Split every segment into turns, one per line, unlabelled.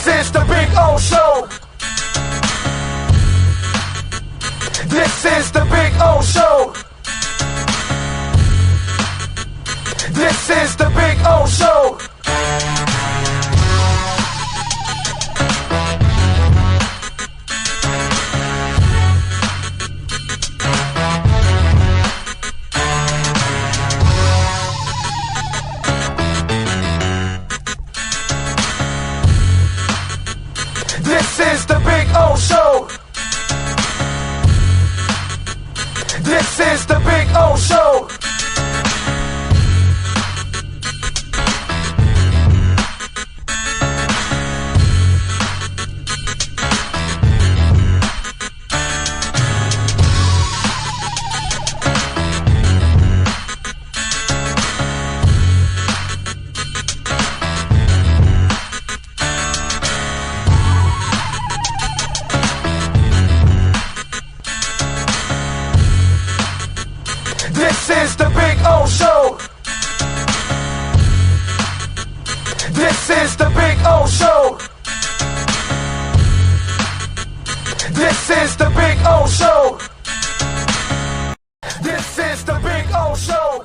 is the Big O Show. This is the Big O Show. This is the Big O Show. This is the Big O Show. This is the Big O Show. This is the Big O Show. This is the Big O Show. This is the Big O Show. This is the Big O Show.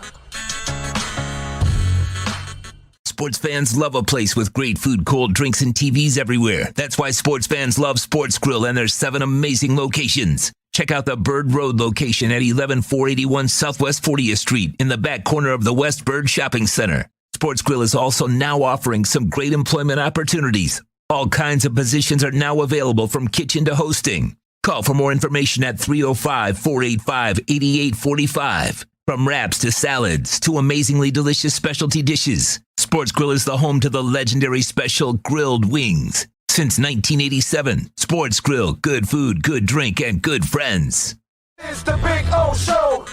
Sports fans love a place with great food, cold drinks, and TVs everywhere. That's why sports fans love Sports Grill and their 7 amazing locations. Check out the Bird Road location at 11481 Southwest 40th Street in the back corner of the West Bird Shopping Center. Sports Grill is also now offering some great employment opportunities. All kinds of positions are now available from kitchen to hosting. Call for more information at 305-485-8845. From wraps to salads to amazingly delicious specialty dishes, Sports Grill is the home to the legendary special grilled wings. Since 1987, Sports Grill, good food, good drink, and good friends.
It's the Big O Show.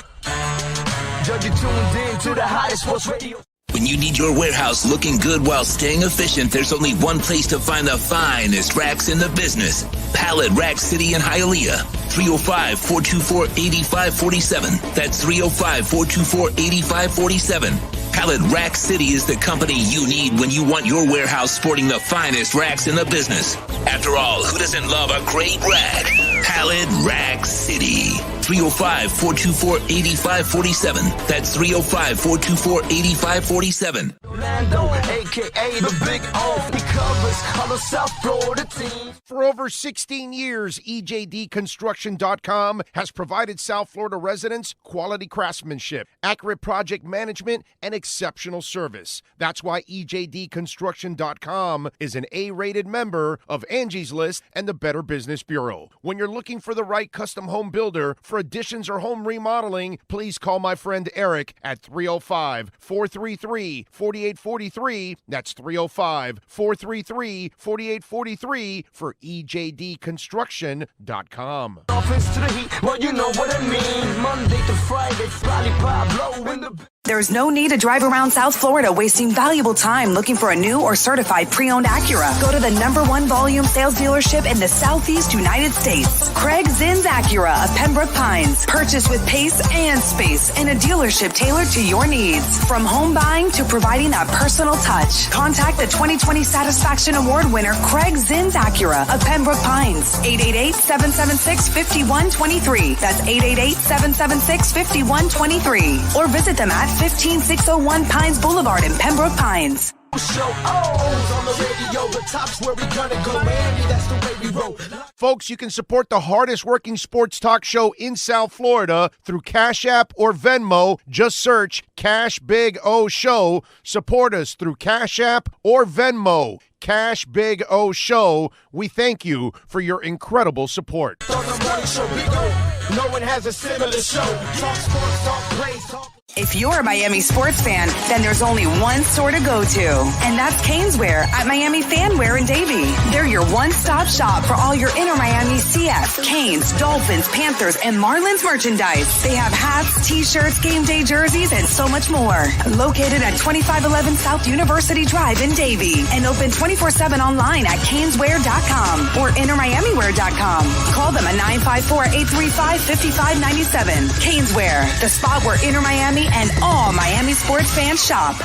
Judge, you tuned in to the hottest sports radio.
When you need your warehouse looking good while staying efficient, there's only one place to find the finest racks in the business. Pallet Rack City in Hialeah. 305-424-8547. That's 305-424-8547. Pallet Rack City is the company you need when you want your warehouse sporting the finest racks in the business. After all, who doesn't love a great rack? Pallet Rack City. 305-424-8547. That's 305-424-8547.
Orlando, a.k.a. the Big O. He covers all the South Florida teams.
For over 16 years, EJDconstruction.com has provided South Florida residents quality craftsmanship, accurate project management, and exceptional service. That's why EJDconstruction.com is an A-rated member of Angie's List and the Better Business Bureau. When you're looking for the right custom home builder for additions or home remodeling, please call my friend Eric at 305-433-4843. That's 305-433-4843 for EJDconstruction.com.
Dolphins to the Heat, well, you know what it means. Monday to Friday, lollipop blow in the...
There's no need to drive around South Florida wasting valuable time looking for a new or certified pre-owned Acura. Go to the #1 volume sales dealership in the Southeast United States. Craig Zinn's Acura of Pembroke Pines. Purchase with pace and space in a dealership tailored to your needs. From home buying to providing that personal touch. Contact the 2020 Satisfaction Award winner Craig Zinn's Acura of Pembroke Pines. 888-776-5123. That's 888-776-5123. Or visit them at 15601 Pines Boulevard in Pembroke Pines.
Show O's on the radio, the top's where we gonna go, Miami, that's the way we roll.
Folks, you can support the hardest working sports talk show in South Florida through Cash App or Venmo. Just search Cash Big O Show. Support us through Cash App or Venmo. Cash Big O Show. We thank you for your incredible support.
On the morning show, Big O, no one has a similar show. Talk sports, talk plays, talk...
If you're a Miami sports fan, then there's only one store to go to, and that's Caneswear at Miami Fanwear in Davie. They're your one-stop shop for all your Inter Miami CF, Canes, Dolphins, Panthers, and Marlins merchandise. They have hats, t-shirts, game day jerseys, and so much more. Located at 2511 South University Drive in Davie, and open 24/7 online at caneswear.com or intermiamiwear.com. Call them at 954-835-5597. Caneswear, the spot where Inter Miami and all Miami sports fans shop.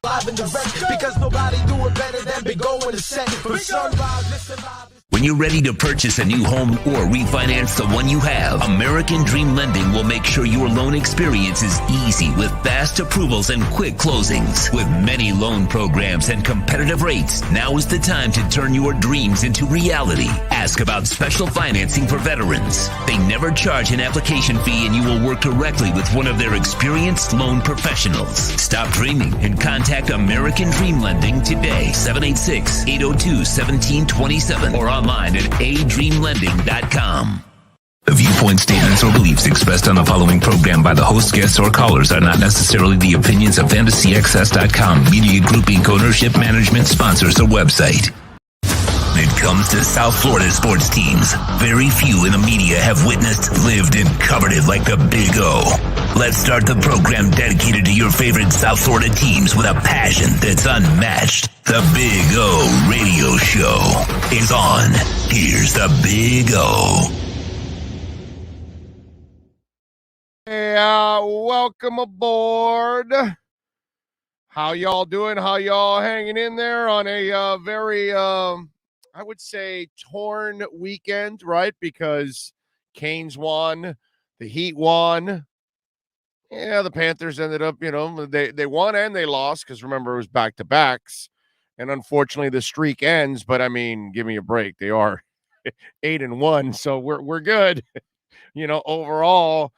Live and direct, because nobody do it better than Big O. go in a second from sunrise. Listen live.
When you're ready to purchase a new home or refinance the one you have, American Dream Lending will make sure your loan experience is easy with fast approvals and quick closings. With many loan programs and competitive rates, now is the time to turn your dreams into reality. Ask about special financing for veterans. They never charge an application fee and you will work directly with one of their experienced loan professionals. Stop dreaming and contact American Dream Lending today. 786-802-1727 or online at adreamlending.com. The viewpoint, statements, or beliefs expressed on the following program by the host, guests, or callers are not necessarily the opinions of FantasyAccess.com, Media Group Inc., ownership, management, sponsors, or website. When it comes to South Florida sports teams, very few in the media have witnessed, lived, and covered it like the Big O. Let's start the program dedicated to your favorite South Florida teams with a passion that's unmatched. The Big O Radio Show is on. Here's the Big O.
Hey, welcome aboard. How y'all doing? How y'all hanging in there on a very, I would say, torn weekend, right? Because Canes won, the Heat won. Yeah, the Panthers ended up, they won and they lost because, remember, it was back-to-backs. And unfortunately, the streak ends. But, I mean, give me a break. They are 8-1, so we're good, overall.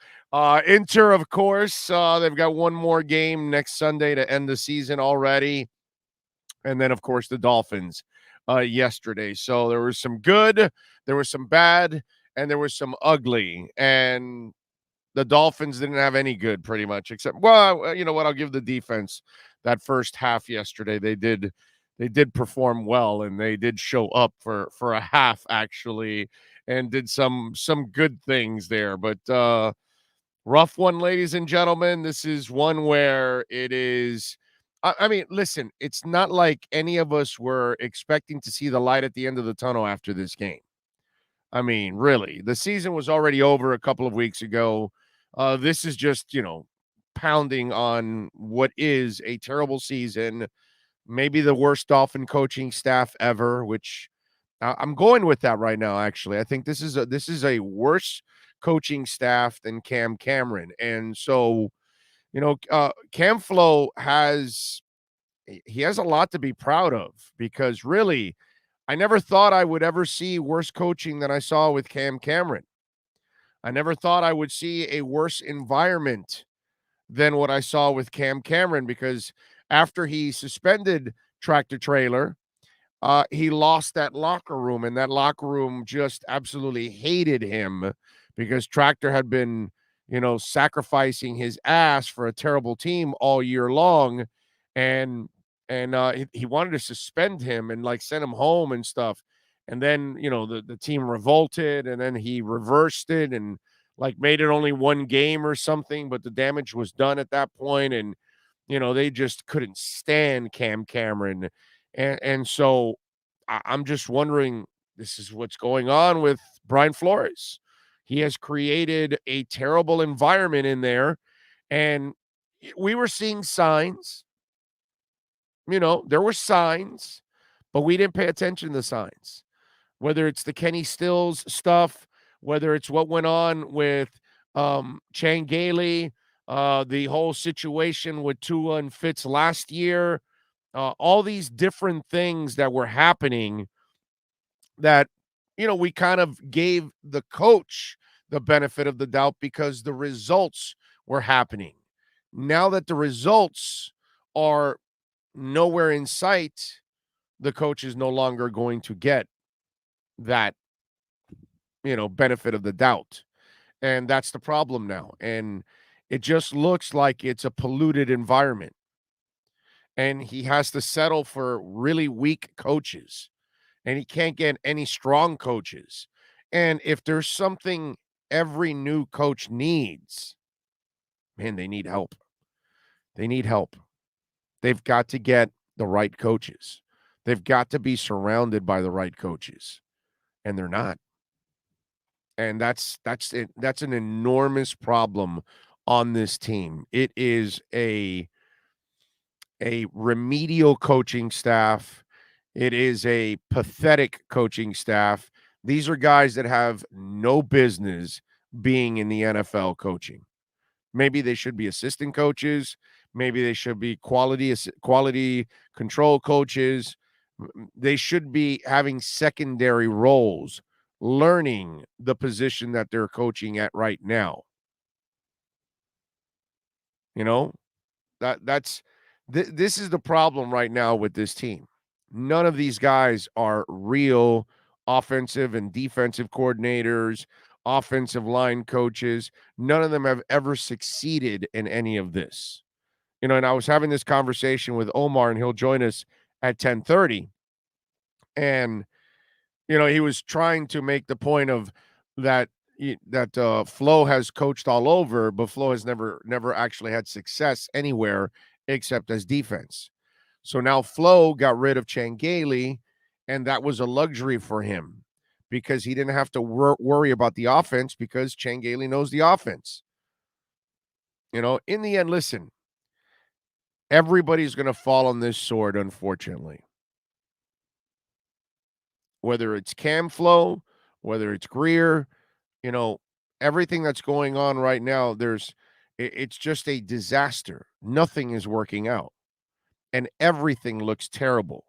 Inter, of course, they've got one more game next Sunday to end the season already. And then, of course, the Dolphins yesterday. So there was some good, there was some bad, and there was some ugly. And the Dolphins didn't have any good pretty much, except, well, you know what? I'll give the defense that first half yesterday. They did perform well, and they did show up for a half, actually, and did some good things there. But rough one, ladies and gentlemen. This is one where it is, I mean, listen, it's not like any of us were expecting to see the light at the end of the tunnel after this game. I mean, really, the season was already over a couple of weeks ago. This is just, pounding on what is a terrible season, maybe the worst Dolphin coaching staff ever, which I'm going with that right now, actually. I think this is a worse coaching staff than Cam Cameron. And so, Cam Flo has a lot to be proud of, because really, I never thought I would ever see worse coaching than I saw with Cam Cameron. I never thought I would see a worse environment than what I saw with Cam Cameron, because after he suspended Tractor Trailer, he lost that locker room, and that locker room just absolutely hated him because Tractor had been, sacrificing his ass for a terrible team all year long. And he wanted to suspend him and send him home and stuff. And then, the team revolted, and then he reversed it and made it only one game or something, but the damage was done at that point. And, they just couldn't stand Cam Cameron. And so I'm just wondering, this is what's going on with Brian Flores. He has created a terrible environment in there. And we were seeing signs, there were signs, but we didn't pay attention to the signs. Whether it's the Kenny Stills stuff, whether it's what went on with Chan Gailey, the whole situation with Tua and Fitz last year, all these different things that were happening that, we kind of gave the coach the benefit of the doubt because the results were happening. Now that the results are nowhere in sight, the coach is no longer going to get that, benefit of the doubt. And that's the problem now. And it just looks like it's a polluted environment. And he has to settle for really weak coaches. And he can't get any strong coaches. And if there's something every new coach needs, man, they need help. They need help. They've got to get the right coaches. They've got to be surrounded by the right coaches. And they're not. And that's it. That's an enormous problem on this team. It is a remedial coaching staff. It is a pathetic coaching staff. These are guys that have no business being in the NFL coaching. Maybe they should be assistant coaches. Maybe they should be quality control coaches. They should be having secondary roles, learning the position that they're coaching at right now. You know, this is the problem right now with this team. None of these guys are real offensive and defensive coordinators, offensive line coaches. None of them have ever succeeded in any of this. You know, and I was having this conversation with Omar, and he'll join us at 10:30. And you know, he was trying to make the point of that Flo has coached all over, but Flo has never actually had success anywhere except as defense. So now Flo got rid of Changeli, and that was a luxury for him because he didn't have to worry about the offense because Changeli knows the offense. You know, in the end, listen, everybody's going to fall on this sword, unfortunately. Whether it's Cam Flo, whether it's Greer, you know, everything that's going on right now, it's just a disaster. Nothing is working out. And everything looks terrible,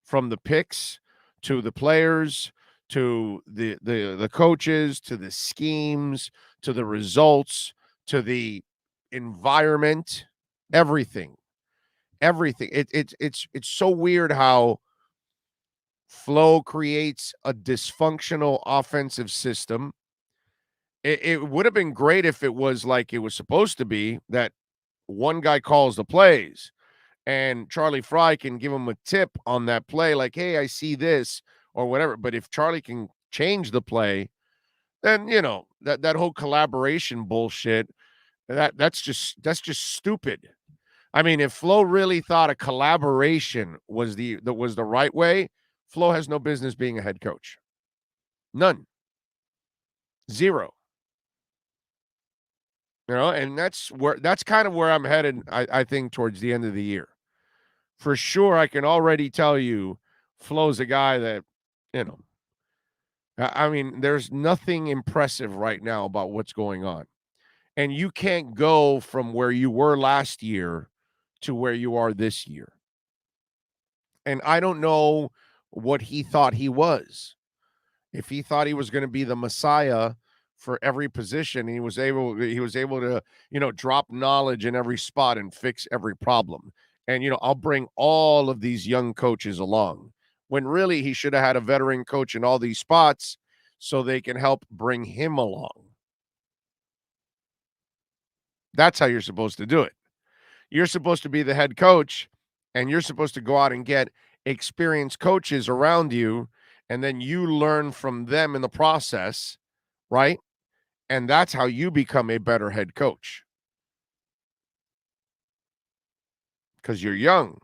from the picks to the players to the coaches to the schemes to the results to the environment, everything. It's so weird how Flo creates a dysfunctional offensive system. It would have been great if it was like it was supposed to be, that one guy calls the plays and Charlie Fry can give him a tip on that play, like, hey, I see this or whatever. But if Charlie can change the play, then, you know, that whole collaboration bullshit, that's just stupid. I mean, if Flo really thought a collaboration was the right way, Flo has no business being a head coach. None. Zero. You know, and that's kind of where I'm headed, I think, towards the end of the year. For sure, I can already tell you Flo's a guy that, you know, I mean, there's nothing impressive right now about what's going on. And you can't go from where you were last year to where you are this year. And I don't know what he thought he was. If he thought he was going to be the Messiah for every position, he was able to, you know, drop knowledge in every spot and fix every problem. And, you know, I'll bring all of these young coaches along, when really he should have had a veteran coach in all these spots so they can help bring him along. That's how you're supposed to do it. You're supposed to be the head coach, and you're supposed to go out and get experienced coaches around you, and then you learn from them in the process, right? And that's how you become a better head coach. Because you're young.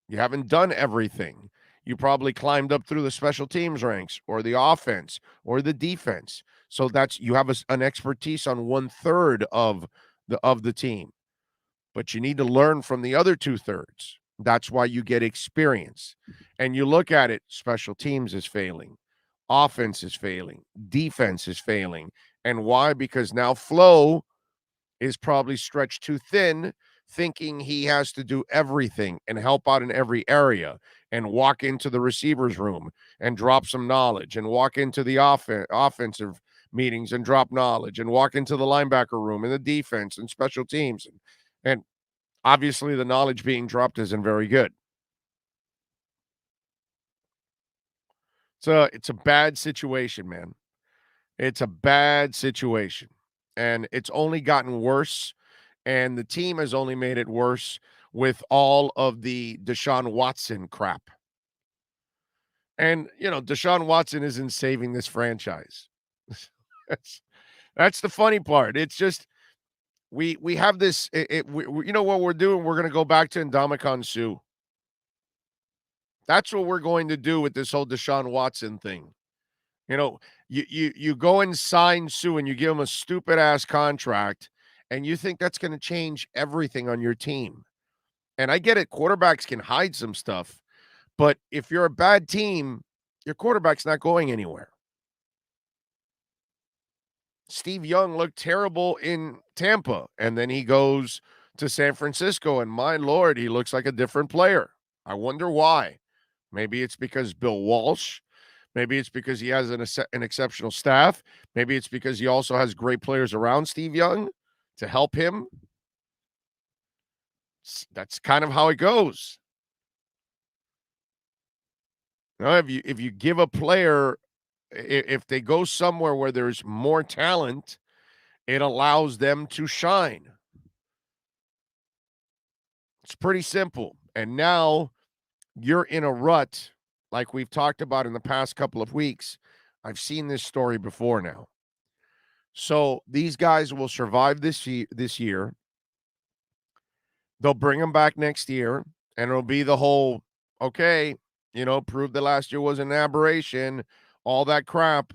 You haven't done everything. You probably climbed up through the special teams ranks or the offense or the defense. So you have an expertise on 1/3 of the team. But you need to learn from the other 2/3. That's why you get experience. And you look at it, special teams is failing. Offense is failing. Defense is failing. And why? Because now Flo is probably stretched too thin, thinking he has to do everything and help out in every area and walk into the receivers room and drop some knowledge and walk into the offensive meetings and drop knowledge and walk into the linebacker room and the defense and special teams. And obviously the knowledge being dropped isn't very good. So it's a bad situation, man. It's a bad situation. And it's only gotten worse. And the team has only made it worse with all of the Deshaun Watson crap. And, you know, Deshaun Watson isn't saving this franchise. That's the funny part. It's just we have this. You know what we're doing? We're going to go back to Ndamukong Suh. That's what we're going to do with this whole Deshaun Watson thing. You know, you go and sign Suh and you give him a stupid ass contract, and you think that's going to change everything on your team. And I get it. Quarterbacks can hide some stuff, But if you're a bad team, your quarterback's not going anywhere. Steve Young looked terrible in Tampa, and then he goes to San Francisco, and my Lord, he looks like a different player. I wonder why. Maybe it's because Bill Walsh. Maybe it's because he has an exceptional staff. Maybe it's because he also has great players around Steve Young to help him. That's kind of how it goes. Now, if you give a player, if they go somewhere where there's more talent, it allows them to shine. It's pretty simple. And now you're in a rut like we've talked about in the past couple of weeks. I've seen this story before now. So these guys will survive this year. They'll bring them back next year, and it'll be the whole, okay, prove that last year was an aberration, all that crap.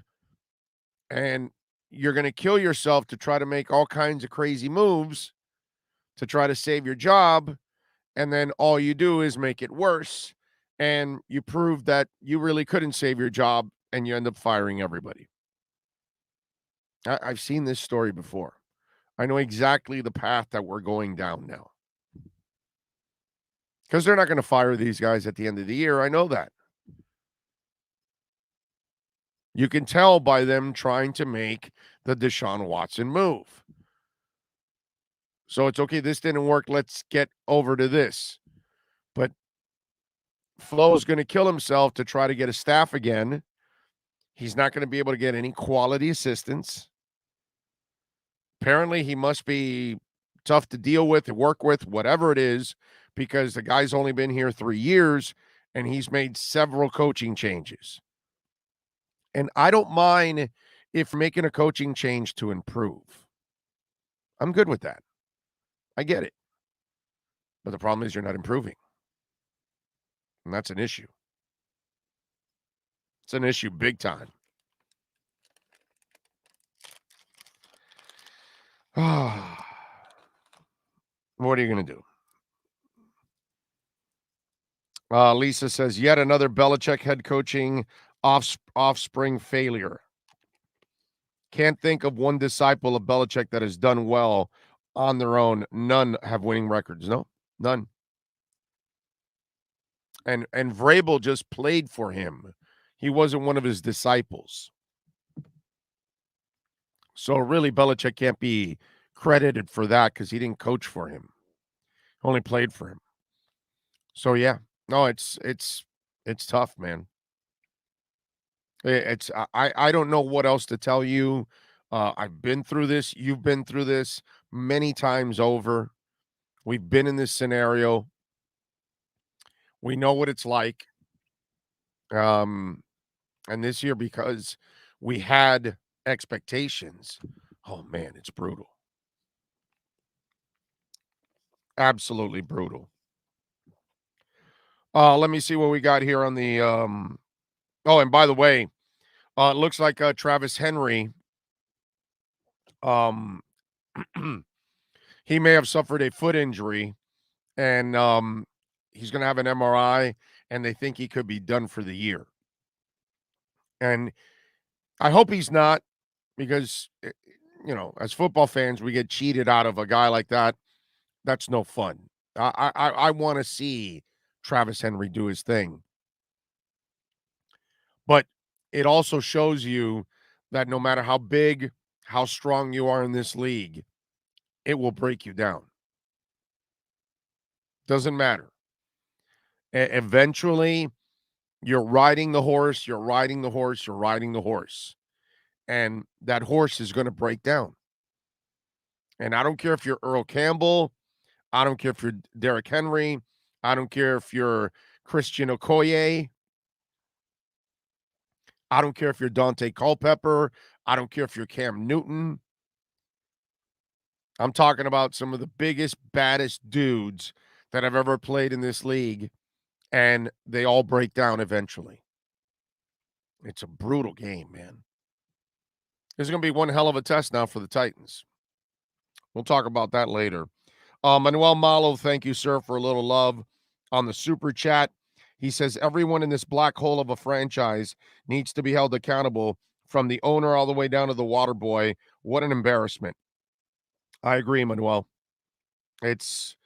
And you're going to kill yourself to try to make all kinds of crazy moves to try to save your job. And then all you do is make it worse. And you prove that you really couldn't save your job, and you end up firing everybody. I've seen this story before. I know exactly the path that we're going down now. Because they're not going to fire these guys at the end of the year. I know that. You can tell by them trying to make the Deshaun Watson move. So it's okay, this didn't work. Let's get over to this. But Flo is going to kill himself to try to get a staff again. He's not going to be able to get any quality assistance. Apparently, he must be tough to deal with, to work with, whatever it is, because the guy's only been here 3 years, and he's made several coaching changes. And I don't mind if making a coaching change to improve. I'm good with that. I get it. But the problem is you're not improving. And that's an issue. It's an issue big time. What are you going to do? Lisa says, yet another Belichick head coaching offspring failure. Can't think of one disciple of Belichick that has done well on their own. None have winning records. No, none. And Vrabel just played for him. He wasn't one of his disciples. So really, Belichick can't be credited for that because he didn't coach for him. Only played for him. So yeah, no, it's tough, man. I don't know what else to tell you. I've been through this. You've been through this many times over. We've been in this scenario. We know what it's like. And this year, because we had expectations, oh man, it's brutal. Absolutely brutal. Let me see what we got here on the oh, and by the way, it looks like Travis Henry, he may have suffered a foot injury, and he's going to have an MRI, and they think he could be done for the year. And I hope he's not, because, as football fans, we get cheated out of a guy like that. That's no fun. I want to see Travis Henry do his thing. But it also shows you that no matter how big, how strong you are in this league, it will break you down. Doesn't matter. Eventually, you're riding the horse, you're riding the horse, you're riding the horse. And that horse is going to break down. And I don't care if you're Earl Campbell. I don't care if you're Derrick Henry. I don't care if you're Christian Okoye. I don't care if you're Dante Culpepper. I don't care if you're Cam Newton. I'm talking about some of the biggest, baddest dudes that have ever played in this league, and they all break down eventually. It's a brutal game, man. There's going to be one hell of a test now for the Titans. We'll talk about that later. Manuel Malo, thank you, sir, for a little love on the super chat. He says everyone in this black hole of a franchise needs to be held accountable, from the owner all the way down to the water boy. What an embarrassment. I agree, Manuel. It's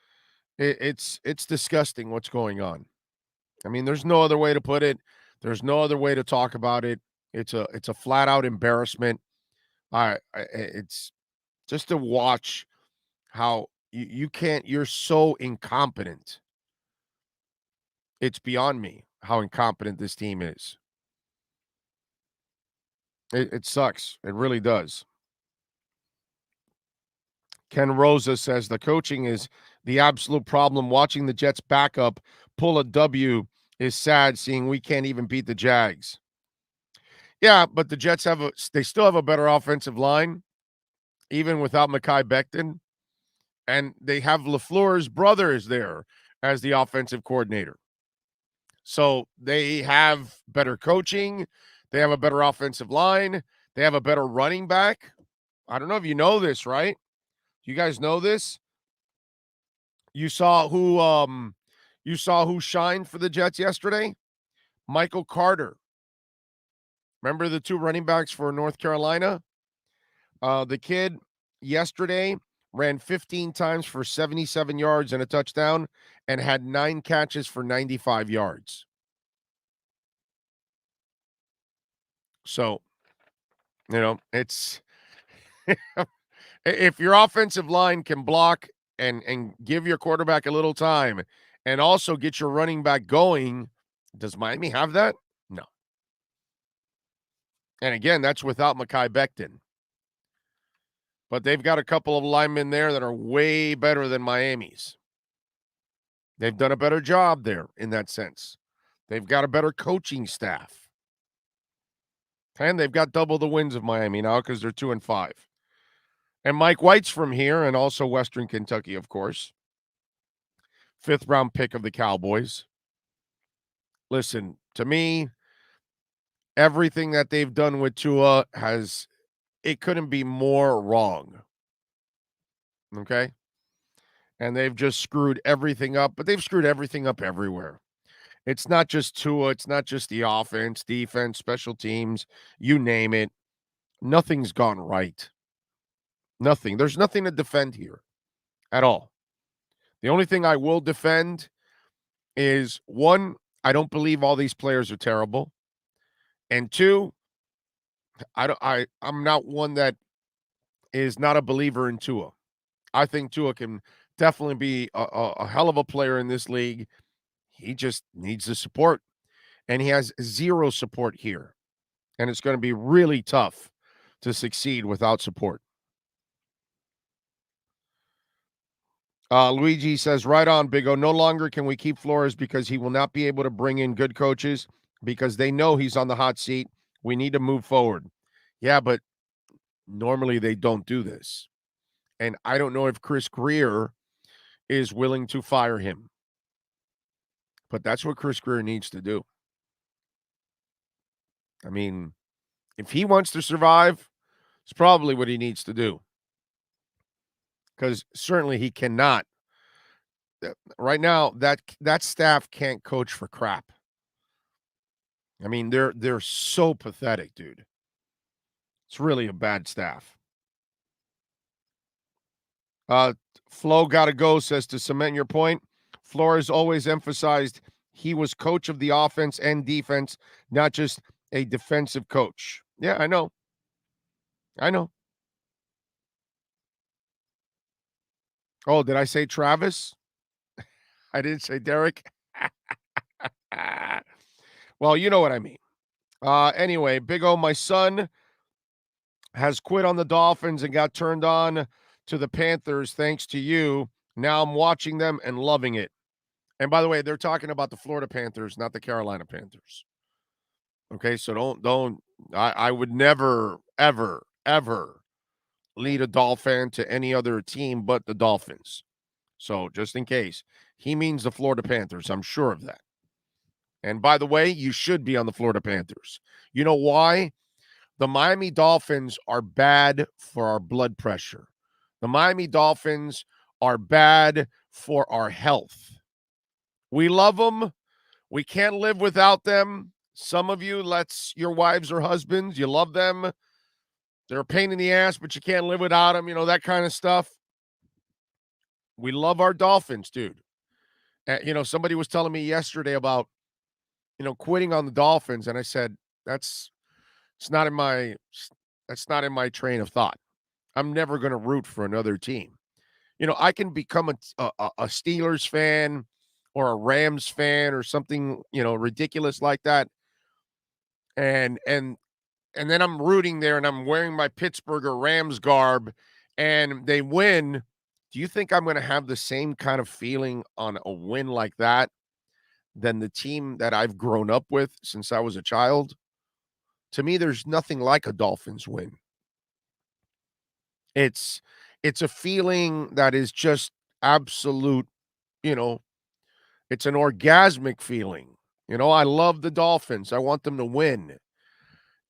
disgusting what's going on. I mean, there's no other way to put it. There's no other way to talk about it. It's a flat out embarrassment. It's just to watch how you can't. You're so incompetent. It's beyond me how incompetent this team is. It sucks. It really does. Ken Rosa says the coaching is the absolute problem. Watching the Jets backup pull a W is sad, seeing we can't even beat the Jags. Yeah, but the Jets they still have a better offensive line, even without Mekhi Becton. And they have LaFleur's brother is there as the offensive coordinator. So they have better coaching. They have a better offensive line. They have a better running back. I don't know if you know this, right? You guys know this? You saw who shined for the Jets yesterday? Michael Carter. Remember the two running backs for North Carolina? The kid yesterday ran 15 times for 77 yards and a touchdown and had 9 catches for 95 yards. So, it's if your offensive line can block and give your quarterback a little time and also get your running back going, does Miami have that? No. And again, that's without Mekhi Becton. But they've got a couple of linemen there that are way better than Miami's. They've done a better job there in that sense. They've got a better coaching staff. And they've got double the wins of Miami now because they're 2-5. And Mike White's from here and also Western Kentucky, of course. 5th round pick of the Cowboys. Listen, to me, everything that they've done with Tua it couldn't be more wrong. Okay? And they've just screwed everything up, but they've screwed everything up everywhere. It's not just Tua, it's not just the offense, defense, special teams, you name it. Nothing's gone right. Nothing. There's nothing to defend here at all. The only thing I will defend is, 1, I don't believe all these players are terrible. And 2, I'm not one that is not a believer in Tua. I think Tua can definitely be a hell of a player in this league. He just needs the support. And he has zero support here. And it's going to be really tough to succeed without support. Luigi says, right on, Big O. No longer can we keep Flores because he will not be able to bring in good coaches because they know he's on the hot seat. We need to move forward. Yeah, but normally they don't do this. And I don't know if Chris Grier is willing to fire him. But that's what Chris Grier needs to do. I mean, if he wants to survive, it's probably what he needs to do. Because certainly he cannot. Right now, that staff can't coach for crap. I mean, they're so pathetic, dude. It's really a bad staff. Flo Gotta Go says, to cement your point, Flores always emphasized he was coach of the offense and defense, not just a defensive coach. Yeah, I know. Oh, did I say Travis? I didn't say Derek. Well, you know what I mean. Anyway, Big O, my son has quit on the Dolphins and got turned on to the Panthers thanks to you. Now I'm watching them and loving it. And by the way, they're talking about the Florida Panthers, not the Carolina Panthers. Okay, so I would never, ever, ever lead a Dolphin to any other team but the Dolphins. So just in case, he means the Florida Panthers. I'm sure of that. And by the way, you should be on the Florida Panthers. You know why? The Miami Dolphins are bad for our blood pressure. The Miami Dolphins are bad for our health. We love them. We can't live without them. Some of you, that's your wives or husbands. You love them. They're a pain in the ass, but you can't live without them. That kind of stuff. We love our Dolphins, dude. Somebody was telling me yesterday about, quitting on the Dolphins. And I said, that's not in my train of thought. I'm never going to root for another team. I can become a Steelers fan or a Rams fan or something, ridiculous like that. And then I'm rooting there and I'm wearing my Pittsburgh or Rams garb and they win. Do you think I'm going to have the same kind of feeling on a win like that than the team that I've grown up with since I was a child? To me, there's nothing like a Dolphins win. It's a feeling that is just absolute, it's an orgasmic feeling. I love the Dolphins. I want them to win.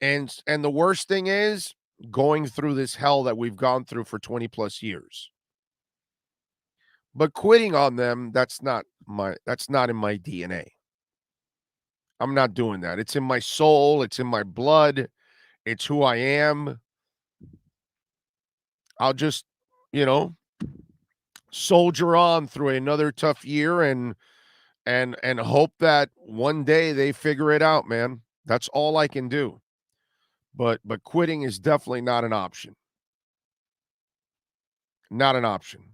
And the worst thing is going through this hell that we've gone through for 20 plus years. But quitting on them, that's not in my DNA. I'm not doing that. It's in my soul, it's in my blood, it's who I am. I'll just, soldier on through another tough year and hope that one day they figure it out, man. That's all I can do. But quitting is definitely not an option. Not an option.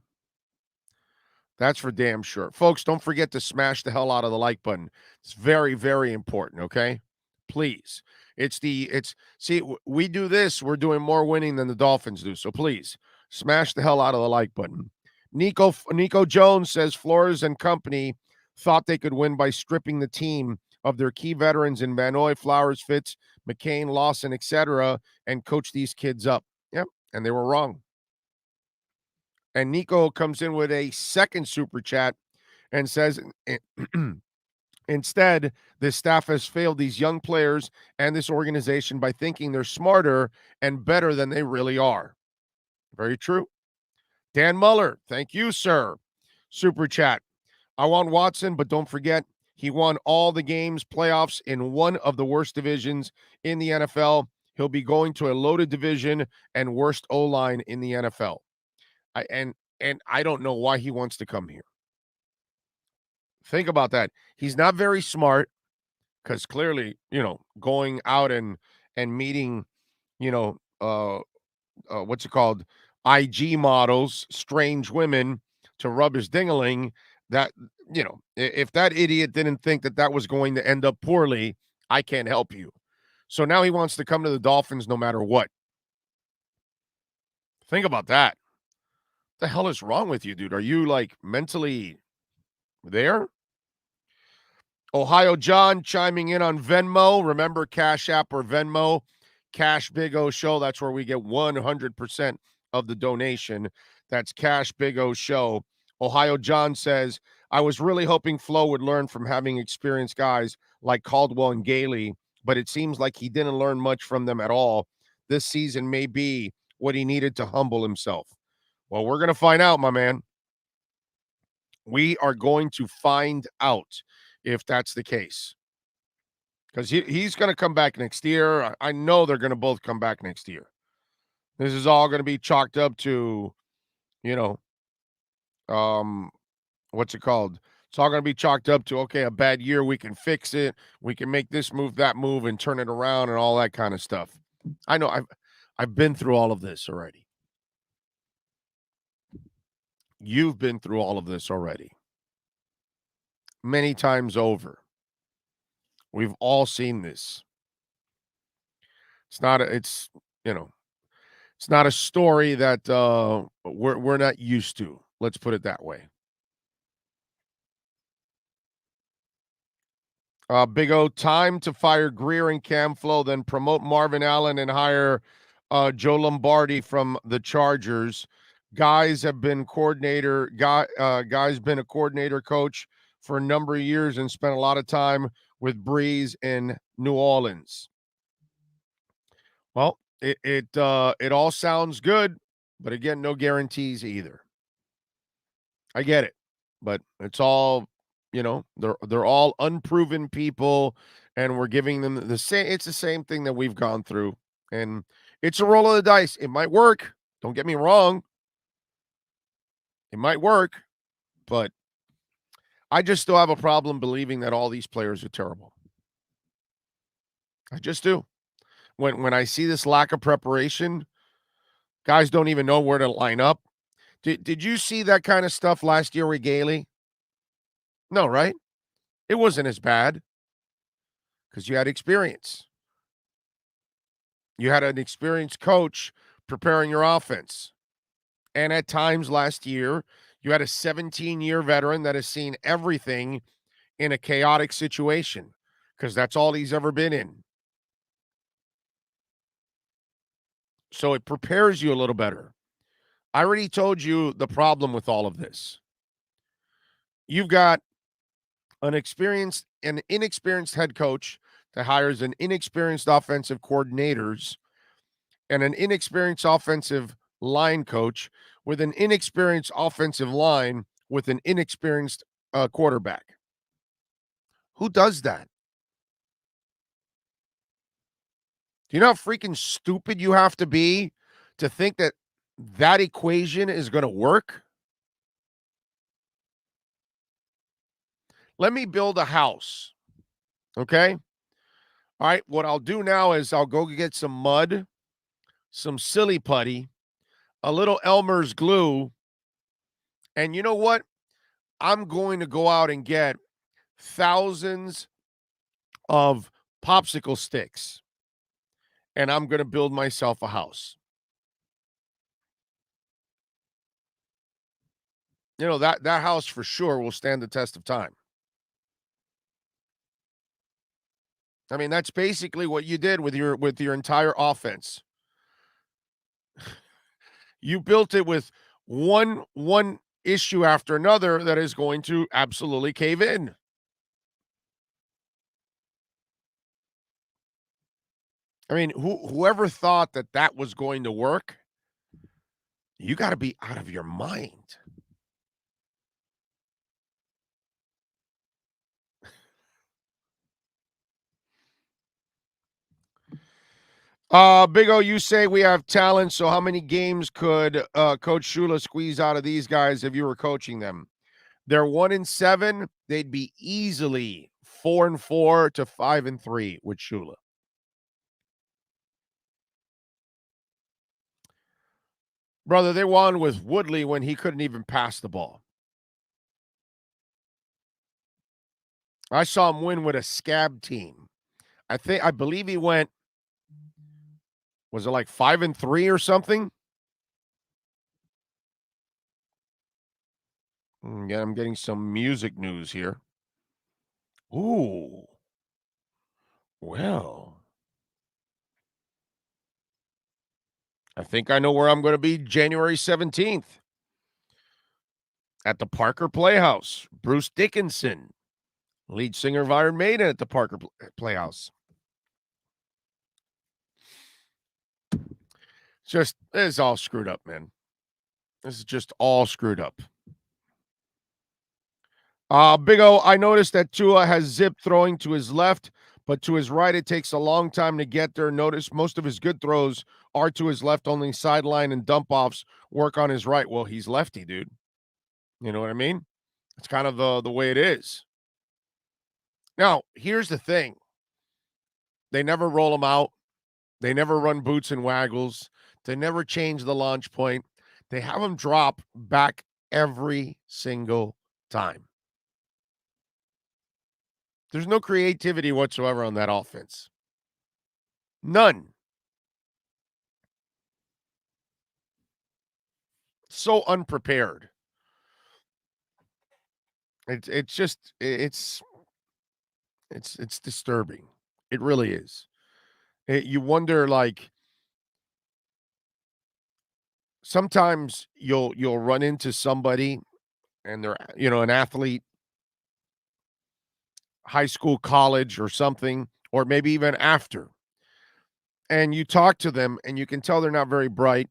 That's for damn sure. Folks, don't forget to smash the hell out of the like button. It's very, very important, okay? Please. See, we do this, we're doing more winning than the Dolphins do. So please, smash the hell out of the like button. Nico Jones says Flores and company thought they could win by stripping the team of their key veterans in Manoy, Flowers, Fitz, McCain, Lawson, etc., and coach these kids up. Yep, and they were wrong. And Nico comes in with a second super chat and says, instead, this staff has failed these young players and this organization by thinking they're smarter and better than they really are. Very true. Dan Muller, thank you, sir. Super chat. I want Watson, but don't forget, he won all the games, playoffs in one of the worst divisions in the NFL. He'll be going to a loaded division and worst O-line in the NFL. And I don't know why he wants to come here. Think about that. He's not very smart because clearly, going out and meeting, what's it called? IG models, strange women to rub his ding-a-ling. That, if that idiot didn't think that was going to end up poorly, I can't help you. So now he wants to come to the Dolphins no matter what. Think about that. What the hell is wrong with you, dude? Are you mentally there? Ohio John chiming in on Venmo. Remember Cash App or Venmo? Cash Big O Show. That's where we get 100% of the donation. That's Cash Big O Show. Ohio John says, I was really hoping Flo would learn from having experienced guys like Caldwell and Gailey, but it seems like he didn't learn much from them at all. This season may be what he needed to humble himself. Well, we're going to find out, my man. We are going to find out if that's the case. Because he's going to come back next year. I know they're going to both come back next year. This is all going to be chalked up to, what's it called? It's all going to be chalked up to, okay, a bad year. We can fix it. We can make this move, that move, and turn it around and all that kind of stuff. I know I've been through all of this already. You've been through all of this already. Many times over. We've all seen this. It's not a story that we're not used to. Let's put it that way. Big O, time to fire Greer and Cam Flo, then promote Marvin Allen and hire Joe Lombardi from the Chargers. Guys have been guys been a coordinator coach for a number of years and spent a lot of time with Breeze in New Orleans. Well, it all sounds good, but again, no guarantees either. I get it, but it's all, They're all unproven people, and we're giving them the same. It's the same thing that we've gone through, and it's a roll of the dice. It might work. Don't get me wrong. It might work, but I just still have a problem believing that all these players are terrible. I just do. When I see this lack of preparation, guys don't even know where to line up. Did you see that kind of stuff last year with Gailey? No, right? It wasn't as bad because you had experience. You had an experienced coach preparing your offense. And at times last year, you had a 17-year veteran that has seen everything in a chaotic situation because that's all he's ever been in. So it prepares you a little better. I already told you the problem with all of this. You've got an inexperienced head coach that hires an inexperienced offensive coordinators and an inexperienced offensive line coach with an inexperienced offensive line with an inexperienced quarterback. Who does that? Do you know how freaking stupid you have to be to think that that equation is going to work? Let me build a house. Okay? All right. What I'll do now is I'll go get some mud, some silly putty, a little Elmer's glue. And you know what? I'm going to go out and get thousands of popsicle sticks. And I'm going to build myself a house. That house for sure will stand the test of time. I mean, that's basically what you did with your entire offense. You built it with one issue after another that is going to absolutely cave in. I mean, whoever thought that was going to work, you got to be out of your mind. Big O, you say we have talent, so how many games could Coach Shula squeeze out of these guys if you were coaching them? They're 1-7. They'd be easily 4-4 to 5-3 with Shula. Brother, they won with Woodley when he couldn't even pass the ball. I saw him win with a scab team. I believe he went, was it like 5-3 or something? Yeah, I'm getting some music news here. Ooh. Well, I think I know where I'm going to be January 17th. At the Parker Playhouse. Bruce Dickinson, lead singer of Iron Maiden, at the Parker Playhouse. It's all screwed up, man. This is just all screwed up. Big O, I noticed that Tua has zip throwing to his left, but to his right, it takes a long time to get there. Notice most of his good throws are to his left, only sideline and dump offs work on his right. Well, he's lefty, dude. You know what I mean? It's kind of the way it is. Now, here's the thing. They never roll him out. They never run boots and waggles. They never change the launch point. They have him drop back every single time. There's no creativity whatsoever on that offense. None. So unprepared. It's disturbing. It really is. You wonder, like, sometimes you'll run into somebody and they're, an athlete, high school, college or something, or maybe even after. And you talk to them and you can tell they're not very bright.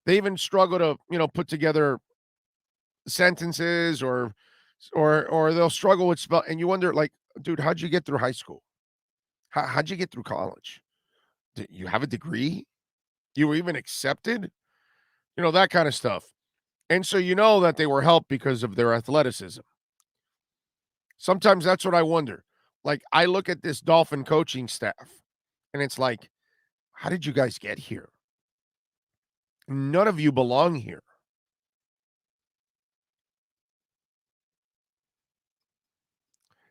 They even struggle to, put together sentences or or they'll struggle with spell, and you wonder, like, dude, how'd you get through high school? How'd you get through college? Did you have a degree? You were even accepted? You know, that kind of stuff. And so you know that they were helped because of their athleticism. Sometimes that's what I wonder. Like, I look at this Dolphin coaching staff, and it's like, how did you guys get here? None of you belong here.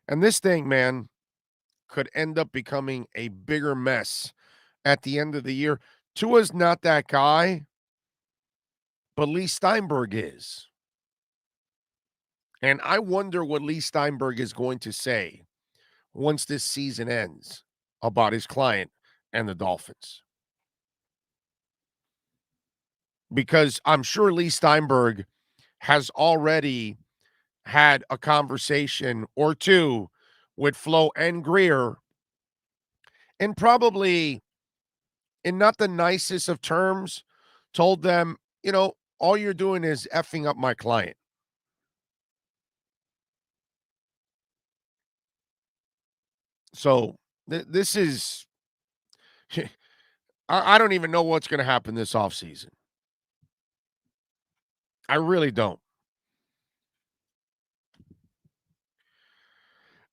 And this thing, man, could end up becoming a bigger mess at the end of the year. Tua's not that guy, but Lee Steinberg is. And I wonder what Lee Steinberg is going to say once this season ends about his client and the Dolphins. Because I'm sure Lee Steinberg has already had a conversation or two with Flo and Greer, and probably in not the nicest of terms told them, you know, all you're doing is effing up my client. So this is, I don't even know what's going to happen this offseason. I really don't.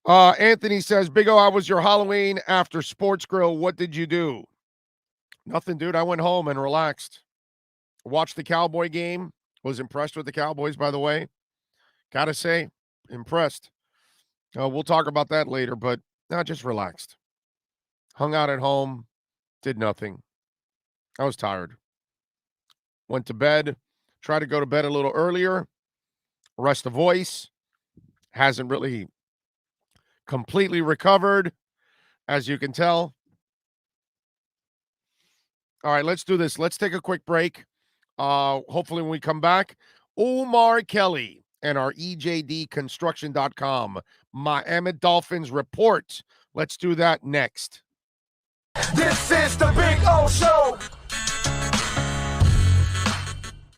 Anthony says, Big O, how was your Halloween after Sports Grill? What did you do? Nothing, dude. I went home and relaxed. Watched the Cowboy game. Was impressed with the Cowboys, by the way. Gotta say, impressed. We'll talk about that later, but just relaxed. Hung out at home. Did nothing. I was tired. Went to bed. Tried to go to bed a little earlier. Rest the voice. Hasn't really completely recovered, as you can tell. All right, let's do this. Let's take a quick break. Hopefully when we come back, Omar Kelly and our EJDconstruction.com Miami Dolphins report. Let's do that next.
This is the Big O Show.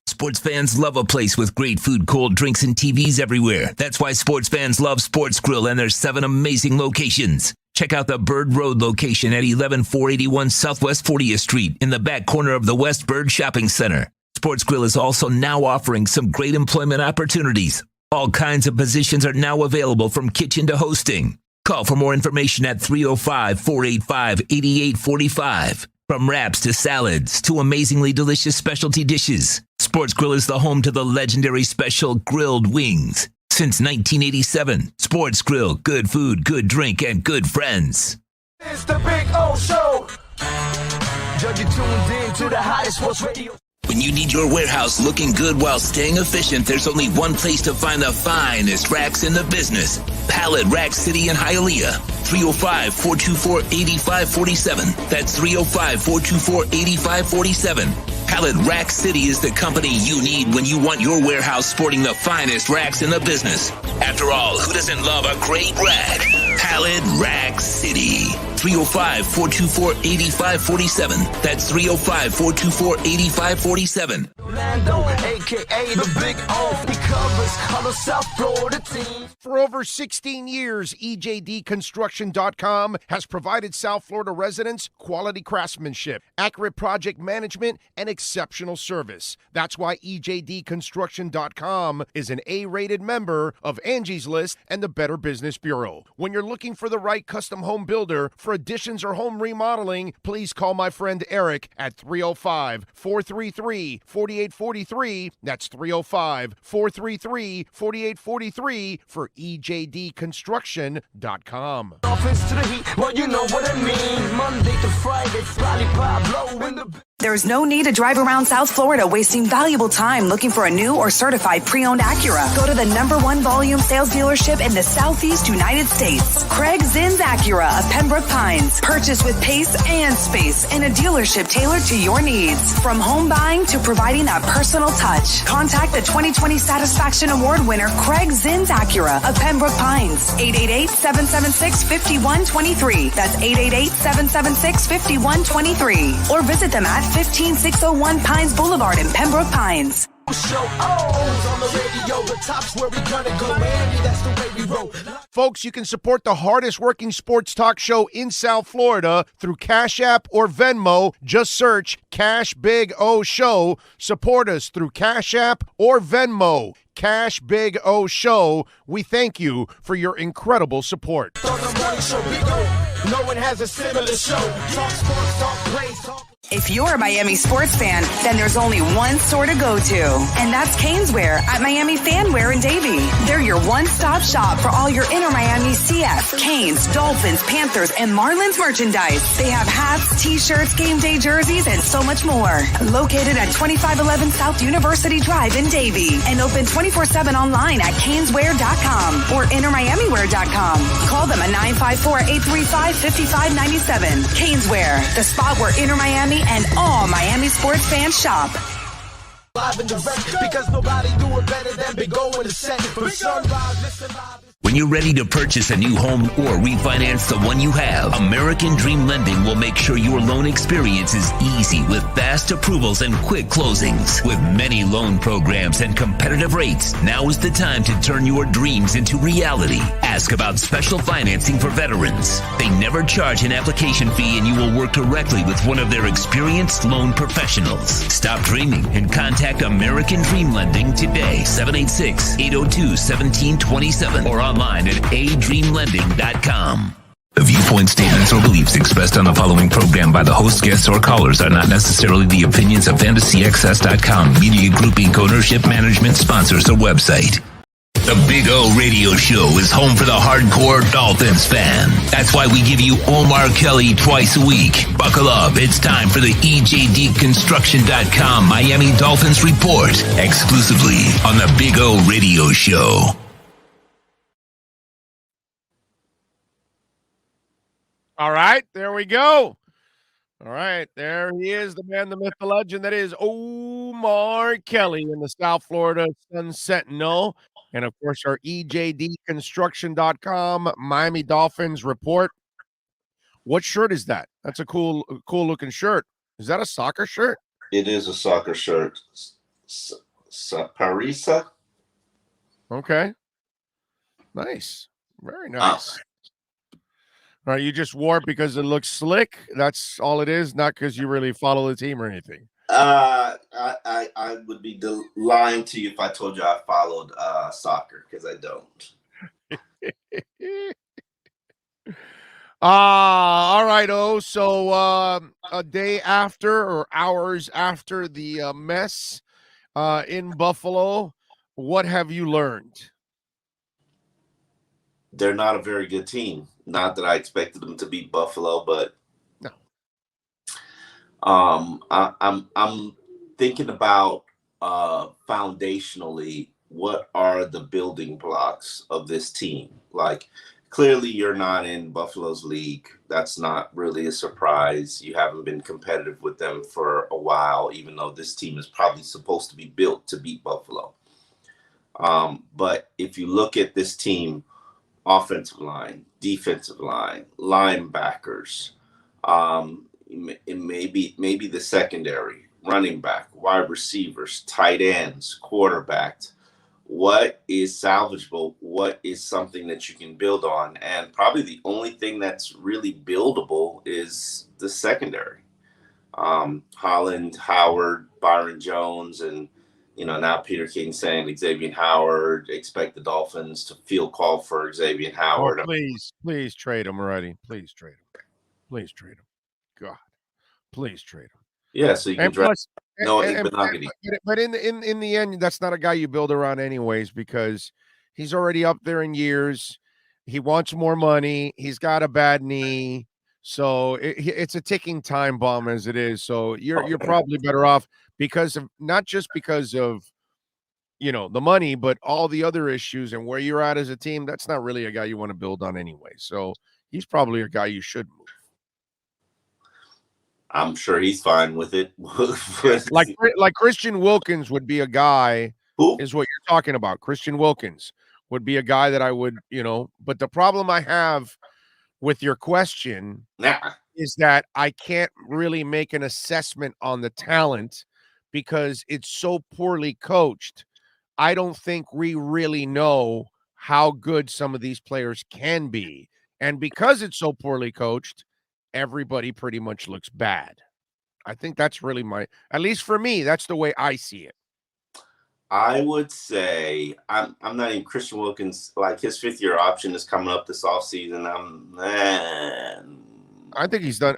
Sports fans love a place with great food, cold drinks, and TVs everywhere. That's why sports fans love Sports Grill and their 7 amazing locations. Check out the Bird Road location at 11481 Southwest 40th Street in the back corner of the West Bird Shopping Center. Sports Grill is also now offering some great employment opportunities. All kinds of positions are now available, from kitchen to hosting. Call for more information at 305-485-8845. From wraps to salads to amazingly delicious specialty dishes, Sports Grill is the home to the legendary special grilled wings. Since 1987, Sports Grill, good food, good drink, and good friends.
It's the Big O Show. Judge, you tuned in to the hottest sports radio.
When you need your warehouse looking good while staying efficient, there's only one place to find the finest racks in the business. Pallet Rack City in Hialeah. 305-424-8547. That's 305-424-8547. Pallet Rack City is the company you need when you want your warehouse sporting the finest racks in the business. After all, who doesn't love a great rack? Pallet Rack City. 305-424-8547. That's 305-424-8547.
Orlando, a.k.a. the Big O. He covers all the South Florida teams.
For over 16 years, EJDconstruction.com has provided South Florida residents quality craftsmanship, accurate project management, and exceptional service. That's why EJDconstruction.com is an A-rated member of Angie's List and the Better Business Bureau. When you're looking for the right custom home builder for additions or home remodeling, please call my friend Eric at 305-433-4843. That's 305-433-4843 for EJDconstruction.com.
Dolphins to the heat, well, you know what I mean. Monday to Friday, lollipop blow in the...
There's no need to drive around South Florida wasting valuable time looking for a new or certified pre-owned Acura. Go to the #1 volume sales dealership in the Southeast United States. Craig Zinn's Acura of Pembroke Pines. Purchase with pace and space in a dealership tailored to your needs. From home buying to providing that personal touch. Contact the 2020 Satisfaction Award winner Craig Zinn's Acura of Pembroke Pines. 888-776-5123. That's 888-776-5123. Or visit them at 15601 Pines Boulevard in Pembroke Pines.
Show O's on the radio, the top's where we gonna go. Miami, that's the way we roll.
Folks, you can support the hardest working sports talk show in South Florida through Cash App or Venmo. Just search Cash Big O Show. Support us through Cash App or Venmo. Cash Big O Show. We thank you for your incredible support.
On the morning show, we go. No one has a similar show. Talk sports, talk plays, talk.
If you're a Miami sports fan, then there's only one store to go to, and that's Caneswear at Miami Fanwear in Davie. They're your one-stop shop for all your inner Miami CF, Canes, Dolphins, Panthers, and Marlins merchandise. They have hats, t-shirts, game day jerseys, and so much more. Located at 2511 South University Drive in Davie, and open 24/7 online at caneswear.com or innermiamiwear.com. Call them at 954-835-5597. Caneswear, the spot where inner Miami and all Miami sports fans shop.
Live and direct, because nobody do it better than Big O in the set. From sunrise, listen live.
When you're ready to purchase a new home or refinance the one you have, American Dream Lending will make sure your loan experience is easy with fast approvals and quick closings. With many loan programs and competitive rates, now is the time to turn your dreams into reality. Ask about special financing for veterans. They never charge an application fee, and you will work directly with one of their experienced loan professionals. Stop dreaming and contact American Dream Lending today, 786-802-1727, or online at adreamlending.com. The viewpoint, statements, or beliefs expressed on the following program by the host, guests, or callers are not necessarily the opinions of FantasyXS.com, Media Group Inc., ownership, management, sponsors, or website. The Big O Radio Show is home for the hardcore Dolphins fan. That's why we give you Omar Kelly twice a week. Buckle up. It's time for the EJDconstruction.com Miami Dolphins Report, exclusively on the Big O Radio Show.
All right, there we go. All right, there he is, the man, the myth, the legend. That is Omar Kelly in the South Florida Sun Sentinel. And, of course, our EJDconstruction.com Miami Dolphins report. What shirt is that? That's a cool-looking shirt. Is that a soccer shirt?
It is a soccer shirt. Parisa.
Okay. Nice. Very nice. All right, you just wore it because it looks slick? That's all it is? Not because you really follow the team or anything?
I would be lying to you if I told you I followed soccer, because I don't.
All right, so a day after or hours after the mess in Buffalo, what have you learned?
They're not a very good team. Not that I expected them to beat Buffalo, but
no.
I'm thinking about foundationally, what are the building blocks of this team? Like, clearly you're not in Buffalo's league. That's not really a surprise. You haven't been competitive with them for a while, even though this team is probably supposed to be built to beat Buffalo. But if you look at this team, offensive line, defensive line, linebackers, maybe the secondary, running back, wide receivers, tight ends, quarterback. What is salvageable? What is something that you can build on? And probably the only thing that's really buildable is the secondary. Holland, Howard, Byron Jones, and now Peter King saying Xavier Howard. Expect the Dolphins to field call for Xavier Howard.
Oh, please trade him already. Please trade him. Please trade him. God, please trade him.
Yeah, so you can draft Noah Igbinoghene.
But in the end, that's not a guy you build around anyways, because he's already up there in years. He wants more money. He's got a bad knee. So it's a ticking time bomb as it is. So you're probably better off because of not just because of the money, but all the other issues and where you're at as a team. That's not really a guy you want to build on anyway. So he's probably a guy you should move.
I'm sure he's fine with it.
like Christian Wilkins would be a guy.
Who
is what you're talking about? Christian Wilkins would be a guy that I would, but the problem I have with your question is that I can't really make an assessment on the talent because it's so poorly coached. I don't think we really know how good some of these players can be. And because it's so poorly coached, everybody pretty much looks bad. I think that's really at least for me, that's the way I see it.
I would say I'm not even Christian Wilkins. Like his 5th-year option is coming up this offseason.
I think he's done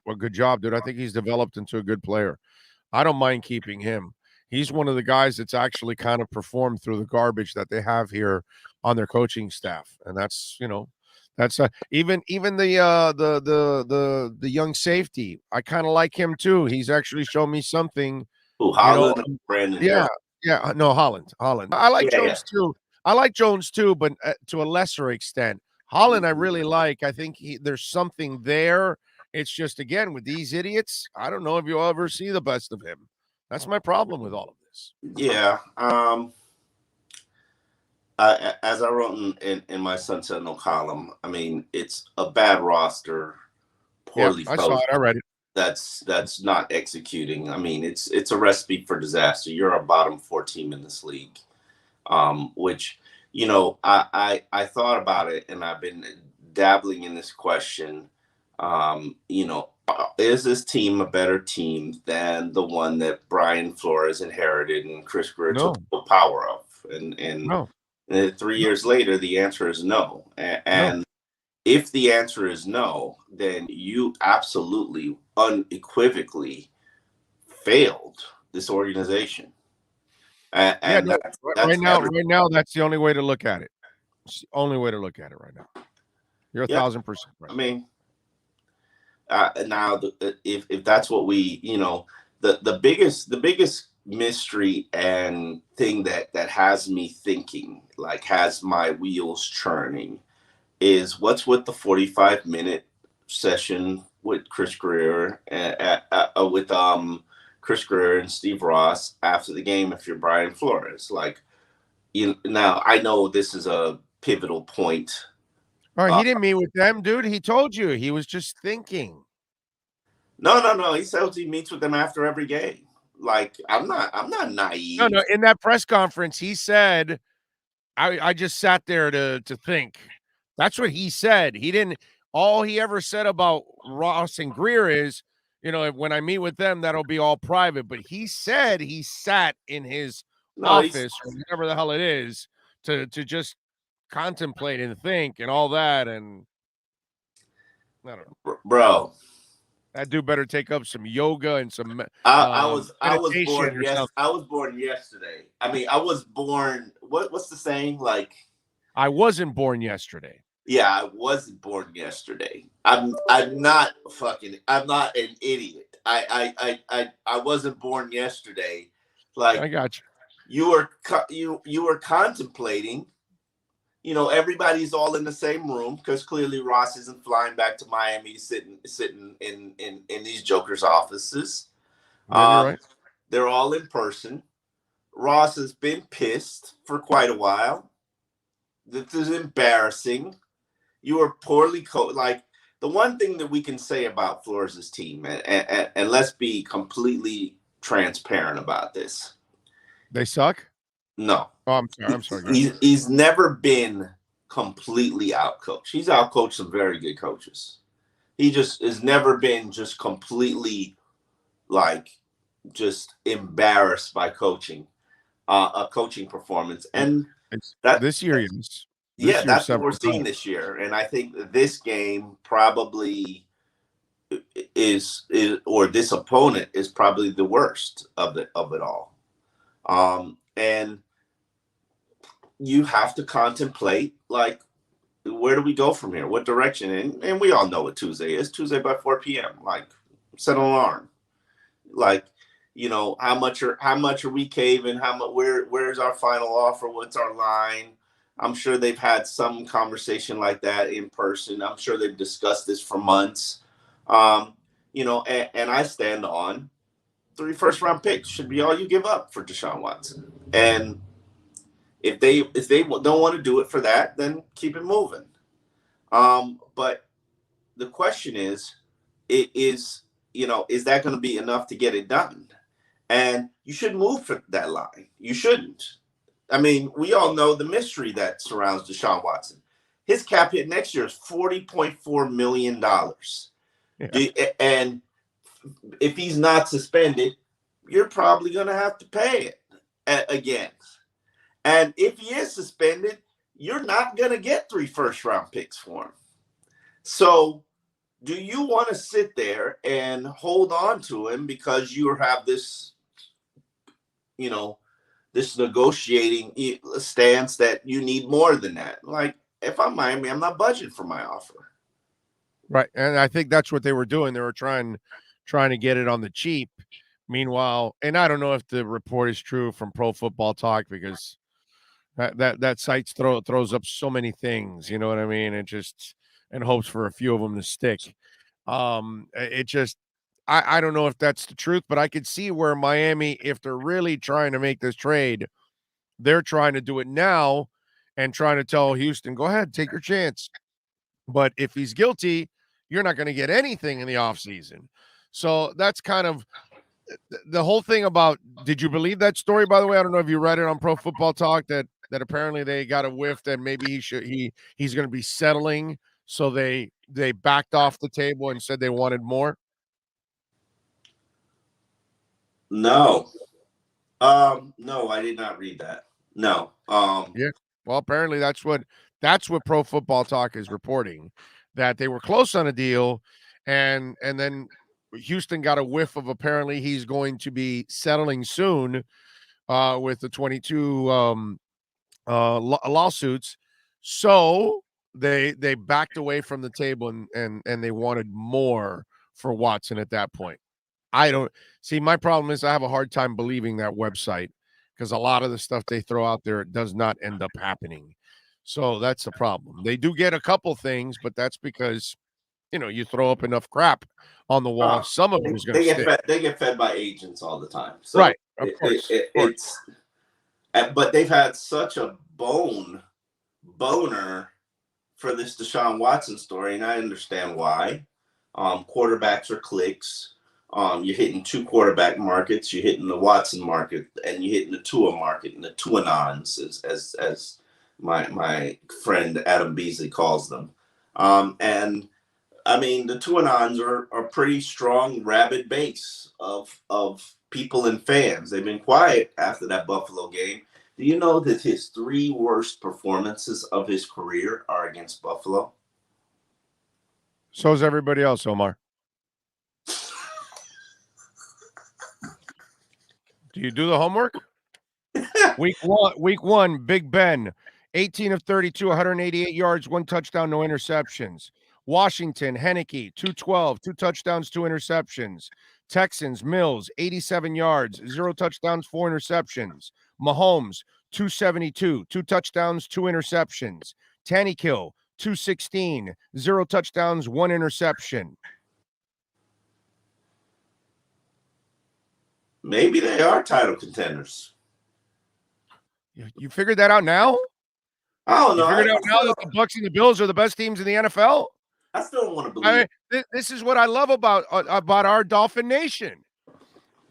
a good job, dude. I think he's developed into a good player. I don't mind keeping him. He's one of the guys that's actually kind of performed through the garbage that they have here on their coaching staff. And that's, even the young safety. I kind of like him too. He's actually shown me something.
Ooh, Holland, Brandon.
Yeah, no, Holland. I like Jones too. I like Jones too, but to a lesser extent. Holland, I really like. I think there's something there. It's just, again, with these idiots, I don't know if you'll ever see the best of him. That's my problem with all of this.
Yeah. As I wrote in my Sun Sentinel column, I mean, it's a bad roster, poorly
I saw it. I read it.
That's not executing. I mean, it's a recipe for disaster. You're a bottom 4 team in this league, which, I thought about it, and I've been dabbling in this question. Is this team a better team than the one that Brian Flores inherited and Chris Greer took the power of? And 3 years later, the answer is no. And if the answer is no, then you absolutely unequivocally failed this organization. And that's
right now, that's the only way to look at it. It's the only way to look at it right now. You're 1,000% right.
I mean, now if that's what we, the biggest mystery and thing that has me thinking, like has my wheels churning, is what's with the 45-minute session with Chris Greer with Chris Greer and Steve Ross after the game. If you're Brian Flores, now I know this is a pivotal point.
All right, he didn't meet with them, dude. He told you he was just thinking.
No. He says he meets with them after every game. Like, I'm not naive.
No. In that press conference, he said, "I just sat there to think." That's what he said. He didn't. All he ever said about Ross and Greer is, when I meet with them, that'll be all private. But he said he sat in his office or whatever the hell it is to just contemplate and think and all that. And I don't know,
bro.
That dude better take up some yoga and some.
I was born yesterday. I mean, I was born. What's the saying? Like,
I wasn't born yesterday.
Yeah, I wasn't born yesterday. I'm not an idiot. I wasn't born yesterday. Like,
I got you.
You were contemplating. Everybody's all in the same room because clearly Ross isn't flying back to Miami, sitting in these jokers' offices.
Right.
They're all in person. Ross has been pissed for quite a while. This is embarrassing. You were poorly coached. Like, the one thing that we can say about Flores' team, and let's be completely transparent about this.
They suck?
No.
Oh, I'm sorry.
He's never been completely outcoached. He's outcoached some very good coaches. He just has never been just completely, just embarrassed by coaching, a coaching performance. And
this year, yes.
That's what we're seeing this year. And I think this game probably is or this opponent is probably the worst of it all. And you have to contemplate, where do we go from here? What direction? And we all know what Tuesday is. Tuesday by 4 p.m. Set an alarm. How much are we caving? Where's our final offer? What's our line? I'm sure they've had some conversation like that in person. I'm sure they've discussed this for months. And I stand on 3 first-round picks should be all you give up for Deshaun Watson. And if they don't want to do it for that, then keep it moving. But the question is that going to be enough to get it done? And you shouldn't move for that line. You shouldn't. I mean, we all know the mystery that surrounds Deshaun Watson. His cap hit next year is $40.4 million. Yeah. And if he's not suspended, you're probably going to have to pay it again. And if he is suspended, you're not going to get 3 first-round picks for him. So do you want to sit there and hold on to him because you have this, this negotiating stance that you need more than that? Like, if I'm Miami, I'm not budgeting for my offer.
Right. And I think that's what they were doing. They were trying to get it on the cheap. Meanwhile, and I don't know if the report is true from Pro Football Talk, because that site throws up so many things, you know what I mean? It just, and hopes for a few of them to stick. It just, I don't know if that's the truth, but I could see where Miami, if they're really trying to make this trade, they're trying to do it now and trying to tell Houston, go ahead, take your chance. But if he's guilty, you're not going to get anything in the offseason. So that's kind of the whole thing about, did you believe that story, by the way? I don't know if you read it on Pro Football Talk that apparently they got a whiff that maybe he's going to be settling. So they backed off the table and said they wanted more.
No, I did not read that. No.
Yeah. Well, apparently that's what Pro Football Talk is reporting, that they were close on a deal, and then Houston got a whiff of, apparently he's going to be settling soon with the 22 lawsuits. So they backed away from the table and they wanted more for Watson at that point. I don't see, my problem is I have a hard time believing that website, because a lot of the stuff they throw out there does not end up happening. So that's the problem. They do get a couple things, but that's because, you throw up enough crap on the wall. Some of it is going to stick.
They get fed by agents all the time. So
right. Of course.
But they've had such a boner for this Deshaun Watson story, and I understand why. Quarterbacks are clicks. You're hitting 2 quarterback markets. You're hitting the Watson market, and you're hitting the Tua market, and the Tuanons, as my friend Adam Beasley calls them. And I mean, the Tuanons are a pretty strong, rabid base of people and fans. They've been quiet after that Buffalo game. Do you know that his 3 worst performances of his career are against Buffalo?
So is everybody else, Omar. Do you do the homework? Week one, Big Ben, 18 of 32, 188 yards, 1 touchdown, no interceptions. Washington, Heineke, 212, 2 touchdowns, 2 interceptions. Texans, Mills, 87 yards, 0 touchdowns, 4 interceptions. Mahomes, 272, 2 touchdowns, 2 interceptions. Tannehill, 216, 0 touchdowns, 1 interception.
Maybe they are title contenders.
You figured that out now?
I don't know.
You figured out now that the Bucs and the Bills are the best teams in the NFL?
I still don't want to believe
it. This is what I love about our Dolphin Nation.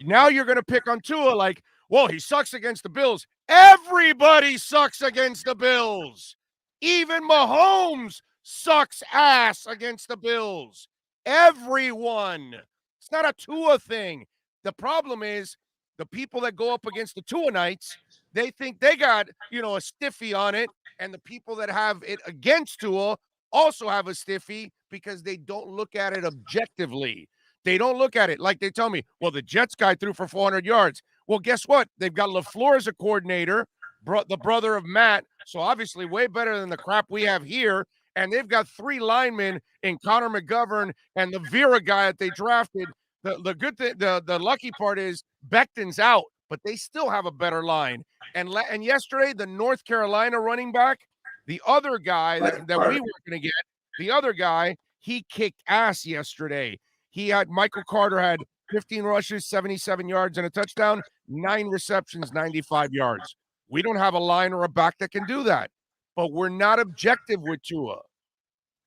Now you're going to pick on Tua like, well, he sucks against the Bills. Everybody sucks against the Bills. Even Mahomes sucks ass against the Bills. Everyone. It's not a Tua thing. The problem is the people that go up against the Tuanites, they think they got, a stiffy on it, and the people that have it against Tua also have a stiffy because they don't look at it objectively. They don't look at it like they tell me, well, the Jets guy threw for 400 yards. Well, guess what? They've got LaFleur as a coordinator, the brother of Matt, so obviously way better than the crap we have here. And they've got 3 linemen in Connor McGovern and the Vera guy that they drafted. The good thing, the lucky part is Becton's out, but they still have a better line. And yesterday, the North Carolina running back, the other guy that we were going to get, the other guy, he kicked ass yesterday. Michael Carter had 15 rushes, 77 yards, and a touchdown, 9 receptions, 95 yards. We don't have a line or a back that can do that, but we're not objective with Tua.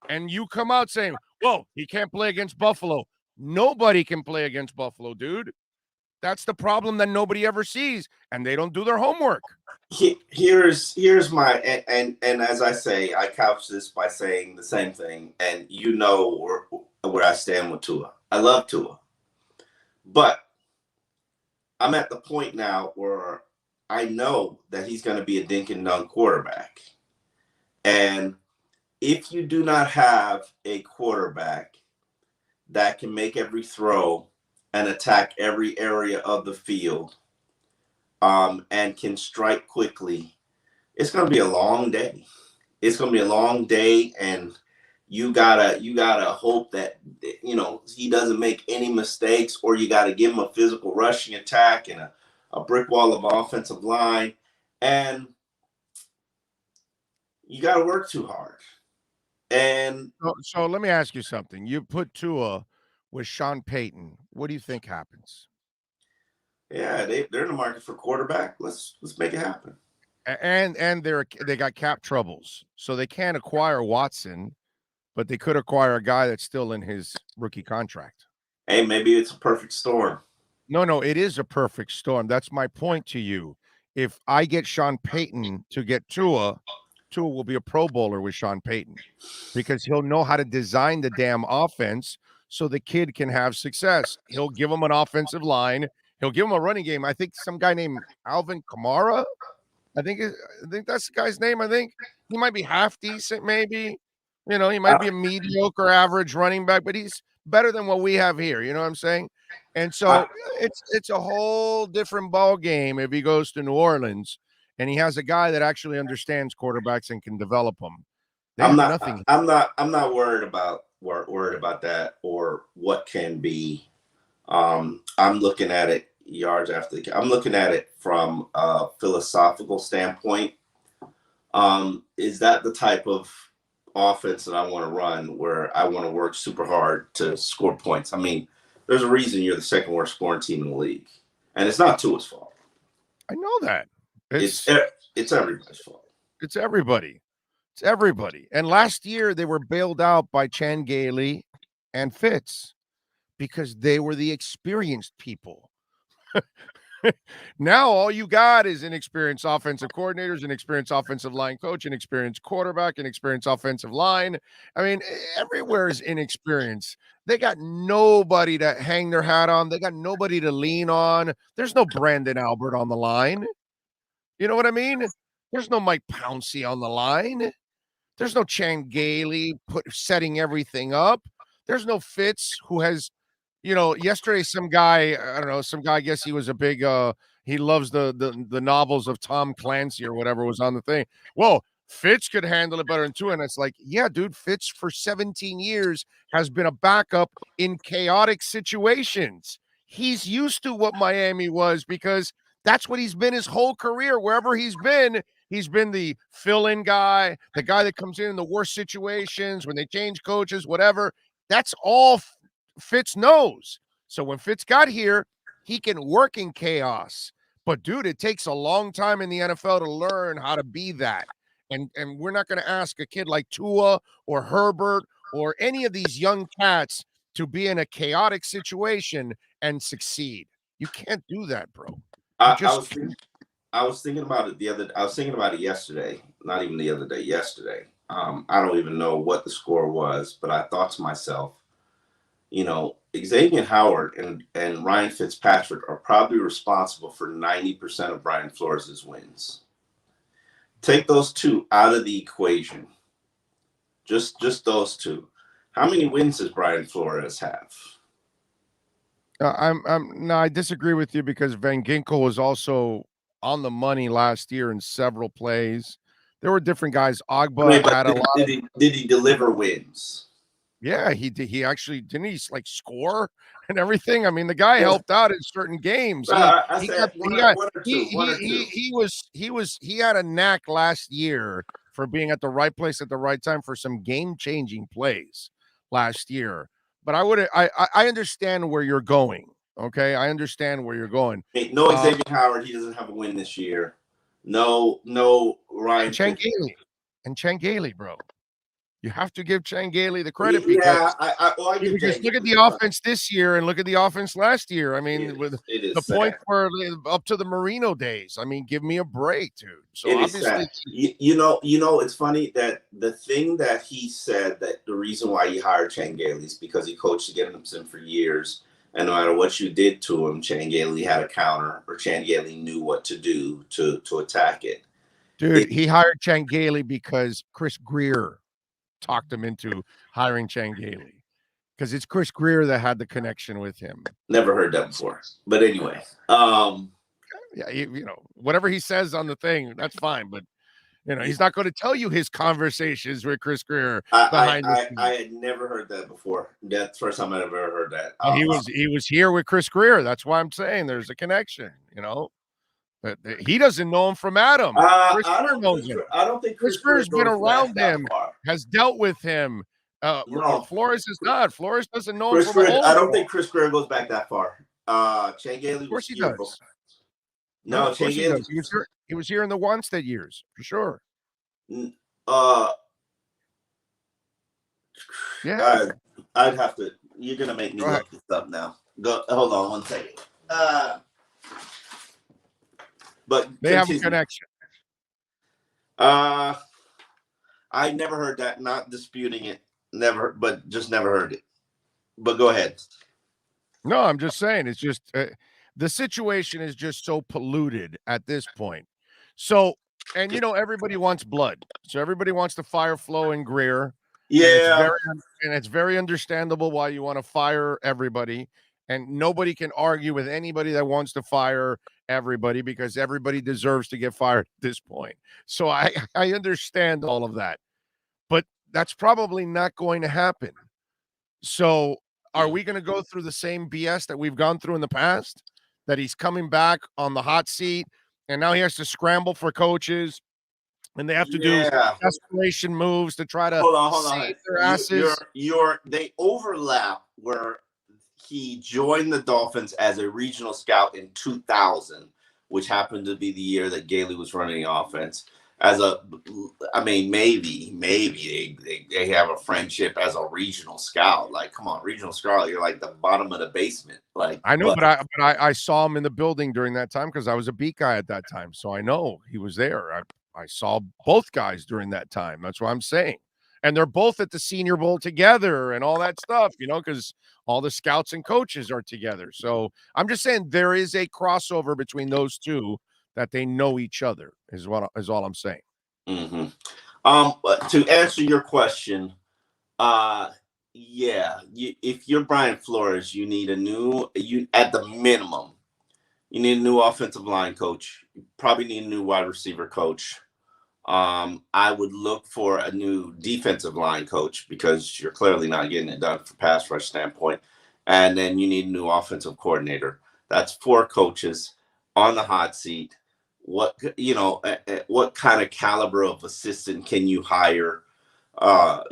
And you come out saying, well, he can't play against Buffalo. Nobody can play against Buffalo, dude. That's the problem that nobody ever sees, and they don't do their homework.
Here's my and as I say, I couch this by saying the same thing, and you know where I stand with Tua. I love Tua, but I'm at the point now where I know that he's going to be a dink and dunk quarterback, and if you do not have a quarterback that can make every throw and attack every area of the field, and can strike quickly, it's going to be a long day. It's going to be a long day, and you gotta hope that he doesn't make any mistakes, or you got to give him a physical rushing attack and a brick wall of offensive line, and you got to work too hard. And
so let me ask you something. You put Tua with Sean Payton. What do you think happens?
Yeah, they're in the market for quarterback. Let's make it happen.
And they got cap troubles, so they can't acquire Watson, but they could acquire a guy that's still in his rookie contract.
Hey, maybe it's a perfect storm.
No, it is a perfect storm. That's my point to you. If I get Sean Payton to get Tua will be a Pro Bowler with Sean Payton, because he'll know how to design the damn offense so the kid can have success. He'll give him an offensive line. He'll give him a running game. I think some guy named Alvin Kamara. I think that's the guy's name. I think he might be half decent, maybe. He might be a mediocre average running back, but he's better than what we have here. You know what I'm saying? And so it's a whole different ball game if he goes to New Orleans and he has a guy that actually understands quarterbacks and can develop them.
I'm not worried about that or what can be. I'm looking at it yards after I'm looking at it from a philosophical standpoint. Is that the type of offense that I want to run, where I want to work super hard to score points? I mean, there's a reason you're the second worst scoring team in the league, and it's not Tua's fault.
I know that.
It's everybody's fault.
It's everybody. It's everybody. And last year they were bailed out by Chan Gailey and Fitz because they were the experienced people. Now all you got is inexperienced offensive coordinators, an experienced offensive line coach, an experienced quarterback, an experienced offensive line. I mean, everywhere is inexperience. They got nobody to hang their hat on. They got nobody to lean on. There's no Brandon Albert on the line. You know what I mean? There's no Mike Pouncey on the line. There's no Chan Gailey setting everything up. There's no Fitz, who has, yesterday some guy, I guess he was a big, he loves the novels of Tom Clancy or whatever was on the thing. Well, Fitz could handle it better than Tua. And it's like, yeah, dude, Fitz for 17 years has been a backup in chaotic situations. He's used to what Miami was, because that's what he's been his whole career. Wherever he's been the fill-in guy, the guy that comes in the worst situations, when they change coaches, whatever. That's all Fitz knows. So when Fitz got here, he can work in chaos. But, dude, it takes a long time in the NFL to learn how to be that. And we're not going to ask a kid like Tua or Herbert or any of these young cats to be in a chaotic situation and succeed. You can't do that, bro.
I was thinking about it I was thinking about it yesterday. Not even the other day, yesterday. I don't even know what the score was, but I thought to myself, Xavier Howard and Ryan Fitzpatrick are probably responsible for 90% of Brian Flores' wins. Take those two out of the equation. Just those two. How many wins does Brian Flores have?
I disagree with you, because Van Ginkel was also on the money last year in several plays. There were different guys. Ogba had a lot.
Did he deliver wins?
Yeah, he did. He actually didn't. He score and everything. I mean, the guy helped out in certain games. He had a knack last year for being at the right place at the right time for some game-changing plays last year. But I understand where you're going. Okay, I understand where you're going.
No Xavier Howard. He doesn't have a win this year. No Ryan.
Chan Gailey, bro. You have to give Gailey the credit because just look at the offense this year and look at the offense last year. I mean, with the points were up to the Marino days. I mean, give me a break, dude. So obviously,
you know, it's funny that the thing that he said that the reason why he hired Gailey is because he coached against him for years, and no matter what you did to him, Gailey had a counter, or Gailey knew what to do to attack it.
Dude, he hired Gailey because Chris Greer talked him into hiring Gailey, because it's Chris Greer that had the connection with him.
Never heard that before, but anyway,
yeah, you know, whatever he says on the thing, that's fine, but you know, he's not going to tell you his conversations with Chris Greer behind the scenes.
I had never heard that before. That's the first time I've ever heard that.
He was here with Chris Greer. That's why I'm saying there's a connection, you know. But he doesn't know him from Adam. Chris Greer knows him.
I don't think
Chris Greer's been around him, has dealt with him. No, Flores is not. Flores doesn't know him from
I don't think Chris Greer goes back that far. Gailey,
of course he does.
No,
Gailey. He was here in the Wanstead years for sure.
Yeah, I'd have to. You're gonna make me look this up now. Hold on one second. But
they have a connection.
I never heard that. Not disputing it. Never, but just never heard it. But go ahead.
No, I'm just saying. It's just the situation is just so polluted at this point. So, and you know, everybody wants blood. So everybody wants to fire Flo and Greer.
Yeah,
and it's very understandable why you want to fire everybody. And nobody can argue with anybody that wants to fire everybody, because everybody deserves to get fired at this point. So I understand all of that, but that's probably not going to happen. So are we going to go through the same BS that we've gone through in the past, that he's coming back on the hot seat and now he has to scramble for coaches and they have to do desperation moves to try to save their asses?
They overlap where he joined the Dolphins as a regional scout in 2000, which happened to be the year that Gailey was running the offense. Maybe they have a friendship as a regional scout. Like, come on, regional scout, you're like the bottom of the basement. Like,
I know, but I saw him in the building during that time because I was a beat guy at that time, so I know he was there. I saw both guys during that time. That's what I'm saying. And they're both at the Senior Bowl together and all that stuff, you know, because all the scouts and coaches are together. So I'm just saying there is a crossover between those two, that they know each other is all I'm saying.
Mm-hmm. To answer your question, if you're Brian Flores, you need at the minimum, you need a new offensive line coach. You probably need a new wide receiver coach. I would look for a new defensive line coach, because you're clearly not getting it done from pass rush standpoint. And then you need a new offensive coordinator. That's 4 coaches on the hot seat. What kind of caliber of assistant can you hire? To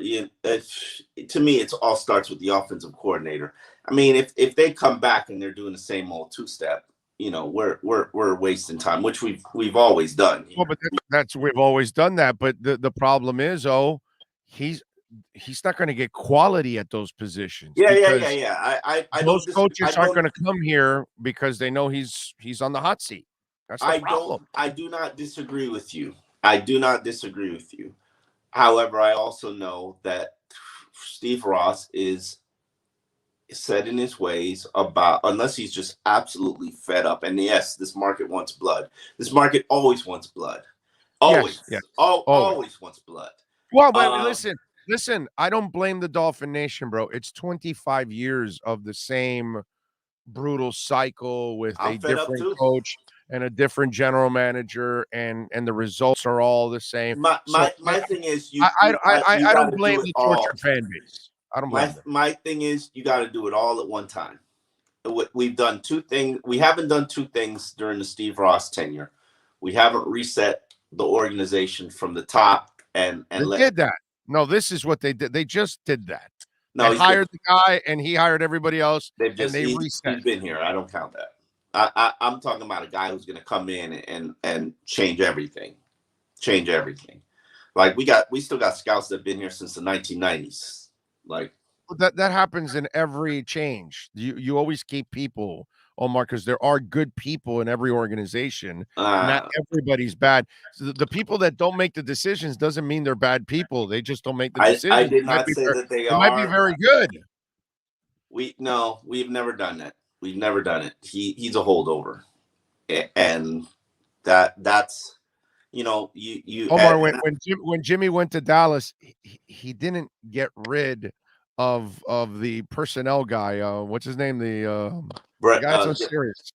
me, it all starts with the offensive coordinator. I mean, if they come back and they're doing the same old 2-step, you know, we're wasting time, which we've always done.
Well, but we've always done that. But the problem is, he's not going to get quality at those positions.
I
those coaches aren't going to come here because they know he's on the hot seat. That's the problem.
I do not disagree with you. However, I also know that Steve Ross is set in his ways about, unless he's just absolutely fed up. And yes, this market wants blood. This market always wants blood. Always. Yes. Always wants blood.
Well, but listen, I don't blame the Dolphin Nation, bro. It's 25 years of the same brutal cycle with a different coach and a different general manager, and the results are all the same.
My thing is,
I don't blame the tortured fan base. I don't blame them.
My thing is, you got to do it all at one time. We've done 2 things. We haven't done 2 things during the Steve Ross tenure. We haven't reset the organization from the top and
did that. No, this is what they did. They just did that. No, they hired the guy, and he hired everybody else.
They reset. He's been here. I don't count that. I'm talking about a guy who's going to come in and change everything. Like we still got scouts that have been here since the 1990s. Like
that happens in every change. You always keep people, Omar, because there are good people in every organization. Not everybody's bad. So the people that don't make the decisions doesn't mean they're bad people. They just don't make the decisions.
I did not say that they
might be very good.
We've never done that. We've never done it. He's a holdover, and that's you
Omar, when Jimmy went to Dallas, he didn't get rid of the personnel guy. What's his name? The guy that's so serious.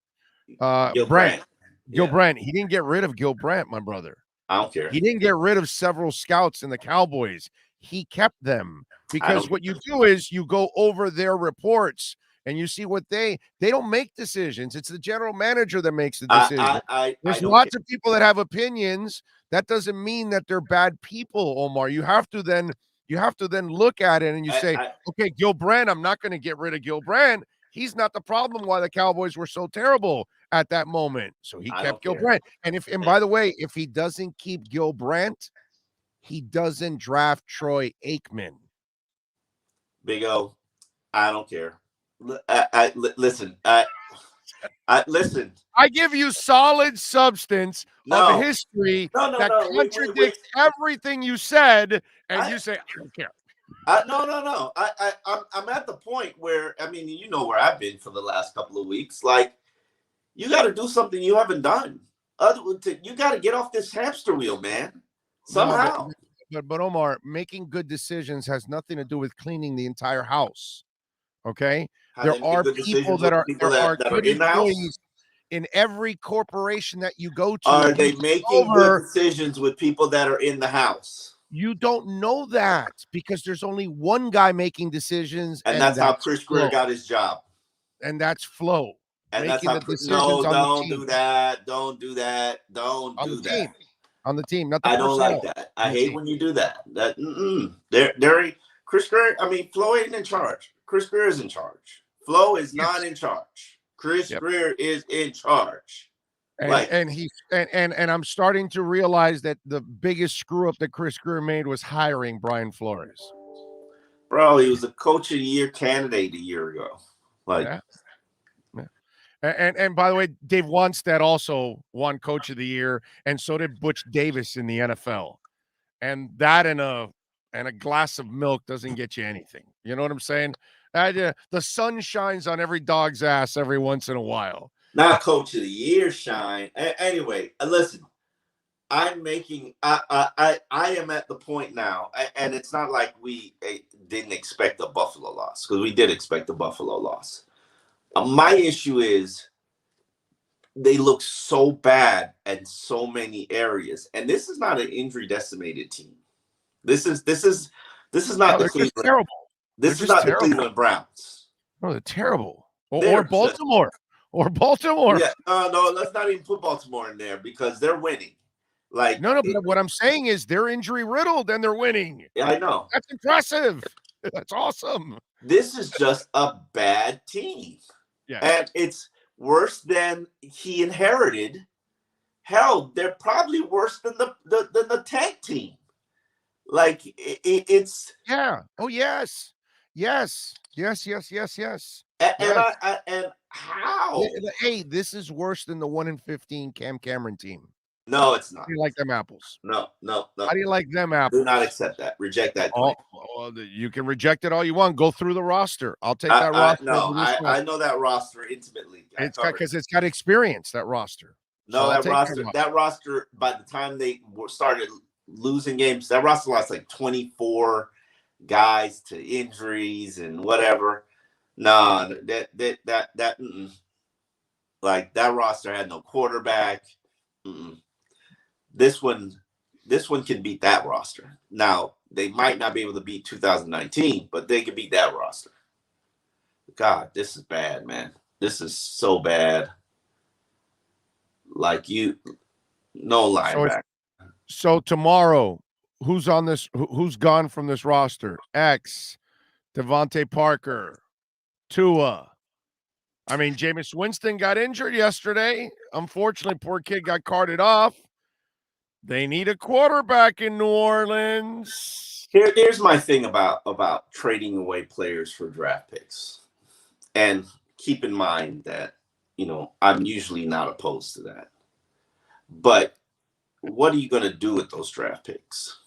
Gil
Brandt. Gil
Yeah.
Brandt. He didn't get rid of Gil Brandt, my brother.
I don't care.
He didn't get rid of several scouts in the Cowboys. He kept them because what you do is you go over their reports and you see what they don't make decisions. It's the general manager that makes the decision. There's lots of people that have opinions. That doesn't mean that they're bad people, Omar. You have to then look at it and you say, okay, Gil Brandt, I'm not going to get rid of Gil Brandt. He's not the problem why the Cowboys were so terrible at that moment. So he kept Gil Brandt. And by the way, if he doesn't keep Gil Brandt, he doesn't draft Troy Aikman.
Big O, I don't care. Listen. Listen.
I give you solid substance of history that contradicts everything you said, and you say, I don't care.
No. I'm at the point where, I mean, you know where I've been for the last couple of weeks. Like, you got to do something you haven't done. You got to get off this hamster wheel, man. Somehow.
No, but Omar, making good decisions has nothing to do with cleaning the entire house. Okay? There are people that are good employees in every corporation that you go to.
Are they making good decisions with people that are in the house?
You don't know that because there's only one guy making decisions.
And that's how Chris Greer got his job.
And that's Flo.
And that's how don't do that. Don't do that. Don't do that.
On the team.
I don't like that. I hate when you do that. Chris Greer, I mean, Flo ain't in charge. Chris Greer is in charge. Flo is not in charge. Chris Greer is in charge.
And I'm starting to realize that the biggest screw up that Chris Greer made was hiring Brian Flores.
Bro, he was a coach of the year candidate a year ago.
And by the way, Dave Wanstead also won coach of the year, and so did Butch Davis in the NFL. And that and a glass of milk doesn't get you anything. You know what I'm saying? The sun shines on every dog's ass every once in a while.
Not coach of the year shine. Anyway, listen, I'm making. I am at the point now, and it's not like we didn't expect a Buffalo loss, because we did expect a Buffalo loss. My issue is they look so bad in so many areas, and this is not an injury decimated team. This is not the Cleveland.
Terrible.
This is not the Cleveland Browns.
No, they're terrible. Or Baltimore. Or Baltimore.
Yeah, no, let's not even put Baltimore in there because they're winning. Like
no, but what I'm saying is they're injury riddled and they're winning.
Yeah, I know.
That's impressive. That's awesome.
This is just a bad team.
Yeah.
And it's worse than he inherited. Hell, they're probably worse than the tank team. Like it's
Oh yes.
And how?
Hey, this is worse than the 1-15 Cam Cameron team.
No, it's not.
How do you like them apples?
No.
How do you like them apples?
Do not accept that. Reject that.
You can reject it all you want. Go through the roster. I'll take that roster.
I know that roster intimately.
Because it's got experience, that roster.
No, that roster, by the time they started losing games, that roster lost like 24 guys to injuries and whatever. No, that like that roster had no quarterback. This one can beat that roster. Now, they might not be able to beat 2019, but they can beat that roster. God, this is bad, man. This is so bad. Like no linebacker.
So tomorrow, who's on this? Who's gone from this roster? X, Devontae Parker, Tua. I mean, Jameis Winston got injured yesterday. Unfortunately, poor kid got carted off. They need a quarterback in New Orleans.
Here's my thing about trading away players for draft picks. And keep in mind that, I'm usually not opposed to that. But what are you going to do with those draft picks?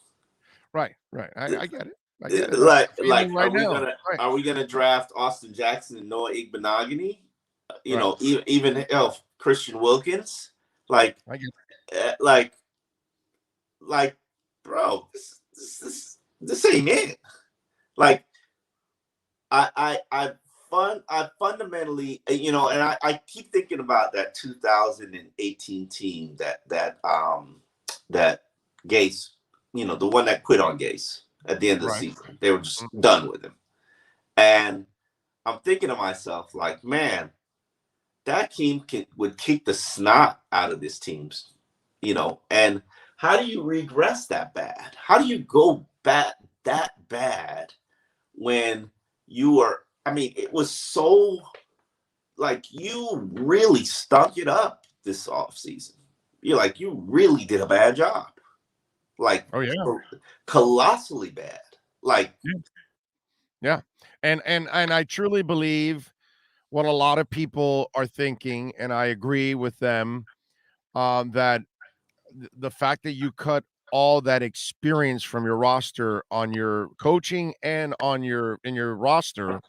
Right. I get it. I get it.
Like,
right now.
Are we gonna draft Austin Jackson and Noah Igbenogany?
Right.
Even Christian Wilkins? Like,
I get
like, bro, this ain't it. Like, I fundamentally, and I keep thinking about that 2018 team that Gase, the one that quit on Gase at the end of the season. They were just done with him. And I'm thinking to myself, like, man, that team would kick the snot out of this team's, and how do you regress that bad? How do you go that bad when you are, it was so, like, you really stunk it up this offseason. You really did a bad job. Like,
oh yeah,
colossally bad. Like,
yeah. And I truly believe what a lot of people are thinking, and I agree with them, that the fact that you cut all that experience from your roster on your coaching and in your roster,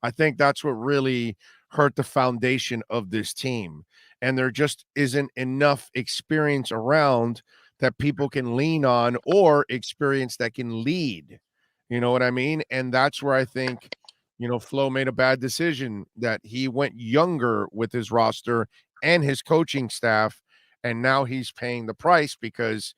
I think that's what really hurt the foundation of this team. And there just isn't enough experience around that people can lean on, or experience that can lead. You know what I mean? And that's where I think, Flo made a bad decision, that he went younger with his roster and his coaching staff. And now he's paying the price because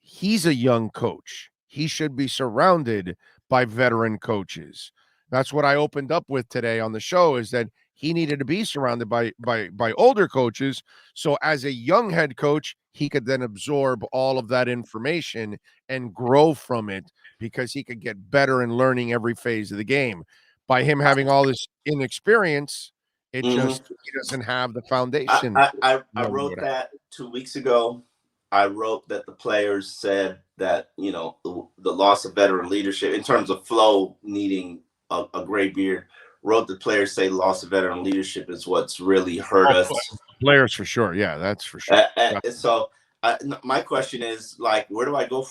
he's a young coach. He should be surrounded by veteran coaches. That's what I opened up with today on the show, is that he needed to be surrounded by older coaches. So as a young head coach, he could then absorb all of that information and grow from it, because he could get better in learning every phase of the game. By him having all this inexperience, it just, he doesn't have the foundation.
I wrote that 2 weeks ago. I wrote that the players said that, the loss of veteran leadership in terms of Flo needing a gray beard, wrote the players say loss of veteran leadership is what's really hurt us.
Players for sure. Yeah, that's for sure.
So my question is, like, where do I go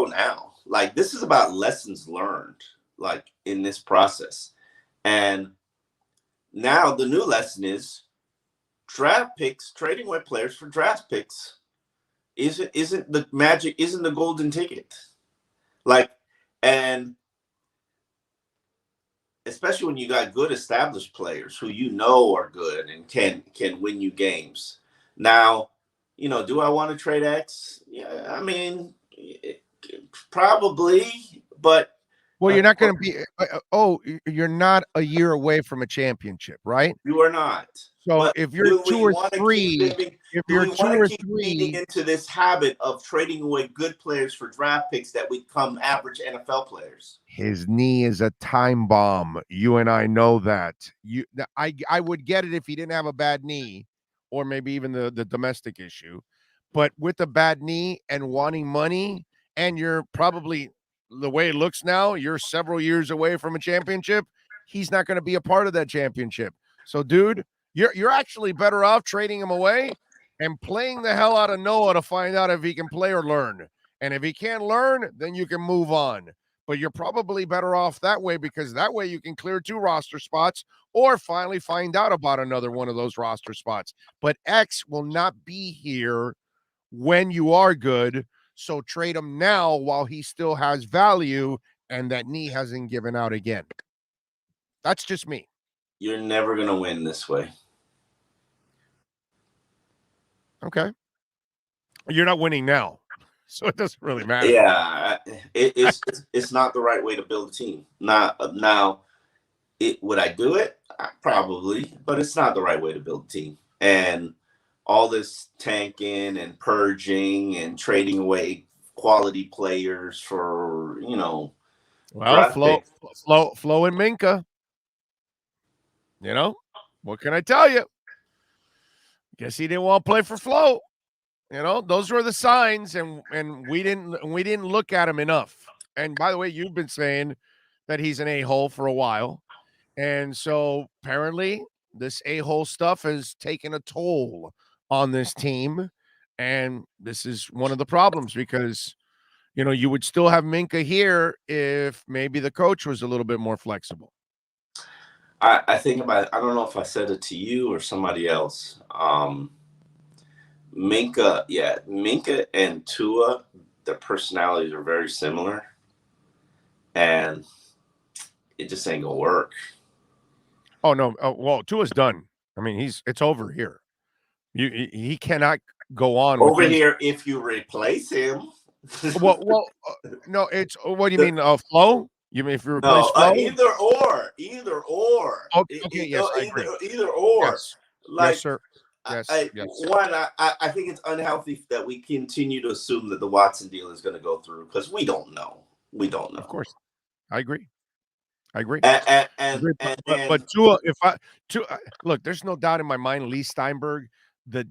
now? Like, this is about lessons learned, like, in this process. And now the new lesson is draft picks, trading away players for draft picks isn't the magic, isn't the golden ticket. Like, and especially when you got good established players who are good and can win you games. Now, do I want to trade X? Yeah, probably, but
well, you're not going to be. You're not a year away from a championship, right?
You are not.
So
but
if you're 2 or 3,
feeding into this habit of trading away good players for draft picks that become average NFL players.
His knee is a time bomb. You and I know that. I would get it if he didn't have a bad knee, or maybe even the domestic issue. But with a bad knee and wanting money, and you're probably, the way it looks now, you're several years away from a championship, he's not going to be a part of that championship. So, dude, you're actually better off trading him away and playing the hell out of Noah to find out if he can play or learn. And if he can't learn, then you can move on. But you're probably better off that way, because that way you can clear 2 roster spots, or finally find out about another one of those roster spots. But X will not be here when you are good. So trade him now while he still has value and that knee hasn't given out again. That's just me.
You're never going to win this way.
Okay. You're not winning now, so it doesn't really matter.
Yeah, it's not the right way to build a team. Now, would I do it? Probably, but it's not the right way to build a team. And all this tanking and purging and trading away quality players for,
well, Flo and Minka. What can I tell you? Guess he didn't want to play for Flo. those were the signs, and we didn't look at him enough. And by the way, you've been saying that he's an a-hole for a while, and so apparently this a-hole stuff has taken a toll on this team, and this is one of the problems because you would still have Minka here if maybe the coach was a little bit more flexible.
I think about it. I don't know if I said it to you or somebody else. Minka and Tua, their personalities are very similar, and it just ain't gonna work.
Oh no! Well, Tua's done. I mean, it's over here. He cannot go on
over here if you replace him.
well, no. It's what do you mean? Flo? You mean if you replace Flo?
Either or.
Okay, yes, I agree.
Either or.
Yes, yes sir. Yes, yes.
One, I think it's unhealthy that we continue to assume that the Watson deal is going to go through because we don't know. We don't know.
Of course, I agree.
But
Tua, look, there's no doubt in my mind. Lee Steinberg, the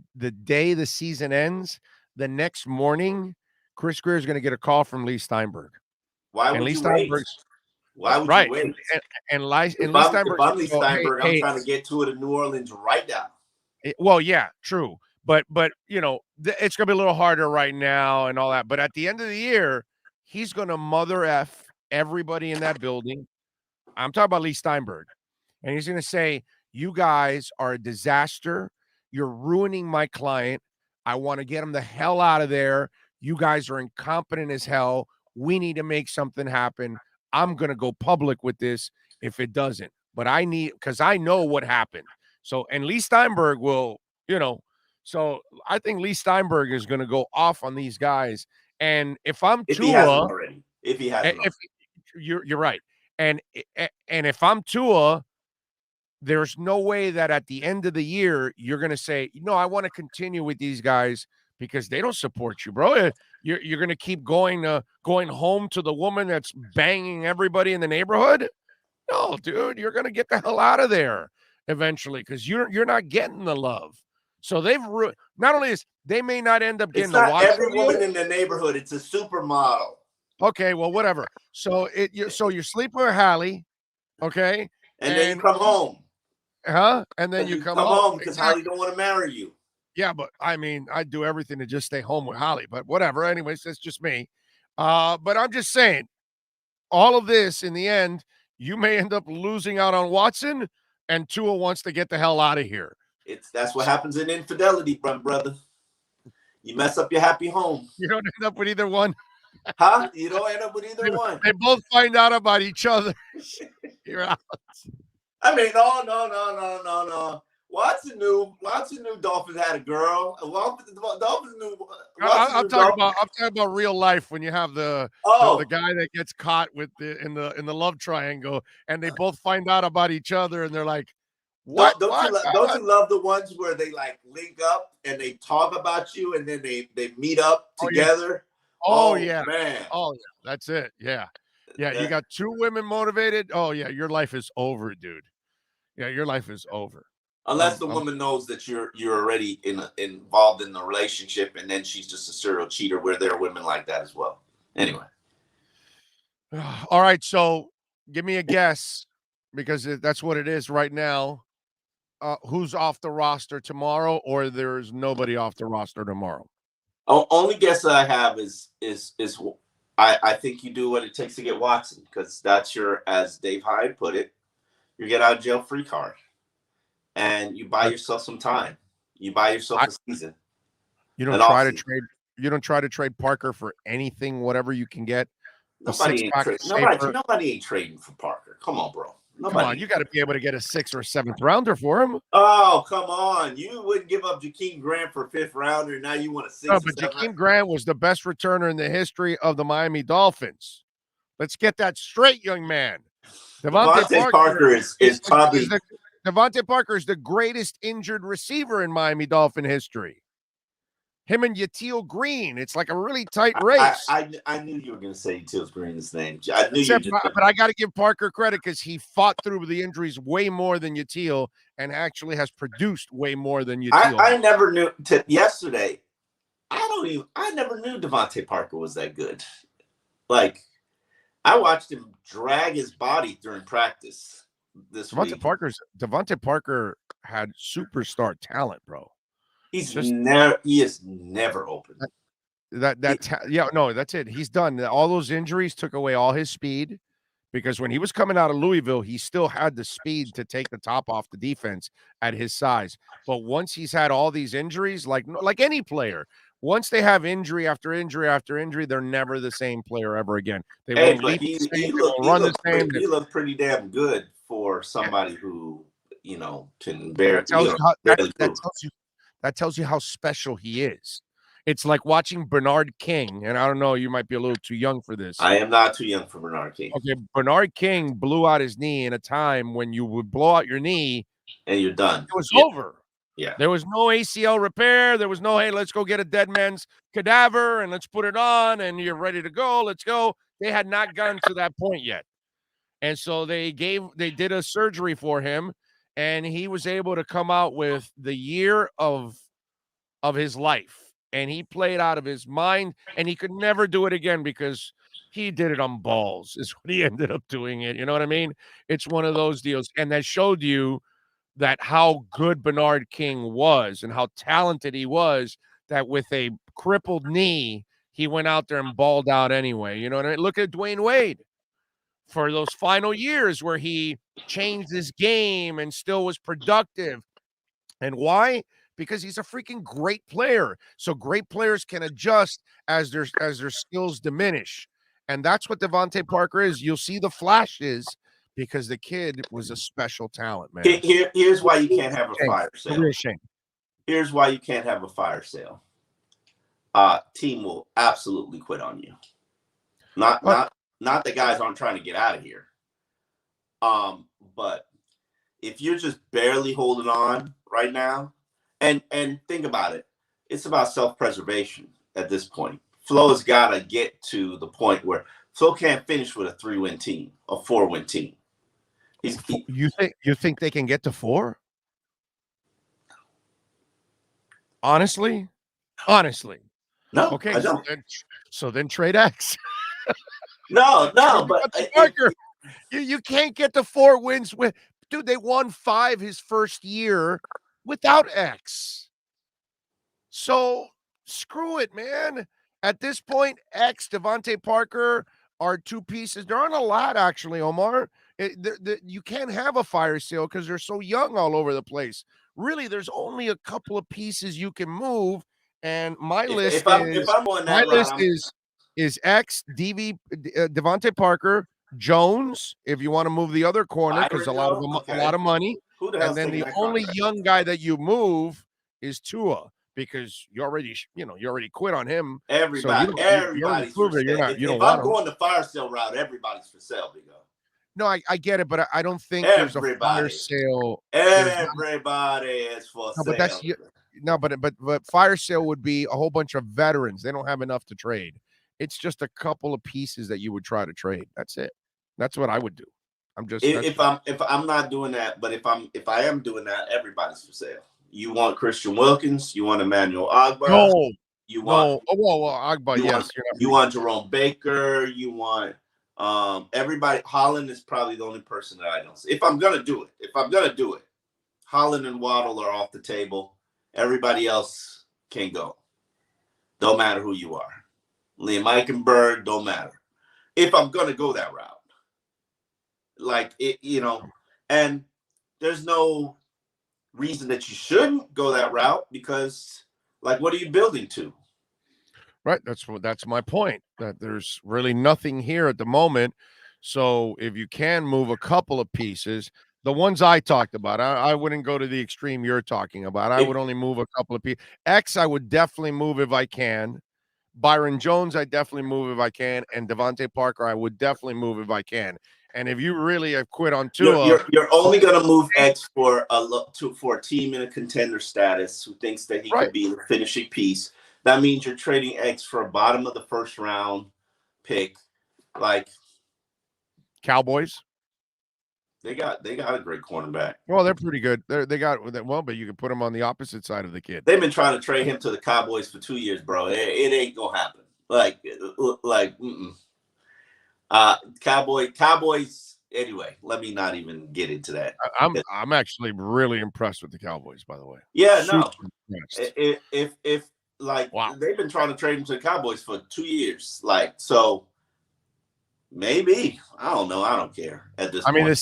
day the season ends, the next morning, Chris Greer is going to get a call from Lee Steinberg.
Why would you wait? Why would you wait?
And Lee
Steinberg, I'm trying to get to New Orleans right now.
Well, yeah, true. But it's going to be a little harder right now and all that. But at the end of the year, he's going to mother F everybody in that building. I'm talking about Lee Steinberg. And he's going to say, you guys are a disaster. You're ruining my client. I want to get him the hell out of there. You guys are incompetent as hell. We need to make something happen. I'm going to go public with this if it doesn't. But because I know what happened. So, and Lee Steinberg will, so I think Lee Steinberg is going to go off on these guys. And if I'm Tua,
if he hasn't already.
You're right. And if I'm Tua, there's no way that at the end of the year, you're going to say, I want to continue with these guys because they don't support you, bro. You're going to keep going home to the woman that's banging everybody in the neighborhood. No, dude, you're going to get the hell out of there eventually because you're not getting the love. So they've not only is they may not end up getting
the
watch.
Every woman in the neighborhood, it's a supermodel.
Okay, well, whatever. So you're sleeping with Hallie, okay,
and then you come home,
And then you come
home because Hallie don't want to marry you.
Yeah, but I mean, I'd do everything to just stay home with Hallie, but whatever. Anyways, that's just me. But I'm just saying, all of this in the end, you may end up losing out on Watson, and Tua wants to get the hell out of here.
That's what happens in infidelity, brother. You mess up your happy home.
You don't end up with either one.
Huh? You don't end up with either one.
They both find out about each other. You're out.
I mean, no. Watson knew Dolphins had a girl. Dolphins knew.
I'm talking about real life when you have the guy that gets caught with in the love triangle, and they both find out about each other, and they're like, "What?
Don't you love the ones where they like link up and they talk about you, and then they meet up together?
Oh yeah,
man.
Oh yeah, that's it. Yeah. You got two women motivated. Oh yeah, your life is over, dude. Yeah, your life is over.
Unless the woman knows that you're already involved in the relationship, and then she's just a serial cheater. Where there are women like that as well. Anyway.
All right, so give me a guess because that's what it is right now. Who's off the roster tomorrow, or there's nobody off the roster tomorrow?
Only guess that I have is I think you do what it takes to get Watson, because that's your, as Dave Hyde put it, your get out of jail free card, and you buy yourself some time. You buy yourself a season.
You don't try to trade. You don't try to trade Parker for anything, whatever you can get.
Nobody ain't trading for Parker. Come on, bro.
Come on, you got to be able to get a 6th or 7th rounder for him.
Oh, come on. You wouldn't give up Jakeem Grant for a 5th rounder. Now you want a 6th.
No, but Jakeem Grant was the best returner in the history of the Miami Dolphins. Let's get that straight, young man.
Devontae Parker is probably
Devontae Parker is the greatest injured receiver in Miami Dolphin history. Him and Yatil Green. It's like a really tight race.
I knew you were going to say Yatil Green's name. I knew
but I got to give Parker credit because he fought through the injuries way more than and actually has produced way more than Yatil.
I never knew yesterday. I never knew Devontae Parker was that good. Like, I watched him drag his body during practice this week.
Devontae Parker had superstar talent, bro.
He is never open.
That's it. He's done. All those injuries took away all his speed, because when he was coming out of Louisville, he still had the speed to take the top off the defense at his size. But once he's had all these injuries, like any player, once they have injury after injury after injury, they're never the same player ever again. They won't leap the same, they won't run the same.
He looked pretty damn good for somebody who, can bear.
That tells you how special he is. It's like watching Bernard King, and I don't know, you might be a little too young for this.
I am not too young for Bernard King.
Okay, Bernard King blew out his knee in a time when you would blow out your knee
and you're done.
It was over.
Yeah.
There was no ACL repair. There was no, hey, let's go get a dead man's cadaver and let's put it on and you're ready to go. Let's go. They had not gotten to that point yet. And so they did a surgery for him, and he was able to come out with the year of his life. And he played out of his mind, and he could never do it again because he did it on balls is what he ended up doing it. You know what I mean? It's one of those deals. And that showed you that how good Bernard King was and how talented he was, that with a crippled knee, he went out there and balled out anyway. You know what I mean? Look at Dwayne Wade for those final years where he changed his game and still was productive. And why? Because he's a freaking great player. So great players can adjust as their skills diminish. And that's what Devontae Parker is. You'll see the flashes because the kid was a special talent, man.
Here's why you can't have a fire sale.
Real shame.
Here's why you can't have a fire sale. Team will absolutely quit on you. Not that guys aren't trying to get out of here. But if you're just barely holding on right now, and think about it, it's about self-preservation at this point. Flo has got to get to the point where Flo can't finish with a 3-win team, a 4-win team.
You think they can get to 4? Honestly?
No.
Okay. So then trade X.
No, but
Parker, you can't get to 4 wins with. Dude, they won 5 his first year without X. So screw it, man. At this point, X, Devontae Parker are 2 pieces. There aren't a lot, actually, Omar. You can't have a fire sale because they're so young all over the place. Really, there's only a couple of pieces you can move. And my list is X, Devontae Parker, Jones, if you want to move the other corner, because a lot of money. And then the only young guy that you move is Tua, because you already quit on him.
Everybody's for sale. If I'm going the fire sale route, everybody's for sale, Big O.
No, I get it, but I don't think there's a fire sale.
Everybody is for sale.
But fire sale would be a whole bunch of veterans. They don't have enough to trade. It's just a couple of pieces that you would try to trade. That's it. That's what I would do.
If I'm not doing that, but if I am doing that, everybody's for sale. You want Christian Wilkins? You want Emmanuel Ogbah?
No.
Ogbah,
yes.
You want Jerome Baker? You want everybody? Holland is probably the only person that I don't see. If I'm gonna do it, Holland and Waddle are off the table. Everybody else can go. Don't matter who you are. Liam Eichenberg, don't matter. If I'm gonna go that route. Like it, and there's no reason that you shouldn't go that route because, like, what are you building to?
Right. That's my point. That there's really nothing here at the moment. So if you can move a couple of pieces, the ones I talked about, I wouldn't go to the extreme you're talking about. I would only move a couple of pieces. X, I would definitely move if I can. Byron Jones, I definitely move if I can, and Devontae Parker, I would definitely move if I can. And if you really have quit on Tua,
you're only going to move X for a team in a contender status who thinks that he could be the finishing piece. That means you're trading X for a bottom of the first round pick, like
Cowboys.
They got a great cornerback.
Well, they're pretty good. They got but you can put them on the opposite side of the kid.
They've been trying to trade him to the Cowboys for 2 years, bro. It ain't gonna happen. Cowboys. Anyway, let me not even get into that.
I'm actually really impressed with the Cowboys, by the way.
Yeah,
Super
no.
impressed.
If
Wow.
they've been trying to trade him to the Cowboys for 2 years, so maybe, I don't know. I don't care at this point.
I mean,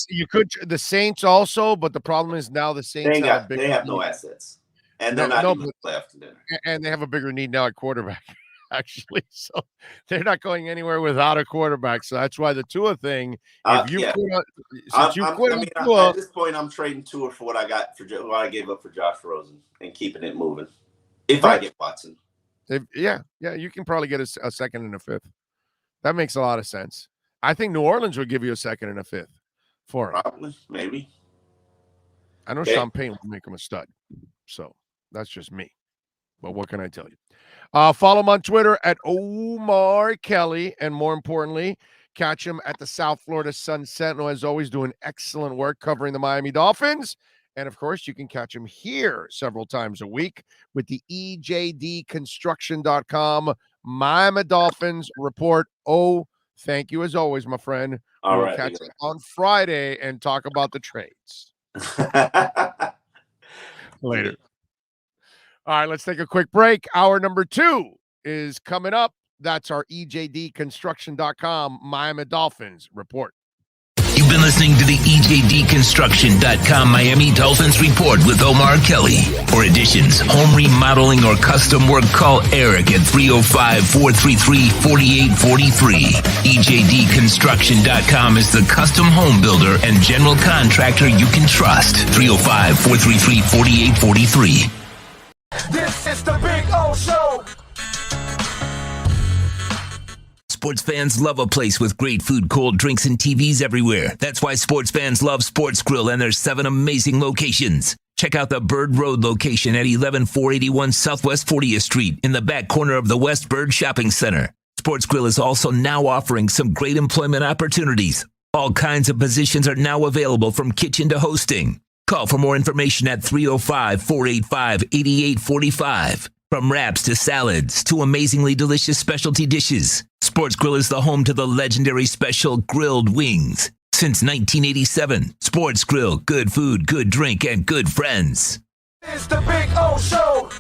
the Saints also, but the problem is now the Saints
they have no assets, and they're not even playoff contender.
And they have a bigger need now at quarterback, actually. So they're not going anywhere without a quarterback. So that's why the Tua thing. If you quit on Tua,
at this point, I'm trading Tua for what I gave up for Josh Rosen and keeping it moving. If I get Watson,
yeah, you can probably get a second and a fifth. That makes a lot of sense. I think New Orleans would give you a second and a fifth for him.
Probably, maybe.
I know Sean Payne will make him a stud. So that's just me. But what can I tell you? Follow him on Twitter at Omar Kelly. And more importantly, catch him at the South Florida Sun Sentinel, as always, doing excellent work covering the Miami Dolphins. And, of course, you can catch him here several times a week with the EJDconstruction.com Miami Dolphins report. Thank you, as always, my friend. We'll catch you on Friday and talk about the trades. Later. All right, let's take a quick break. Hour number 2 is coming up. That's our EJDconstruction.com Miami Dolphins report.
You've been listening to the EJDconstruction.com Miami Dolphins report with Omar Kelly. For additions, home remodeling, or custom work, call Eric at 305-433-4843. EJDconstruction.com is the custom home builder and general contractor you can trust. 305-433-4843.
This is the Big O Show.
Sports fans love a place with great food, cold drinks, and TVs everywhere. That's why sports fans love Sports Grill and their 7 amazing locations. Check out the Bird Road location at 11481 Southwest 40th Street in the back corner of the West Bird Shopping Center. Sports Grill is also now offering some great employment opportunities. All kinds of positions are now available, from kitchen to hosting. Call for more information at 305-485-8845. From wraps to salads to amazingly delicious specialty dishes, Sports Grill is the home to the legendary special grilled wings. Since 1987, Sports Grill, good food, good drink, and good friends.
It's the Big O Show.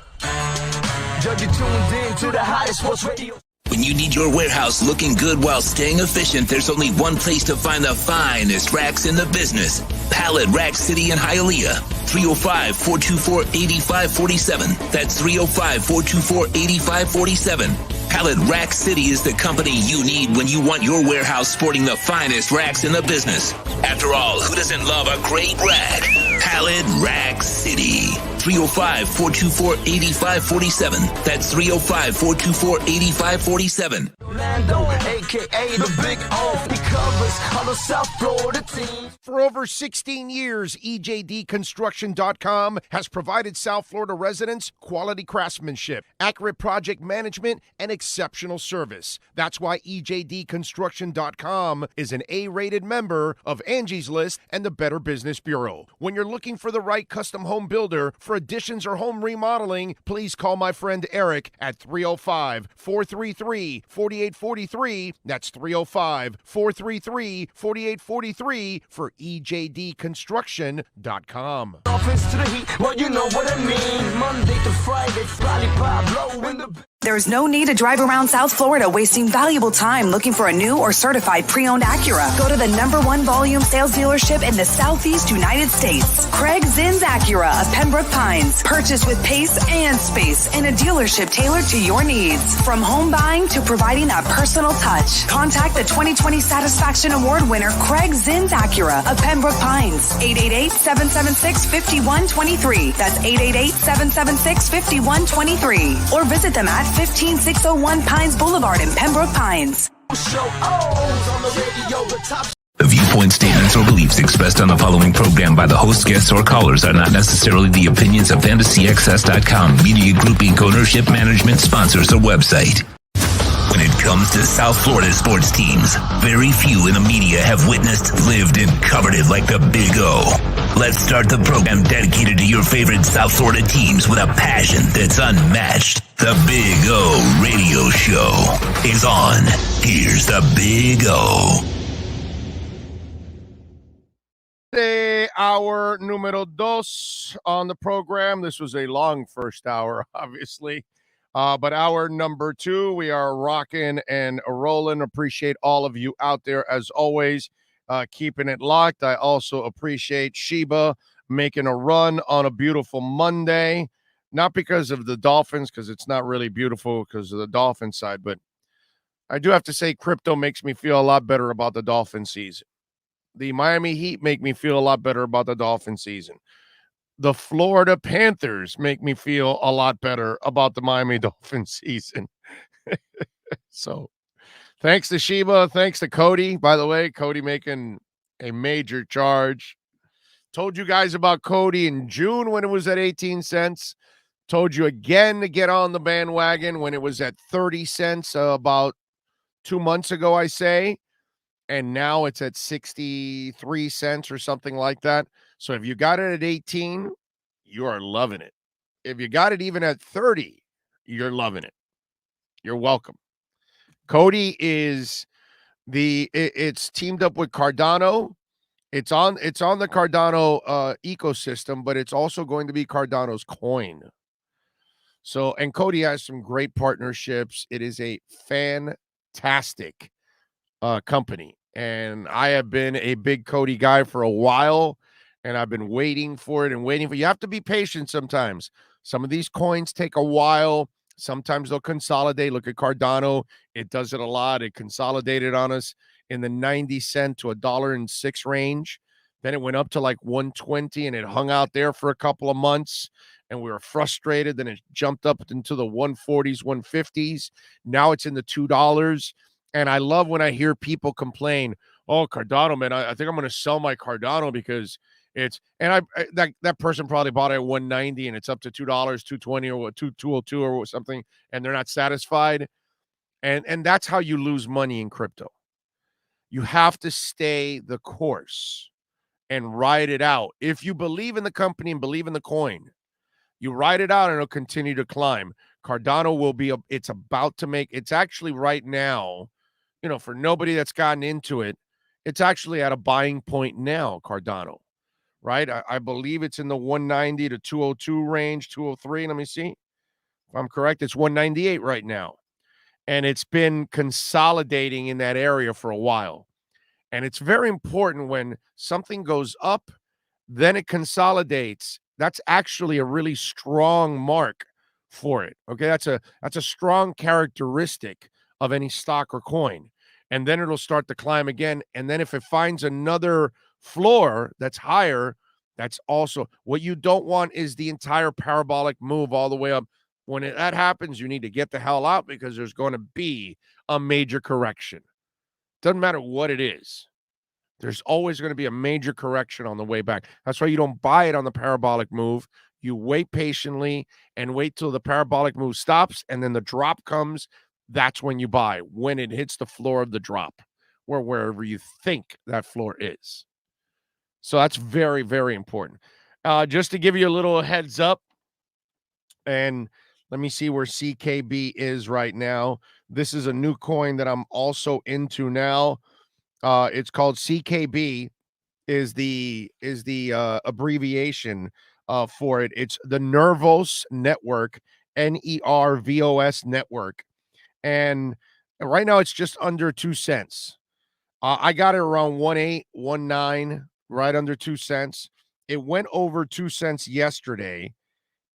Judge, you tuned in to the hottest sports radio.
When you need your warehouse looking good while staying efficient, there's only one place to find the finest racks in the business. Pallet Rack City in Hialeah. 305-424-8547. That's 305-424-8547. Pallet Rack City is the company you need when you want your warehouse sporting the finest racks in the business. After all, who doesn't love a great rack? Pallet Rack City. 305-424-8547. That's 305-424-8547.
Orlando, a.k.a. the Big O. He covers all the South Florida teams.
For over 16 years, EJDconstruction.com has provided South Florida residents quality craftsmanship, accurate project management, and exceptional service. That's why EJDconstruction.com is an A-rated member of Angie's List and the Better Business Bureau. When you're looking for the right custom home builder for additions or home remodeling, please call my friend Eric at 305-433-4843. That's 305-433-4843 for EJDconstruction.com.
Dolphins to the Heat, well, you know what I mean. Monday to Friday, Pablo in the...
There's no need to drive around South Florida wasting valuable time looking for a new or certified pre-owned Acura. Go to the #1 volume sales dealership in the Southeast United States. Craig Zinn's Acura of Pembroke Pines. Purchase with pace and space in a dealership tailored to your needs. From home buying to providing that personal touch. Contact the 2020 Satisfaction Award winner Craig Zinn's Acura of Pembroke Pines. 888-776-5123. That's 888-776-5123. Or visit them at 15601 Pines Boulevard in Pembroke Pines.
The viewpoint, statements, or beliefs expressed on the following program by the host, guests, or callers are not necessarily the opinions of FantasyXS.com, Media Group Inc. ownership, management, sponsors, or website. When it comes comes to South Florida sports teams, very few in the media have witnessed, lived, and covered it like the Big O. Let's start the program dedicated to your favorite South Florida teams with a passion that's unmatched. The Big O Radio Show is on. Here's the Big O.
Hour numero dos on the program. This was a long first hour, obviously. But hour number two, we are rocking and rolling. Appreciate all of you out there, as always, keeping it locked. I also appreciate Sheba making a run on a beautiful Monday. Not because of the Dolphins, because it's not really beautiful because of the Dolphin side, but I do have to say crypto makes me feel a lot better about the Dolphin season. The Miami Heat make me feel a lot better about the Dolphin season. The Florida Panthers make me feel a lot better about the Miami Dolphin season. So thanks to Sheba. Thanks to Cody. By the way, Cody making a major charge. Told you guys about Cody in June when it was at 18 cents. Told you again to get on the bandwagon when it was at 30 cents about 2 months ago, I say. And now it's at 63 cents or something like that. So if you got it at 18, you are loving it. If you got it even at 30, you're loving it. You're welcome. Cody is it's teamed up with Cardano. It's on the Cardano ecosystem, but it's also going to be Cardano's coin. So, and Cody has some great partnerships. It is a fantastic company. And I have been a big Cody guy for a while, and I've been waiting for it. You have to be patient sometimes. Some of these coins take a while. Sometimes they'll consolidate. Look at Cardano. It does it a lot. It consolidated on us in the 90 cent to $1.06 range. Then it went up to like 120, and it hung out there for a couple of months, and we were frustrated. Then it jumped up into the 140s, 150s. Now it's in the $2. And I love when I hear people complain, oh, Cardano, man, I think I'm going to sell my Cardano because it's – and that person probably bought it at 190 and it's up to $2, 220 or 202 or something, and they're not satisfied. And that's how you lose money in crypto. You have to stay the course and ride it out. If you believe in the company and believe in the coin, you ride it out and it'll continue to climb. Cardano will be – it's about to make – it's actually right now – for nobody that's gotten into it, it's actually at a buying point now, Cardano, right? I believe it's in the 190 to 202 range, 203. Let me see. If I'm correct, it's 198 right now. And it's been consolidating in that area for a while. And it's very important when something goes up, then it consolidates. That's actually a really strong mark for it. Okay, that's a strong characteristic of any stock or coin. And then it'll start to climb again. And then if it finds another floor that's higher, that's also what you don't want is the entire parabolic move all the way up. When that happens, you need to get the hell out because there's going to be a major correction. Doesn't matter what it is. There's always going to be a major correction on the way back. That's why you don't buy it on the parabolic move. You wait patiently and wait till the parabolic move stops, and then the drop comes. That's when you buy, when it hits the floor of the drop, or wherever you think that floor is. So that's very, very important. Just to give you a little heads up, and let me see where CKB is right now. This is a new coin that I'm also into now. It's called CKB, is the abbreviation for it. It's the Nervos Network, NERVOS Network. And right now it's just under 2 cents. I got it around 1.8, 1.9, right under 2 cents. It went over 2 cents yesterday.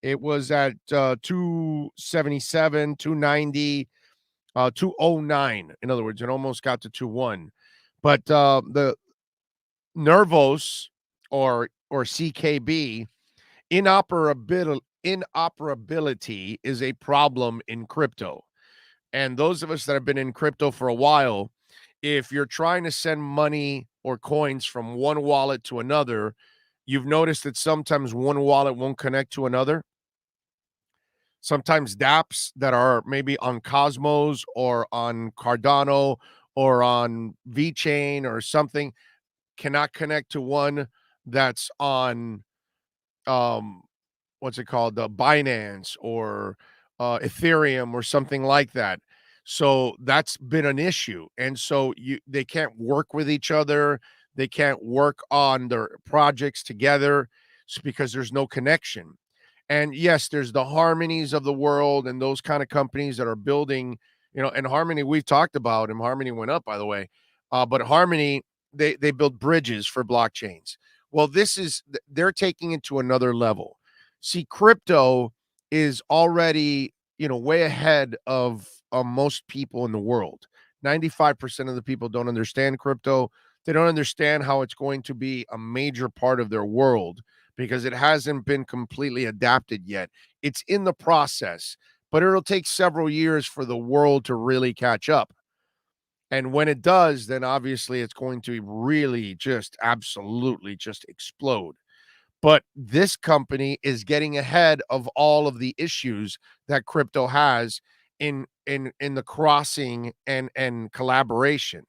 It was at 277, 290, 209. In other words, it almost got to 2.1. But the Nervos or CKB, inoperability is a problem in crypto. And those of us that have been in crypto for a while, if you're trying to send money or coins from one wallet to another, you've noticed that sometimes one wallet won't connect to another. Sometimes dApps that are maybe on Cosmos or on Cardano or on VeChain or something cannot connect to one that's on what's it called, the Binance or Ethereum or something like that. So that's been an issue, and so they can't work with each other. They can't work on their projects together because there's no connection. And yes, there's the Harmonies of the world and those kind of companies that are building, and Harmony we've talked about, and Harmony went up, by the way. But Harmony, they build bridges for blockchains. Well, they're taking it to another level. See, crypto is already, way ahead of most people in the world. 95% of the people don't understand crypto. They don't understand how it's going to be a major part of their world because it hasn't been completely adapted yet. It's in the process, but it'll take several years for the world to really catch up. And when it does, then obviously it's going to really just absolutely just explode. But this company is getting ahead of all of the issues that crypto has in the crossing and collaboration.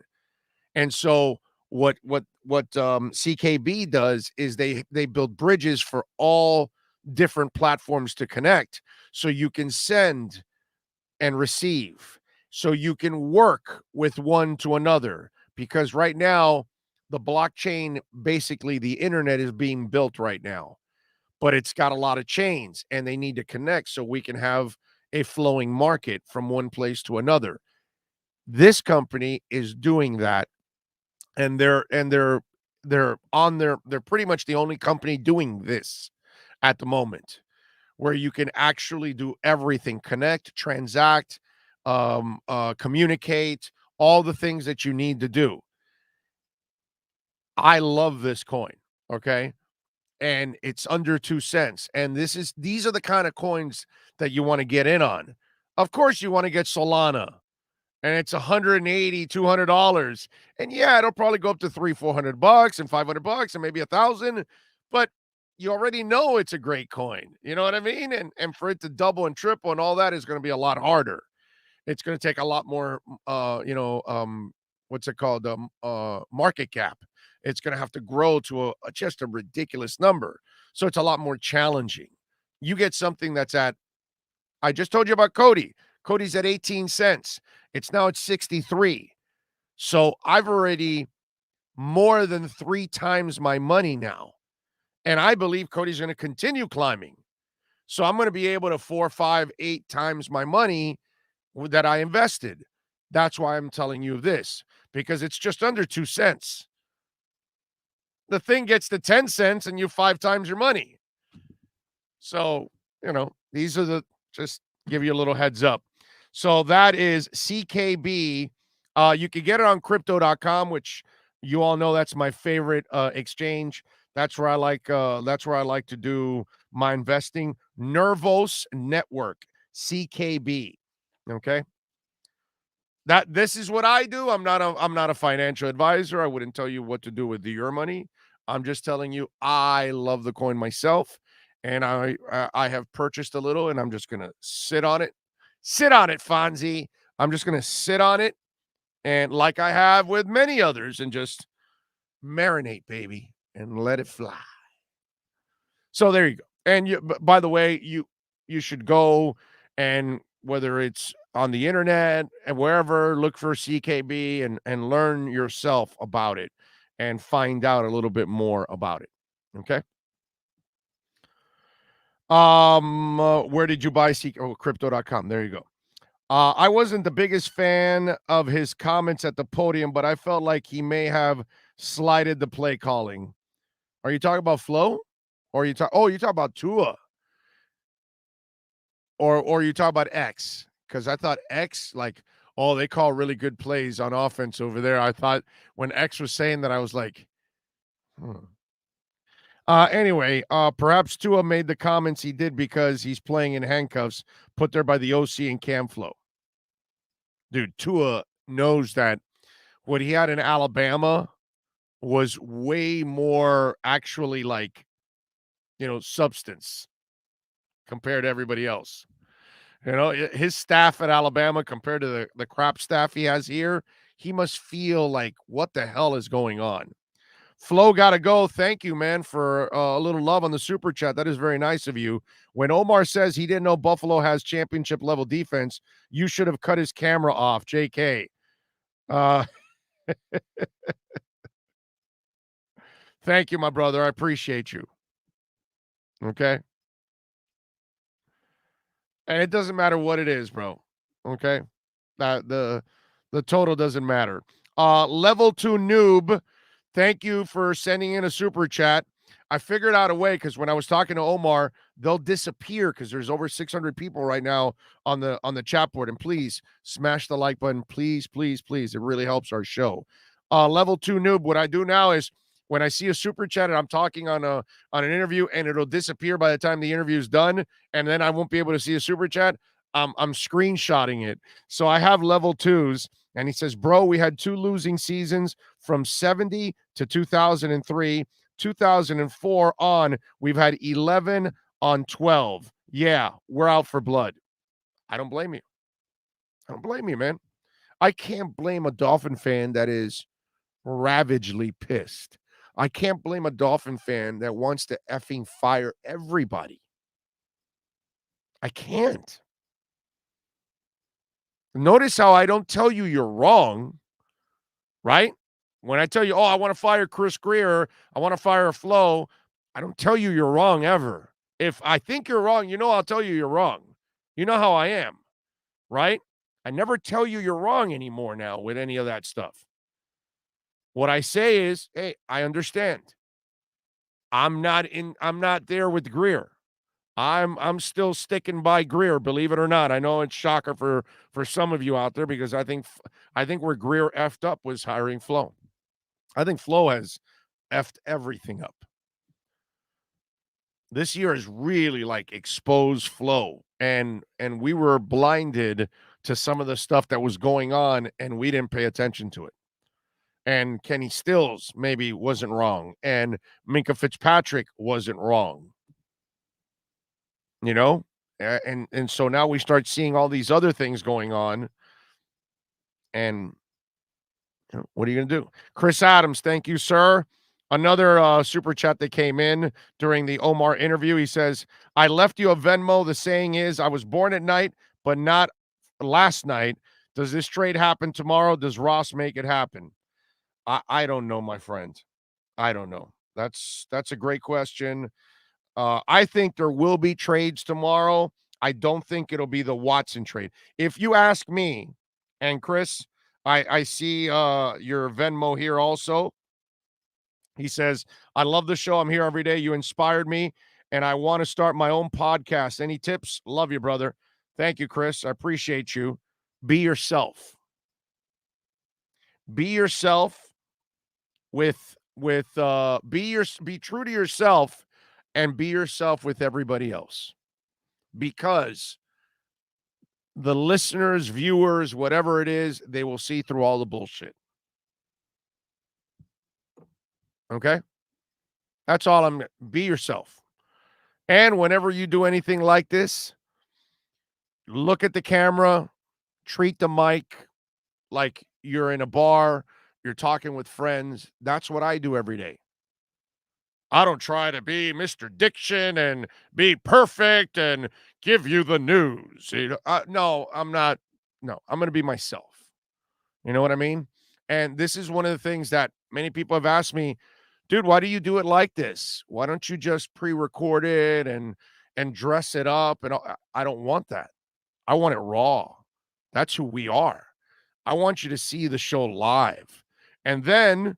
And so what CKB does is they build bridges for all different platforms to connect, so you can send and receive, so you can work with one to another. Because right now, the blockchain, basically the internet is being built right now, but it's got a lot of chains and they need to connect so we can have a flowing market from one place to another. This company is doing that, and they're pretty much the only company doing this at the moment, where you can actually do everything: connect, transact, communicate, all the things that you need to do. I love this coin, okay? And it's under 2 cents. And these are the kind of coins that you want to get in on. Of course, you want to get Solana, and it's $180, $200. And yeah, it'll probably go up to $300-$400 and $500 and maybe $1,000, but you already know it's a great coin. You know what I mean? And for it to double and triple and all that is going to be a lot harder. It's going to take a lot more what's it called? Market cap. It's going to have to grow to just a ridiculous number. So it's a lot more challenging. You get something that's I just told you about Cody. Cody's at 18 cents. It's now at 63. So I've already more than 3 times my money now. And I believe Cody's going to continue climbing. So I'm going to be able to 4, 5, 8 times my money that I invested. That's why I'm telling you this, because it's just under 2 cents. The thing gets to 10 cents and you 5 times your money. So, these are just give you a little heads up. So that is CKB. You can get it on crypto.com, which you all know that's my favorite exchange. That's where I like to do my investing. Nervos Network, CKB. Okay. This is what I do. I'm not a financial advisor. I wouldn't tell you what to do with your money. I'm just telling you I love the coin myself, and I have purchased a little, and I'm just gonna sit on it. Sit on it, Fonzie. I'm just gonna sit on it, and like I have with many others, and just marinate, baby, and let it fly. So there you go. And by the way, you should go, and whether it's on the internet and wherever, look for CKB and learn yourself about it and find out a little bit more about it. Okay. Where did you buy crypto.com? There you go. I wasn't the biggest fan of his comments at the podium, but I felt like he may have slighted the play calling. Are you talking about Flo? Or you talk about Tua? Or you talk about X? Because I thought X, they call really good plays on offense over there. I thought when X was saying that, I was like, Anyway, perhaps Tua made the comments he did because he's playing in handcuffs put there by the OC and Cam Flo. Dude, Tua knows that what he had in Alabama was way more actually substance compared to everybody else. His staff at Alabama compared to the crap staff he has here, he must feel like, what the hell is going on? Flo got to go. Thank you, man, for a little love on the super chat. That is very nice of you. When Omar says he didn't know Buffalo has championship level defense, you should have cut his camera off, JK. Thank you, my brother. I appreciate you. Okay. And it doesn't matter what it is, bro. Okay. The total doesn't matter. Level 2 noob, thank you for sending in a super chat. I figured out a way because when I was talking to Omar, they'll disappear because there's over 600 people right now on the chat board. And please smash the like button. Please, please, please. It really helps our show. Level 2 noob, what I do now is when I see a super chat and I'm talking on an interview and it'll disappear by the time the interview is done, and then I won't be able to see a super chat, I'm screenshotting it. So I have level 2s. And he says, bro, we had 2 losing seasons from 70 to 2003. 2004 on, we've had 11 on 12. Yeah, we're out for blood. I don't blame you. I don't blame you, man. I can't blame a Dolphin fan that is ravagely pissed. I can't blame a Dolphin fan that wants to effing fire everybody. I can't. Notice how I don't tell you you're wrong, right? When I tell you, I want to fire Chris Greer, I want to fire Flo, I don't tell you you're wrong ever. If I think you're wrong, I'll tell you you're wrong. You know how I am, right? I never tell you you're wrong anymore now with any of that stuff. What I say is, hey, I understand. I'm not there with Greer. I'm still sticking by Greer, believe it or not. I know it's shocker for some of you out there because I think where Greer effed up was hiring Flo. I think Flo has effed everything up. This year has really exposed Flo, and we were blinded to some of the stuff that was going on, and we didn't pay attention to it. And Kenny Stills maybe wasn't wrong, and Minka Fitzpatrick wasn't wrong. And so now we start seeing all these other things going on. And what are you going to do? Chris Adams, thank you, sir. Another super chat that came in during the Omar interview. He says, I left you a Venmo. The saying is, I was born at night, but not last night. Does this trade happen tomorrow? Does Ross make it happen? I don't know, my friend. I don't know. That's a great question. I think there will be trades tomorrow. I don't think it'll be the Watson trade. If you ask me, and Chris, I see your Venmo here also. He says, I love the show. I'm here every day. You inspired me, and I want to start my own podcast. Any tips? Love you, brother. Thank you, Chris. I appreciate you. Be yourself. Be yourself be true to yourself and be yourself with everybody else. Because the listeners, viewers, whatever it is, they will see through all the bullshit. Okay? That's all be yourself. And whenever you do anything like this, look at the camera, treat the mic like you're in a bar, you're talking with friends. That's what I do every day. I don't try to be Mr. Diction and be perfect and give you the news. No, I'm not. No, I'm going to be myself. You know what I mean? And this is one of the things that many people have asked me, dude, why do you do it like this? Why don't you just pre-record it and dress it up? And I don't want that. I want it raw. That's who we are. I want you to see the show live. And then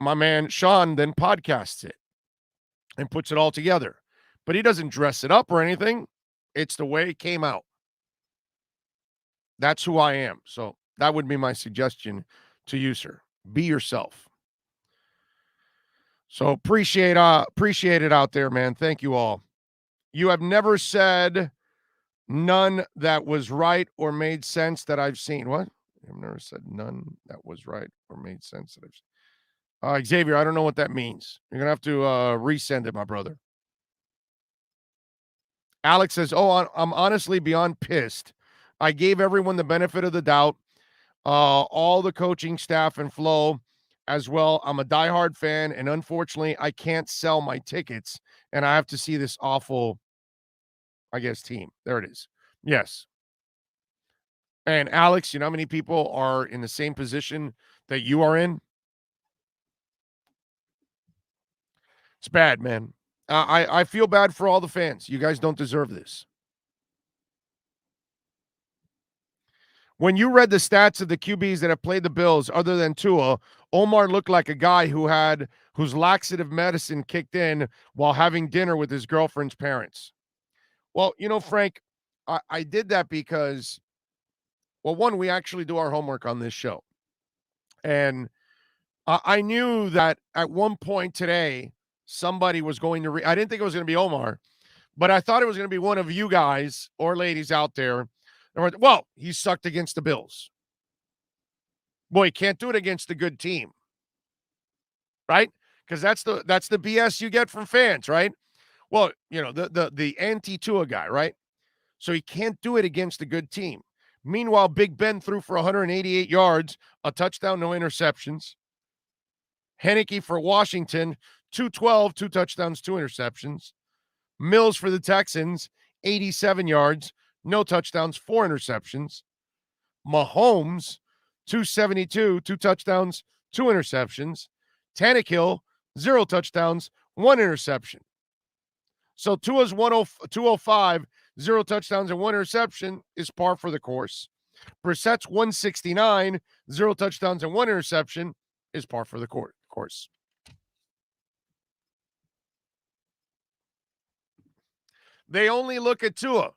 my man Sean then podcasts it and puts it all together. But he doesn't dress it up or anything. It's the way it came out. That's who I am. So that would be my suggestion to you, sir. Be yourself. So appreciate it out there, man. Thank you all. You have never said none that was right or made sense that I've seen. What? I've never said none that was right or made sense that I've seen. Xavier, I don't know what that means. You're going to have to resend it, my brother. Alex says, I'm honestly beyond pissed. I gave everyone the benefit of the doubt, all the coaching staff and Flo as well. I'm a diehard fan, and unfortunately, I can't sell my tickets, and I have to see this awful, I guess, team. There it is. Yes. And Alex, you know how many people are in the same position that you are in? It's bad, man. I feel bad for all the fans. You guys don't deserve this. When you read the stats of the QBs that have played the Bills, other than Tua, Omar looked like a guy whose laxative medicine kicked in while having dinner with his girlfriend's parents. Well, Frank, I did that because, well, one, we actually do our homework on this show. And I knew that at one point today, somebody was going to I didn't think it was going to be Omar, but I thought it was going to be one of you guys or ladies out there. Well, he sucked against the Bills. Boy, he can't do it against a good team. Right? Because that's the BS you get from fans, right? Well, the anti-Tua guy, right? So he can't do it against a good team. Meanwhile, Big Ben threw for 188 yards, a touchdown, no interceptions. Heineke for Washington, 212, 2 touchdowns, 2 interceptions. Mills for the Texans, 87 yards, no touchdowns, 4 interceptions. Mahomes, 272, 2 touchdowns, 2 interceptions. Tannehill, 0 touchdowns, 1 interception. So Tua's 205, 0 touchdowns and 1 interception is par for the course. Brissett's 169, 0 touchdowns and 1 interception is par for the course. They only look at Tua.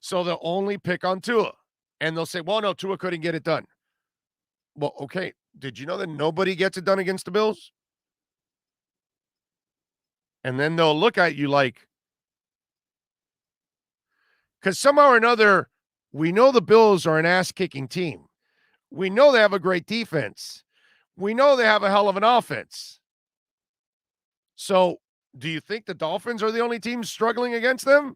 So they'll only pick on Tua. And they'll say, well, no, Tua couldn't get it done. Well, okay. Did you know that nobody gets it done against the Bills? And then they'll look at you like, because somehow or another, we know the Bills are an ass-kicking team. We know they have a great defense. We know they have a hell of an offense. So do you think the Dolphins are the only team struggling against them?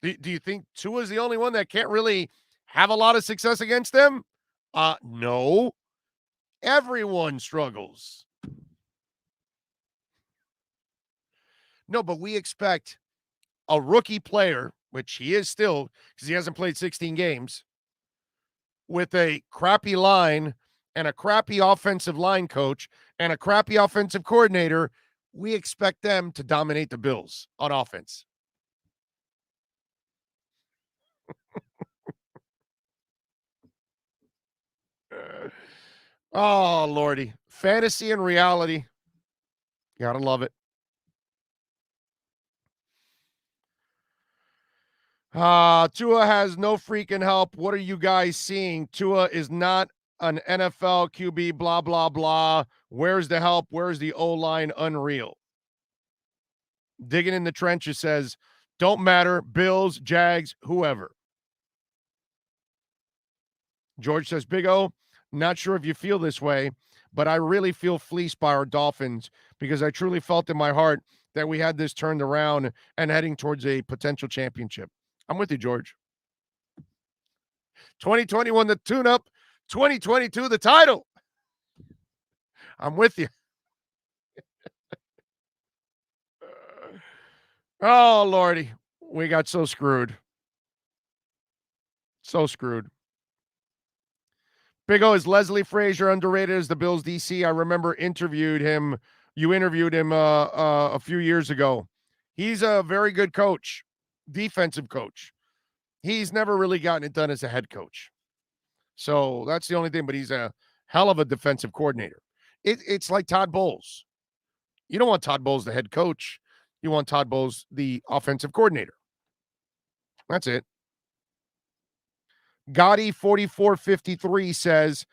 Do you think Tua's the only one that can't really have a lot of success against them? No. Everyone struggles. No, but we expect a rookie player, which he is still, because he hasn't played 16 games, with a crappy line and a crappy offensive line coach and a crappy offensive coordinator. We expect them to dominate the Bills on offense. Oh, Lordy. Fantasy and reality. Gotta love it. Tua has no freaking help. What are you guys seeing? Tua is not an NFL QB, blah, blah, blah. Where's the help? Where's the O-line? Unreal. Digging in the trenches says, don't matter. Bills, Jags, whoever. George says, Big O, not sure if you feel this way, but I really feel fleeced by our Dolphins because I truly felt in my heart that we had this turned around and heading towards a potential championship. I'm with you, George. 2021, the tune-up. 2022, the title. I'm with you. Oh, Lordy. We got so screwed. So screwed. Big O, is Leslie Frazier underrated as the Bills DC? I remember you interviewed him a few years ago. He's a very good coach, defensive coach. He's never really gotten it done as a head coach. So that's the only thing, but he's a hell of a defensive coordinator. It's like Todd Bowles. You don't want Todd Bowles the head coach. You want Todd Bowles the offensive coordinator. That's it. Gotti 4453 says,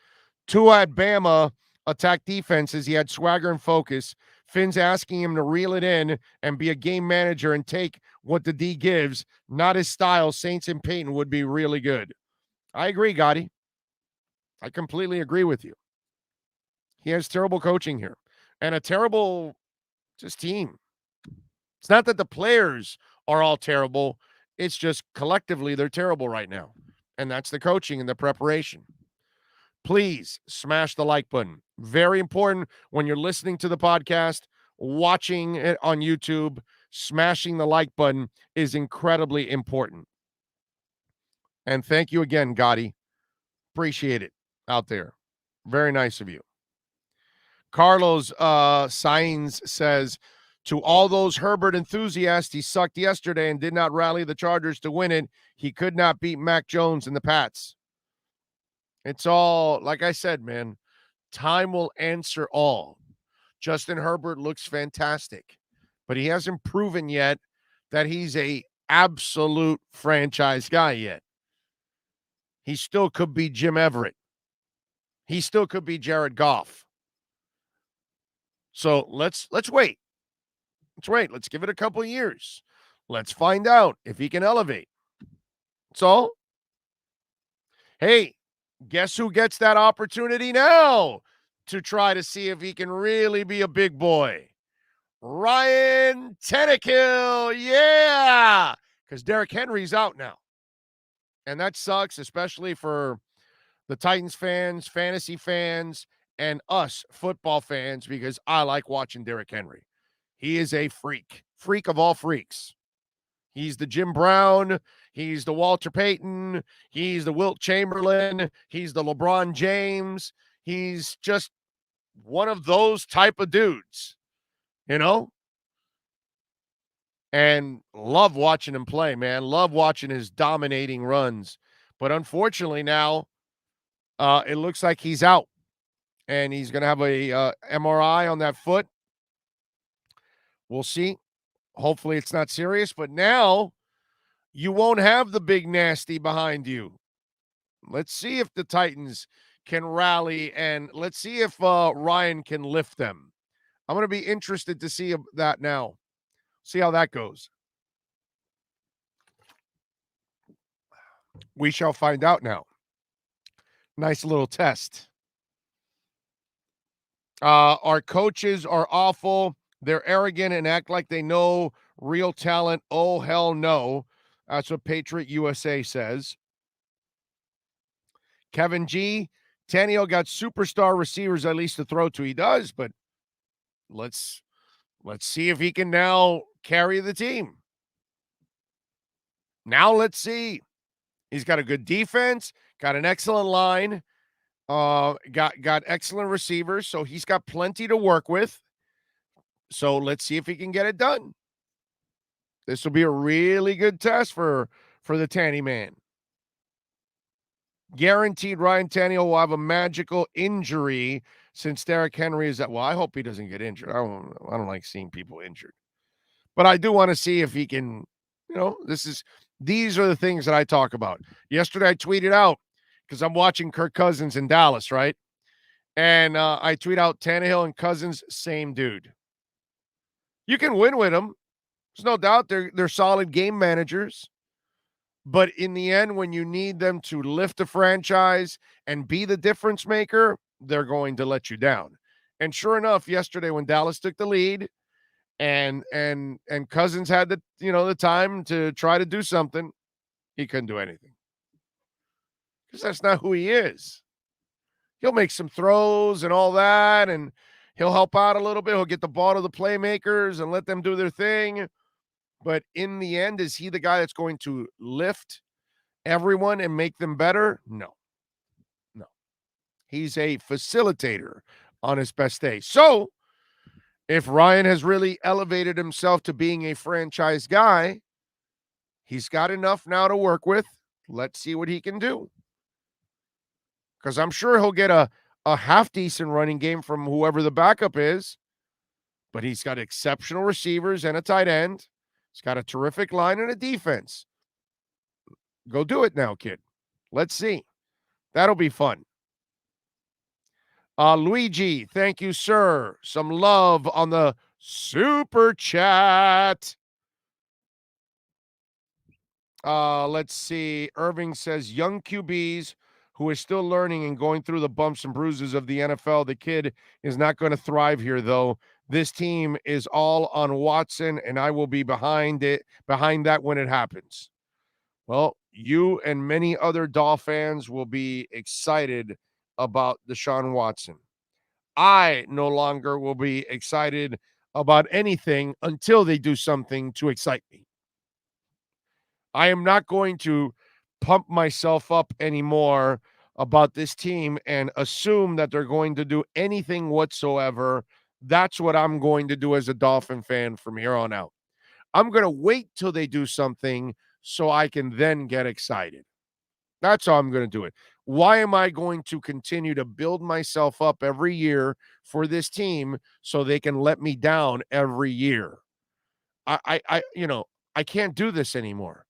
Tua at Bama attacked defenses. He had swagger and focus. Finn's asking him to reel it in and be a game manager and take what the D gives. Not his style. Saints and Peyton would be really good. I agree, Gotti. I completely agree with you. He has terrible coaching here and a terrible just team. It's not that the players are all terrible. It's just collectively they're terrible right now. And that's the coaching and the preparation. Please smash the like button. Very important when you're listening to the podcast, watching it on YouTube, smashing the like button is incredibly important. And thank you again, Gotti. Appreciate it out there. Very nice of you. Carlos Sainz says, to all those Herbert enthusiasts, he sucked yesterday and did not rally the Chargers to win it. He could not beat Mac Jones and the Pats. It's all, like I said, man, time will answer all. Justin Herbert looks fantastic, but he hasn't proven yet that he's a absolute franchise guy yet. He still could be Jim Everett. He still could be Jared Goff. So let's wait. Let's wait. Let's give it a couple of years. Let's find out if he can elevate. That's all. Hey, guess who gets that opportunity now to try to see if he can really be a big boy? Ryan Tannehill. Yeah. Because Derrick Henry's out now. And that sucks, especially for the Titans fans, fantasy fans, and us football fans, because I like watching Derrick Henry. He is a freak of all freaks. He's the Jim Brown. He's the Walter Payton. He's the Wilt Chamberlain. He's the LeBron James. He's just one of those type of dudes, you know? And love watching him play, man. Love watching his dominating runs. But unfortunately now, it looks like he's out. And he's going to have a MRI on that foot. We'll see. Hopefully it's not serious. But now you won't have the big nasty behind you. Let's see if the Titans can rally. And let's see if Ryan can lift them. I'm going to be interested to see that now. See how that goes. We shall find out now. Nice little test. Our coaches are awful. They're arrogant and act like they know real talent. Oh, hell no. That's what Patriot USA says. Kevin G. Tannehill got superstar receivers at least to throw to. He does, but let's see if he can now carry the team. Now let's see. He's got a good defense, got an excellent line, got excellent receivers, so he's got plenty to work with. So let's see if he can get it done. This will be a really good test for the Tanny man. Guaranteed Ryan Tannehill will have a magical injury since Derrick Henry is at. Well, I hope he doesn't get injured. I don't like seeing people injured. But I do want to see if he can, these are the things that I talk about. Yesterday I tweeted out, because I'm watching Kirk Cousins in Dallas, right? And I tweet out Tannehill and Cousins, same dude. You can win with them. There's no doubt they're solid game managers. But in the end, when you need them to lift a franchise and be the difference maker, they're going to let you down. And sure enough, yesterday when Dallas took the lead and Cousins had the time to try to do something, he couldn't do anything. Because that's not who he is. He'll make some throws and all that, and he'll help out a little bit. He'll get the ball to the playmakers and let them do their thing. But in the end, is he the guy that's going to lift everyone and make them better? No. He's a facilitator on his best day. So if Ryan has really elevated himself to being a franchise guy, he's got enough now to work with. Let's see what he can do. Because I'm sure he'll get a half-decent running game from whoever the backup is. But he's got exceptional receivers and a tight end. He's got a terrific line and a defense. Go do it now, kid. Let's see. That'll be fun. Luigi, thank you, sir. Some love on the super chat. Let's see. Irving says, young QBs who is still learning and going through the bumps and bruises of the NFL. The kid is not going to thrive here, though. this team is all on Watson, and I will be behind that when it happens. Well, you and many other Dolphin fans will be excited about Deshaun Watson. I no longer will be excited about anything until they do something to excite me. I am not going to pump myself up anymore about this team and assume that they're going to do anything whatsoever. That's what I'm going to do as a Dolphin fan from here on out. I'm going to wait till they do something so I can then get excited. That's how I'm going to do it. Why am I going to continue to build myself up every year for this team so they can let me down every year? I can't do this anymore.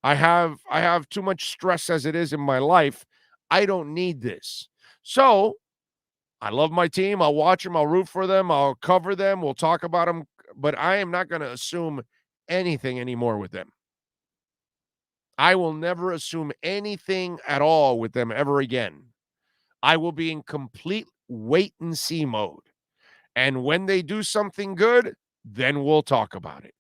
I have too much stress as it is in my life. I don't need this. So I love my team. I'll watch them. I'll root for them. I'll cover them. We'll talk about them. But I am not going to assume anything anymore with them. I will never assume anything at all with them ever again. I will be in complete wait and see mode. And when they do something good, then we'll talk about it.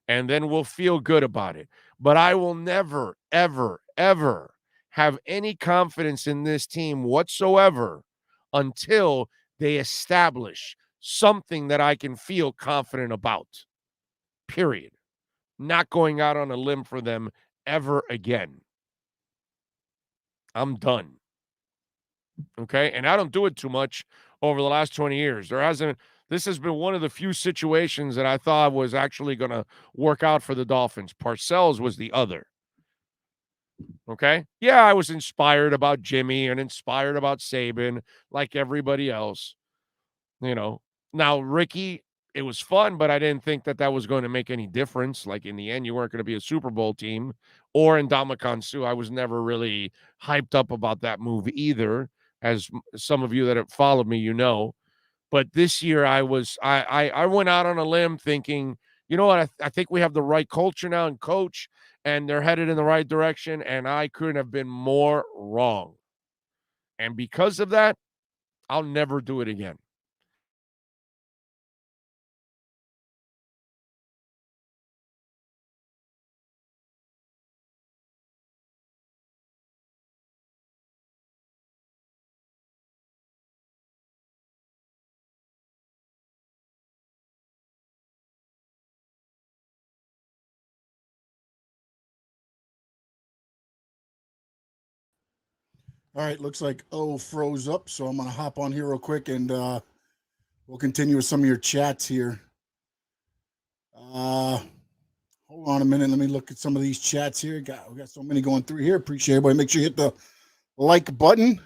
And then we'll feel good about it. But I will never, ever, ever have any confidence in this team whatsoever until they establish something that I can feel confident about. Period. Not going out on a limb for them ever again. I'm done. Okay? And I don't do it too much over the last 20 years. This has been one of the few situations that I thought was actually going to work out for the Dolphins. Parcells was the other. Okay? Yeah, I was inspired about Jimmy and inspired about Saban like everybody else. Now Ricky, it was fun, but I didn't think that was going to make any difference. Like in the end, you weren't going to be a Super Bowl team. Or in Ndamukong Suh, I was never really hyped up about that move either, as some of you that have followed me, But this year I went out on a limb thinking, you know what, I think we have the right culture now and coach, and they're headed in the right direction, and I couldn't have been more wrong. And because of that, I'll never do it again.
All right, looks like froze up, so I'm going to hop on here real quick, and we'll continue with some of your chats here. Hold on a minute. Let me look at some of these chats here. We got so many going through here. Appreciate everybody. Make sure you hit the like button.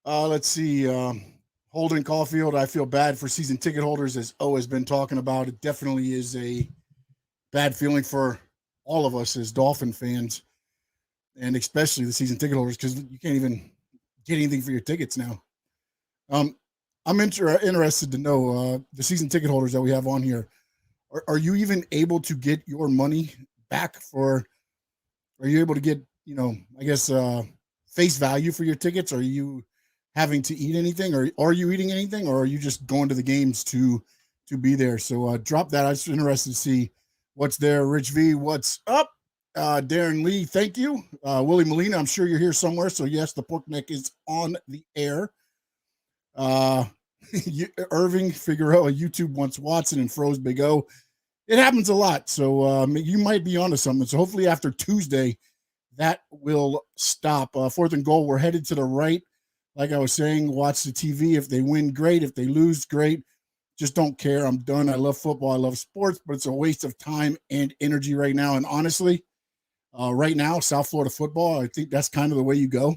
Let's see. Holden Caulfield, I feel bad for season ticket holders, as O has been talking about. It definitely is a bad feeling for all of us as Dolphin fans, and especially the season ticket holders, because you can't even get anything for your tickets now. I'm interested to know, the season ticket holders that we have on here, are you even able to get your money back are you able to get, face value for your tickets? Are you having to eat anything, or are you eating anything, or are you just going to the games to be there? So drop that. I'm just interested to see what's there. Rich V, what's up? Darren Lee, thank you. Willie Molina, I'm sure you're here somewhere. So yes, the pork neck is on the air. Irving Figueroa, YouTube wants Watson and froze Big O. It happens a lot. So you might be onto something. So hopefully after Tuesday, that will stop. 4th and goal. We're headed to the right. Like I was saying, watch the TV. If they win, great. If they lose, great. Just don't care. I'm done. I love football. I love sports, but it's a waste of time and energy right now. And honestly, right now, South Florida football, I think that's kind of the way you go.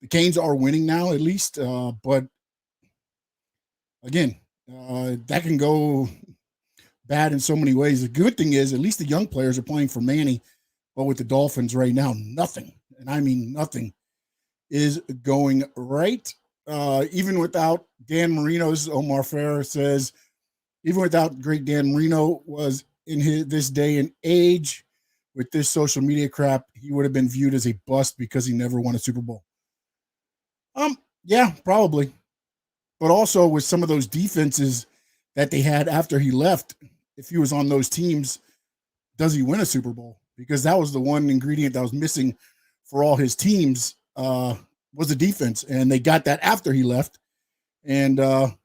The Canes are winning now, at least. But again, that can go bad in so many ways. The good thing is, at least the young players are playing for Manny. But with the Dolphins right now, nothing, and I mean nothing, is going right. Even without Dan Marino, this is Omar Farrer says, even without great Dan Marino was in this day and age, with this social media crap, he would have been viewed as a bust because he never won a Super Bowl. Yeah, probably. but also with some of those defenses that they had after he left, if he was on those teams, does he win a Super Bowl? Because that was the one ingredient that was missing for all his teams, was the defense. And they got that after he left. And I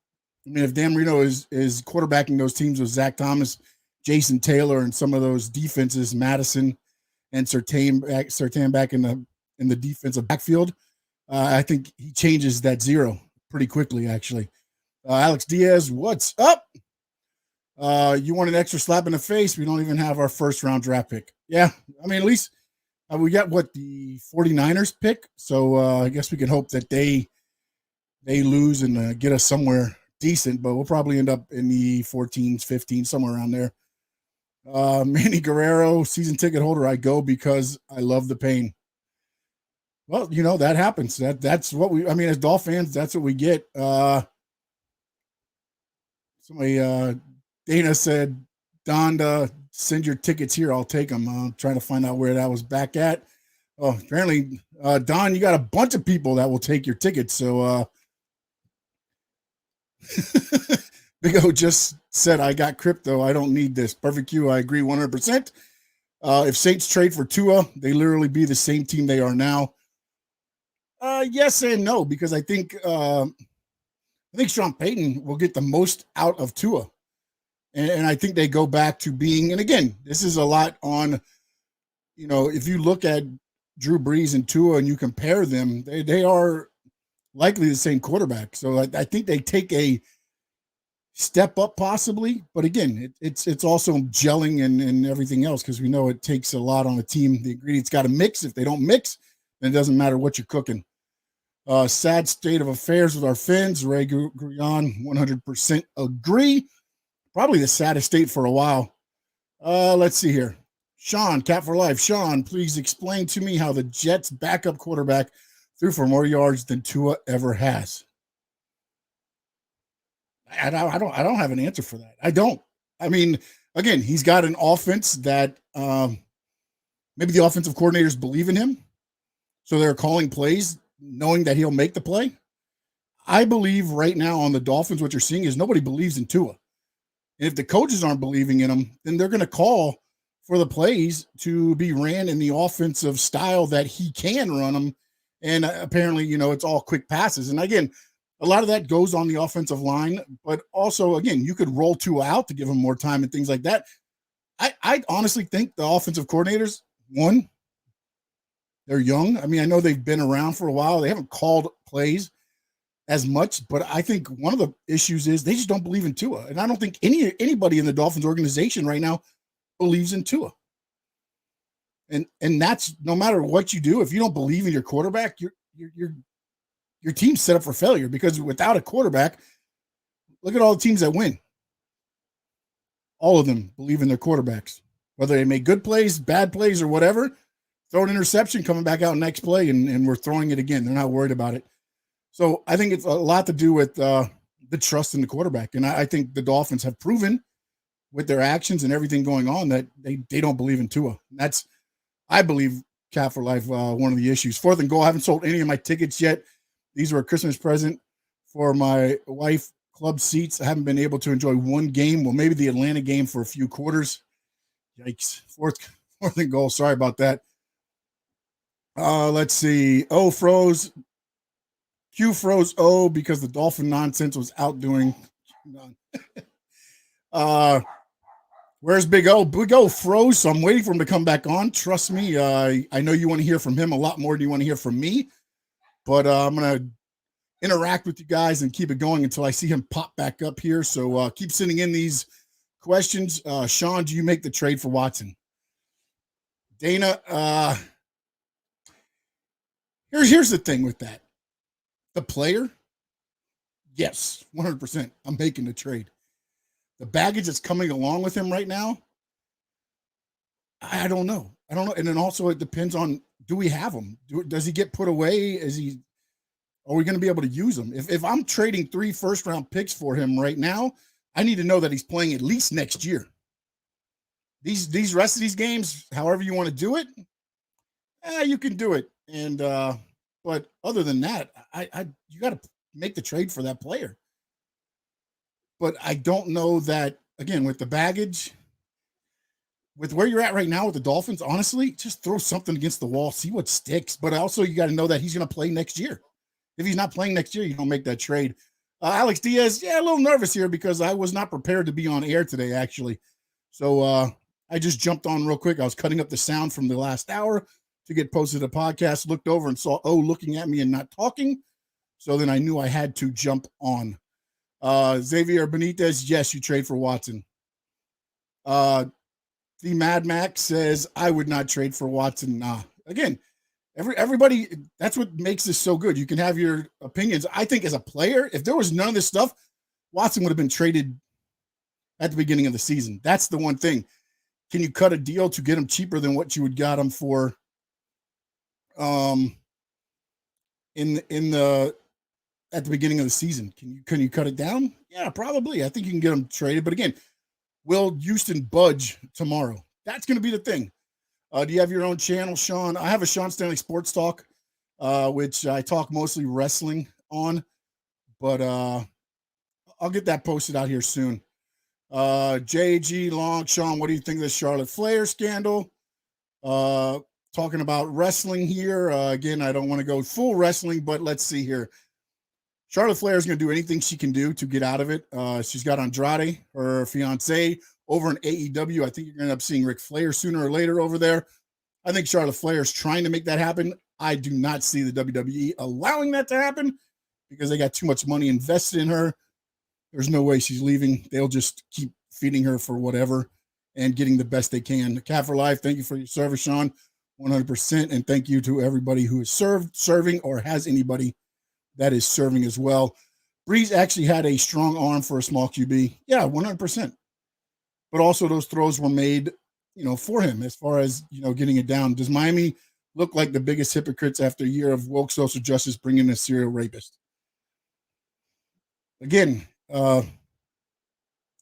mean, if Dan Marino is quarterbacking those teams with Zach Thomas, Jason Taylor, and some of those defenses, Madison and Surtain back in the defensive backfield, I think he changes that zero pretty quickly, actually. Alex Diaz, what's up? You want an extra slap in the face? We don't even have our first-round draft pick. Yeah, I mean, at least we got, the 49ers pick, so I guess we can hope that they lose and get us somewhere decent, but we'll probably end up in the 14s, 15s, somewhere around there. Manny Guerrero, season ticket holder, I go because I love the pain. Well, that happens. That's what as Dolphin fans, that's what we get. Somebody, Dana said, Donda, send your tickets here. I'll take them. I'm trying to find out where that was back at. Oh, apparently, Don, you got a bunch of people that will take your tickets. So, Big O just said, I got crypto. I don't need this. Perfect Q. I agree 100%. If Saints trade for Tua, they literally be the same team they are now. Yes and no, because I think Sean Payton will get the most out of Tua. And I think they go back to being, and again, this is a lot on, if you look at Drew Brees and Tua and you compare them, they are likely the same quarterback. So I think they take a step up possibly, but again, it's also gelling and everything else, because we know it takes a lot on a team. The ingredients got to mix. If they don't mix, then it doesn't matter what you're cooking. Sad state of affairs with our Finns. Ray Guyan, 100% agree. Probably the saddest state for a while. Let's see here. Sean, Cat for Life. Sean, please explain to me how the Jets' backup quarterback threw for more yards than Tua ever has. I don't have an answer for that. I don't. I mean, again, he's got an offense that maybe the offensive coordinators believe in him, so they're calling plays knowing that he'll make the play. I believe right now on the Dolphins, what you're seeing is nobody believes in Tua. And if the coaches aren't believing in him, then they're going to call for the plays to be ran in the offensive style that he can run them. And apparently, it's all quick passes. And again, a lot of that goes on the offensive line, but also, again, you could roll Tua out to give him more time and things like that. I honestly think the offensive coordinators, one, they're young. I mean, I know they've been around for a while. They haven't called plays as much, but I think one of the issues is they just don't believe in Tua. And I don't think anybody in the Dolphins organization right now believes in Tua. And that's no matter what you do, if you don't believe in your quarterback, your team's set up for failure, because without a quarterback, look at all the teams that win. All of them believe in their quarterbacks, whether they make good plays, bad plays, or whatever. Throw an interception, coming back out next play, and we're throwing it again. They're not worried about it. So I think it's a lot to do with the trust in the quarterback. And I think the Dolphins have proven with their actions and everything going on that they don't believe in Tua. And that's, I believe, Cat for Life, one of the issues. 4th and goal. I haven't sold any of my tickets yet. These were a Christmas present for my wife. Club seats. I haven't been able to enjoy one game. Well, maybe the Atlanta game for a few quarters. Yikes. 4th and goal. Sorry about that. Let's see. Froze. Q froze because the Dolphin nonsense was outdoing. Where's Big O? Big O froze, so I'm waiting for him to come back on. Trust me, I know you want to hear from him a lot more than you want to hear from me, but I'm going to interact with you guys and keep it going until I see him pop back up here. So keep sending in these questions. Sean, do you make the trade for Watson? Dana, here's the thing with that. The player, yes, 100%. I'm making the trade. The baggage that's coming along with him right now, I don't know. And then also it depends on, do we have him? Does he get put away? Are we going to be able to use him? If I'm trading 3 first-round picks for him right now, I need to know that he's playing at least next year. These rest of these games, however you want to do it, you can do it. And but other than that, you got to make the trade for that player. but I don't know that, again, with the baggage, with where you're at right now with the Dolphins, honestly, just throw something against the wall, see what sticks. But also, you got to know that he's going to play next year. If he's not playing next year, you don't make that trade. Alex Diaz, yeah, a little nervous here because I was not prepared to be on air today, actually. So I just jumped on real quick. I was cutting up the sound from the last hour to get posted a podcast, looked over and saw looking at me and not talking. So then I knew I had to jump on. Xavier Benitez, yes, you trade for Watson. The Mad Max says, I would not trade for Watson. Nah. Again, everybody, that's what makes this so good. You can have your opinions. I think as a player, if there was none of this stuff, Watson would have been traded at the beginning of the season. That's the one thing. Can you cut a deal to get him cheaper than what you would got him for at the beginning of the season? Can you cut it down? Yeah, probably. I think you can get him traded. But again, will Houston budge tomorrow? That's going to be the thing. Do you have your own channel, Sean? I have a Sean Stanley Sports Talk, which I talk mostly wrestling on, but I'll get that posted out here soon. JG Long, Sean, what do you think of the Charlotte Flair scandal? Talking about wrestling here. Again, I don't want to go full wrestling, but let's see here. Charlotte Flair is going to do anything she can do to get out of it. She's got Andrade, her fiance, over in AEW. I think you're going to end up seeing Ric Flair sooner or later over there. I think Charlotte Flair is trying to make that happen. I do not see the WWE allowing that to happen because they got too much money invested in her. There's no way she's leaving. They'll just keep feeding her for whatever and getting the best they can. Cat for Life, thank you for your service, Sean, 100%. And thank you to everybody who is serving, or has anybody that is serving as well. Breeze actually had a strong arm for a small QB. Yeah, 100%. But also those throws were made, for him as far as, getting it down. Does Miami look like the biggest hypocrites after a year of woke social justice bringing a serial rapist? Again,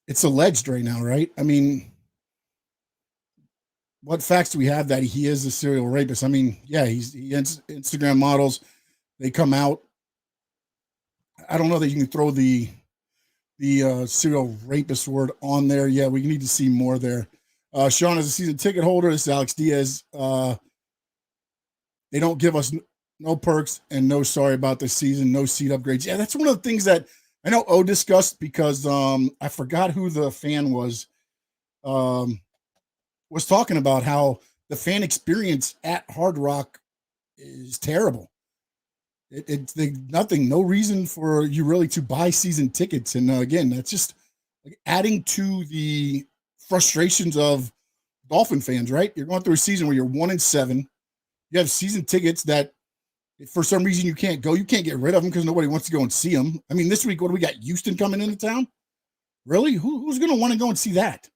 it's alleged right now, right? I mean, what facts do we have that he is a serial rapist? I mean, yeah, he Instagram models, they come out. I don't know that you can throw the serial rapist word on there. Yeah, we need to see more there. Sean is a season ticket holder. This is Alex Diaz. They don't give us no perks and no sorry about this season, no seat upgrades. Yeah, that's one of the things that I know O discussed because I forgot who the fan was talking about how the fan experience at Hard Rock is terrible. It's nothing, no reason for you really to buy season tickets. And again, that's just adding to the frustrations of Dolphin fans, right? You're going through a season where you're 1-7. You have season tickets that if for some reason you can't go, you can't get rid of them because nobody wants to go and see them. I mean, this week, what do we got? Houston coming into town? Really? Who's going to want to go and see that?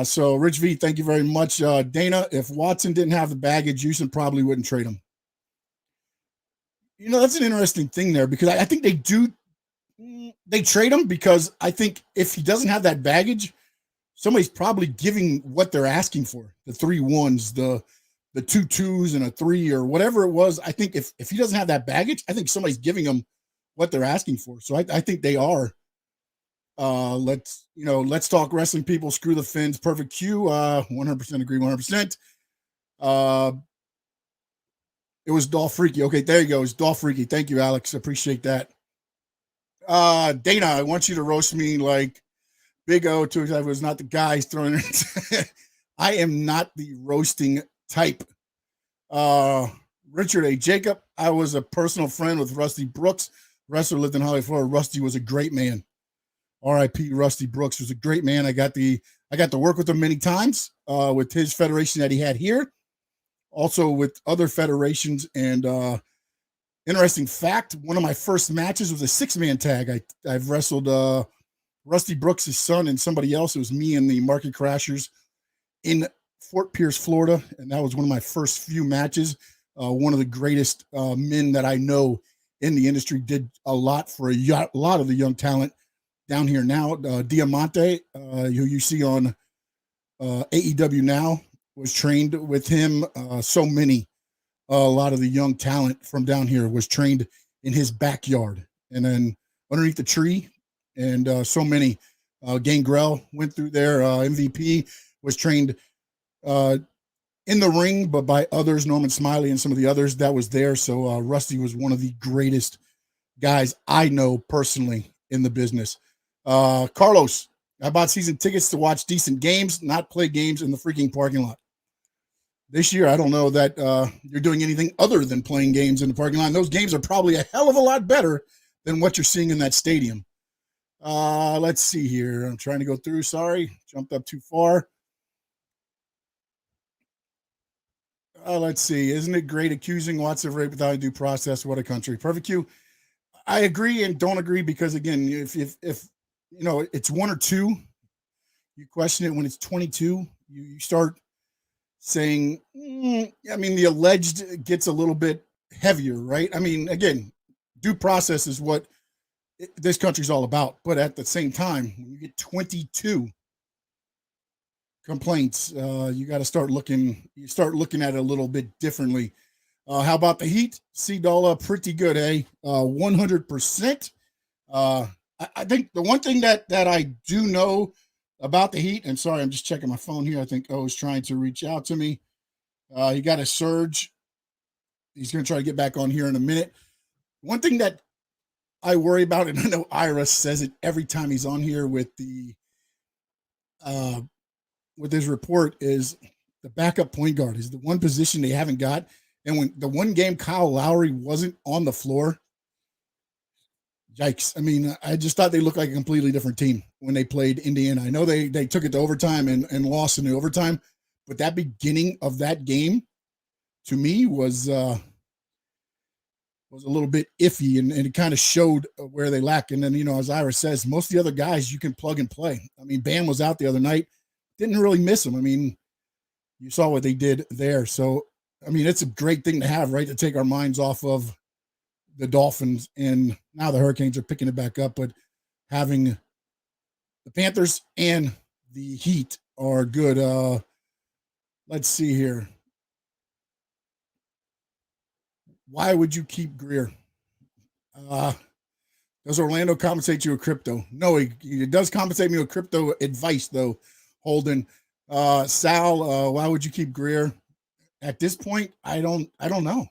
So Rich V, thank you very much. Dana, if Watson didn't have the baggage, Houston probably wouldn't trade him. That's an interesting thing there because I think they trade him because I think if he doesn't have that baggage, somebody's probably giving what they're asking for, the 3 1s, the 2 2s and a 3 or whatever it was. I think if he doesn't have that baggage, I think somebody's giving him what they're asking for. So I think they are. Let's talk wrestling, people. Screw the Finns. Perfect Q. 100% agree. 100%. It was Dolph Freaky. Okay, there you go. It's Dolph Freaky. Thank you, Alex. Appreciate that. Dana, I want you to roast me like Big O too. I was not the guy throwing it. I am not the roasting type. Richard A. Jacob, I was a personal friend with Rusty Brooks. Wrestler lived in Hollywood, Florida. Rusty was a great man. R.I.P. Rusty Brooks was a great man. I got to work with him many times with his federation that he had here. Also with other federations. And interesting fact, one of my first matches was a 6-man tag. I've wrestled Rusty Brooks' son and somebody else. It was me and the Market Crashers in Fort Pierce, Florida. And that was one of my first few matches. One of the greatest men that I know in the industry, did a lot for a lot of the young talent down here now. Diamante, who you see on AEW now, was trained with him. A lot of the young talent from down here was trained in his backyard. And then underneath the tree and so many. Gangrel went through there. MVP was trained in the ring, but by others, Norman Smiley and some of the others that was there. So Rusty was one of the greatest guys I know personally in the business. Carlos, I bought season tickets to watch decent games, not play games in the freaking parking lot. This year, I don't know that you're doing anything other than playing games in the parking lot. And those games are probably a hell of a lot better than what you're seeing in that stadium. Let's see here. I'm trying to go through. Sorry, jumped up too far. Let's see. Isn't it great accusing Watson of rape without due process? What a country. Perfect Q. I agree and don't agree because, again, if you know it's one or two, you question it. When it's 22, you start saying, I mean, the alleged gets a little bit heavier, right? I mean, again, due process is what this country's all about. But at the same time, when you get 22 complaints, you got to start looking. You start looking at it a little bit differently. How about the Heat? C-Dollar, pretty good, eh? 100%. I think the one thing that I do know about the Heat, and sorry, I'm just checking my phone here. I think O is trying to reach out to me. He got a surge. He's going to try to get back on here in a minute. One thing that I worry about, and I know Ira says it every time he's on here with the with his report, is the backup point guard is the one position they haven't got. And when the one game Kyle Lowry wasn't on the floor, yikes. I mean, I just thought they looked like a completely different team when they played Indiana. I know they took it to overtime and lost in the overtime, but that beginning of that game to me was a little bit iffy, and it kind of showed where they lack. And then, you know, as Ira says, most of the other guys you can plug and play. I mean, Bam was out the other night. Didn't really miss him. I mean, you saw what they did there. So, I mean, it's a great thing to have, right, to take our minds off of the Dolphins. And now the Hurricanes are picking it back up. But having the Panthers and the Heat are good. Let's see here. Why would you keep Greer? Does Orlando compensate you with crypto? No, he does compensate me with crypto advice, though, Holden. Sal, why would you keep Greer? At this point, I don't know.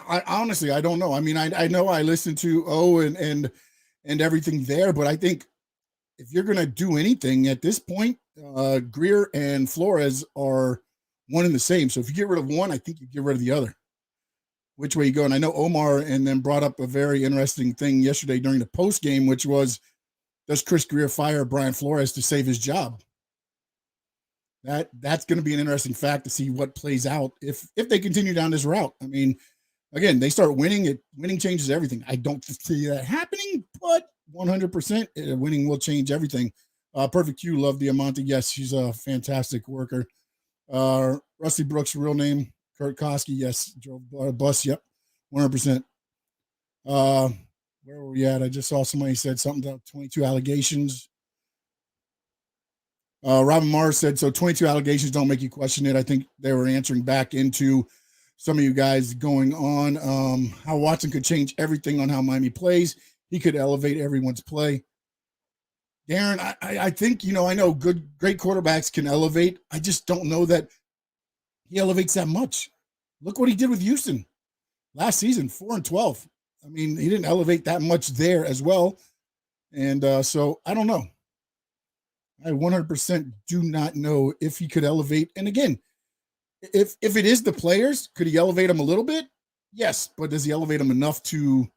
I honestly, I don't know. I mean, I know I listened to O and everything there, but I think if you're going to do anything at this point, Greer and Flores are one and the same. So if you get rid of one, I think you get rid of the other. Which way you go? And I know Omar and then brought up a very interesting thing yesterday during the post game, which was, does Chris Greer fire Brian Flores to save his job? That's going to be an interesting fact to see what plays out if they continue down this route. I mean, again, they start winning. Winning changes everything. I don't see that happening, but 100% winning will change everything. Perfect Q, love Diamante. Yes, she's a fantastic worker. Rusty Brooks, real name, Kurt Koski. Yes, drove a bus. Yep, 100%. Where were we at? I just saw somebody said something about 22 allegations. Robin Mars said, so 22 allegations don't make you question it. I think they were answering back into some of you guys going on how Watson could change everything on how Miami plays. He could elevate everyone's play. Darren, I think, you know, I know great quarterbacks can elevate. I just don't know that he elevates that much. Look what he did with Houston last season, 4-12. I mean, he didn't elevate that much there as well. And so I don't know. I 100% do not know if he could elevate. And again, if it is the players, could he elevate them a little bit? Yes, but does he elevate them enough to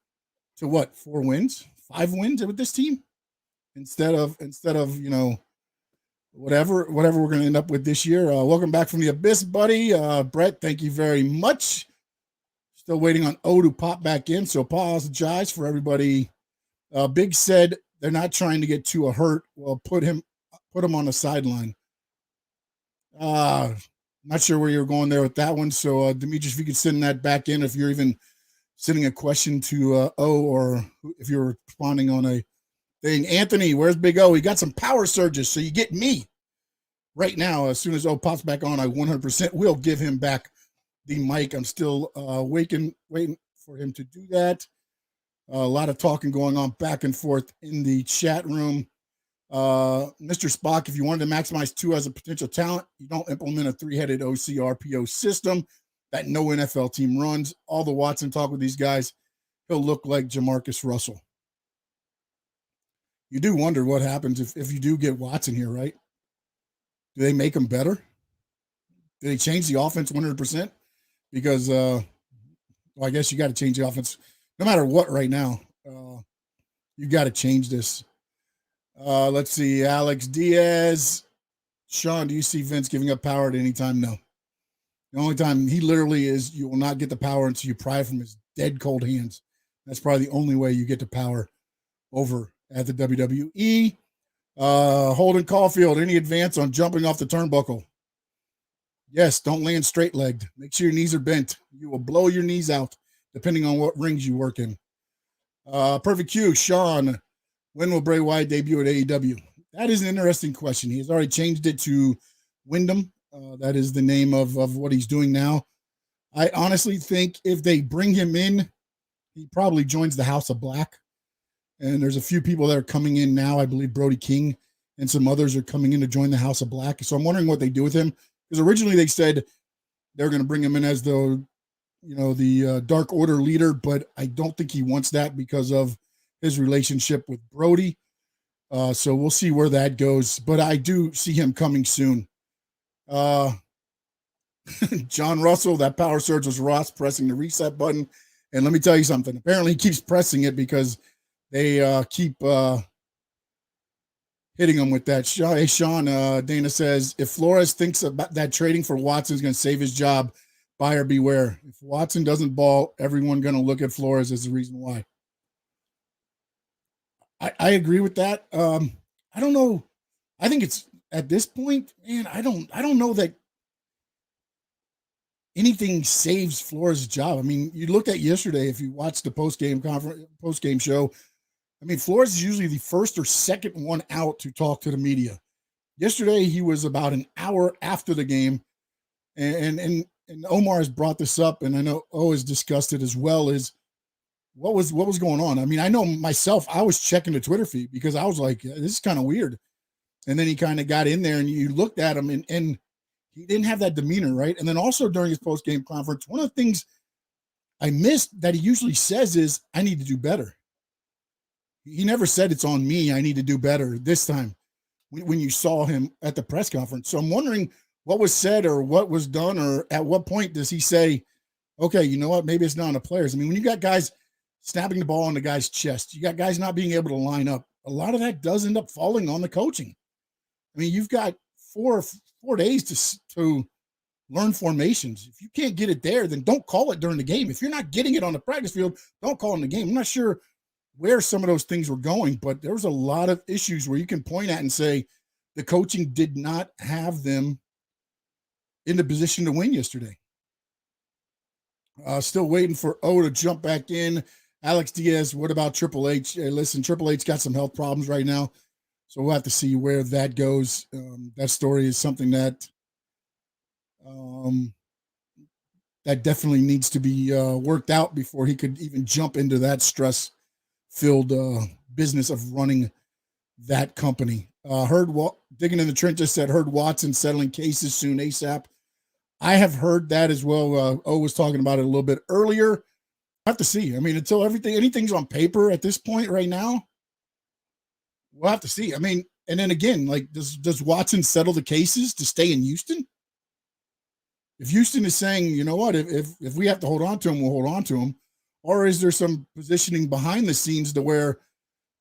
what? 4 wins, 5 wins with this team instead of you know whatever we're going to end up with this year. Welcome back from the abyss, buddy. Brett, thank you very much. Still waiting on O to pop back in, so apologize for everybody. Big said they're not trying to get Tua hurt. Well, put him on the sideline. Not sure where you're going there with that one. So, Demetrius, if you could send that back in, if you're even sending a question to O, or if you're responding on a thing. Anthony, where's Big O? He got some power surges, so you get me right now. As soon as O pops back on, I 100% will give him back the mic. I'm still waiting for him to do that. A lot of talking going on back and forth in the chat room. Mr. Spock, if you wanted to maximize Tua as a potential talent, you don't implement a three-headed OCRPO system that no NFL team runs. All the Watson talk with these guys, he'll look like Jamarcus Russell. You do wonder what happens if you do get Watson here, right? Do they make him better? Do they change the offense 100%? Because, I guess you got to change the offense no matter what right now. You got to change this. Let's see. Alex Diaz. Sean, do you see Vince giving up power at any time? No. The only time he literally is, you will not get the power until you pry it from his dead cold hands. That's probably the only way you get the power over at the WWE. Holden Caulfield, any advance on jumping off the turnbuckle? Yes, don't land straight-legged. Make sure your knees are bent. You will blow your knees out depending on what rings you work in. Perfect Q, Sean, when will Bray Wyatt debut at AEW? That is an interesting question. He has already changed it to Wyndham. That is the name of what he's doing now. I honestly think if they bring him in, he probably joins the House of Black. And there's a few people that are coming in now. I believe Brody King and some others are coming in to join the House of Black. So I'm wondering what they do with him. Because originally they said they're going to bring him in as the Dark Order leader, but I don't think he wants that because of his relationship with Brody. So we'll see where that goes. But I do see him coming soon. John Russell, that power surge was Ross pressing the reset button. And let me tell you something. Apparently he keeps pressing it because they keep hitting him with that. Hey, Sean, Dana says, if Flores thinks about that trading for Watson is going to save his job, buyer beware. If Watson doesn't ball, everyone going to look at Flores as the reason why. I agree with that. I don't know. I think it's at this point, man, I don't know that anything saves Flores' job. I mean, you looked at yesterday, if you watched the post-game show, I mean, Flores is usually the first or second one out to talk to the media. Yesterday, he was about an hour after the game, and Omar has brought this up, and I know O has discussed it as well, is what was going on. I mean, I know myself, I was checking the Twitter feed because I was like, this is kind of weird. And then he kind of got in there, and you looked at him, and he didn't have that demeanor, right? And then also during his post-game conference, one of the things I missed that he usually says is, I need to do better. He never said it's on me, I need to do better this time when you saw him at the press conference. So I'm wondering what was said or what was done, or at what point does he say, okay, you know what, maybe it's not on the players. I mean, when you got guys snapping the ball on the guy's chest, you got guys not being able to line up, a lot of that does end up falling on the coaching. I mean, you've got four days to learn formations. If you can't get it there, then don't call it during the game. If you're not getting it on the practice field, don't call it in the game. I'm not sure where some of those things were going, but there was a lot of issues where you can point at and say the coaching did not have them in the position to win yesterday. Still waiting for O to jump back in. Alex Diaz, what about Triple H? Hey, listen, Triple H got some health problems right now, so we'll have to see where that goes. That story is something that that definitely needs to be worked out before he could even jump into that stress-filled business of running that company. Digging in the trenches said, heard Watson settling cases soon ASAP. I have heard that as well. O was talking about it a little bit earlier. I have to see. I mean, until anything's on paper at this point right now, we'll have to see. I mean, and then again, like, does Watson settle the cases to stay in Houston? If Houston is saying, you know what, if we have to hold on to him, we'll hold on to him. Or is there some positioning behind the scenes to where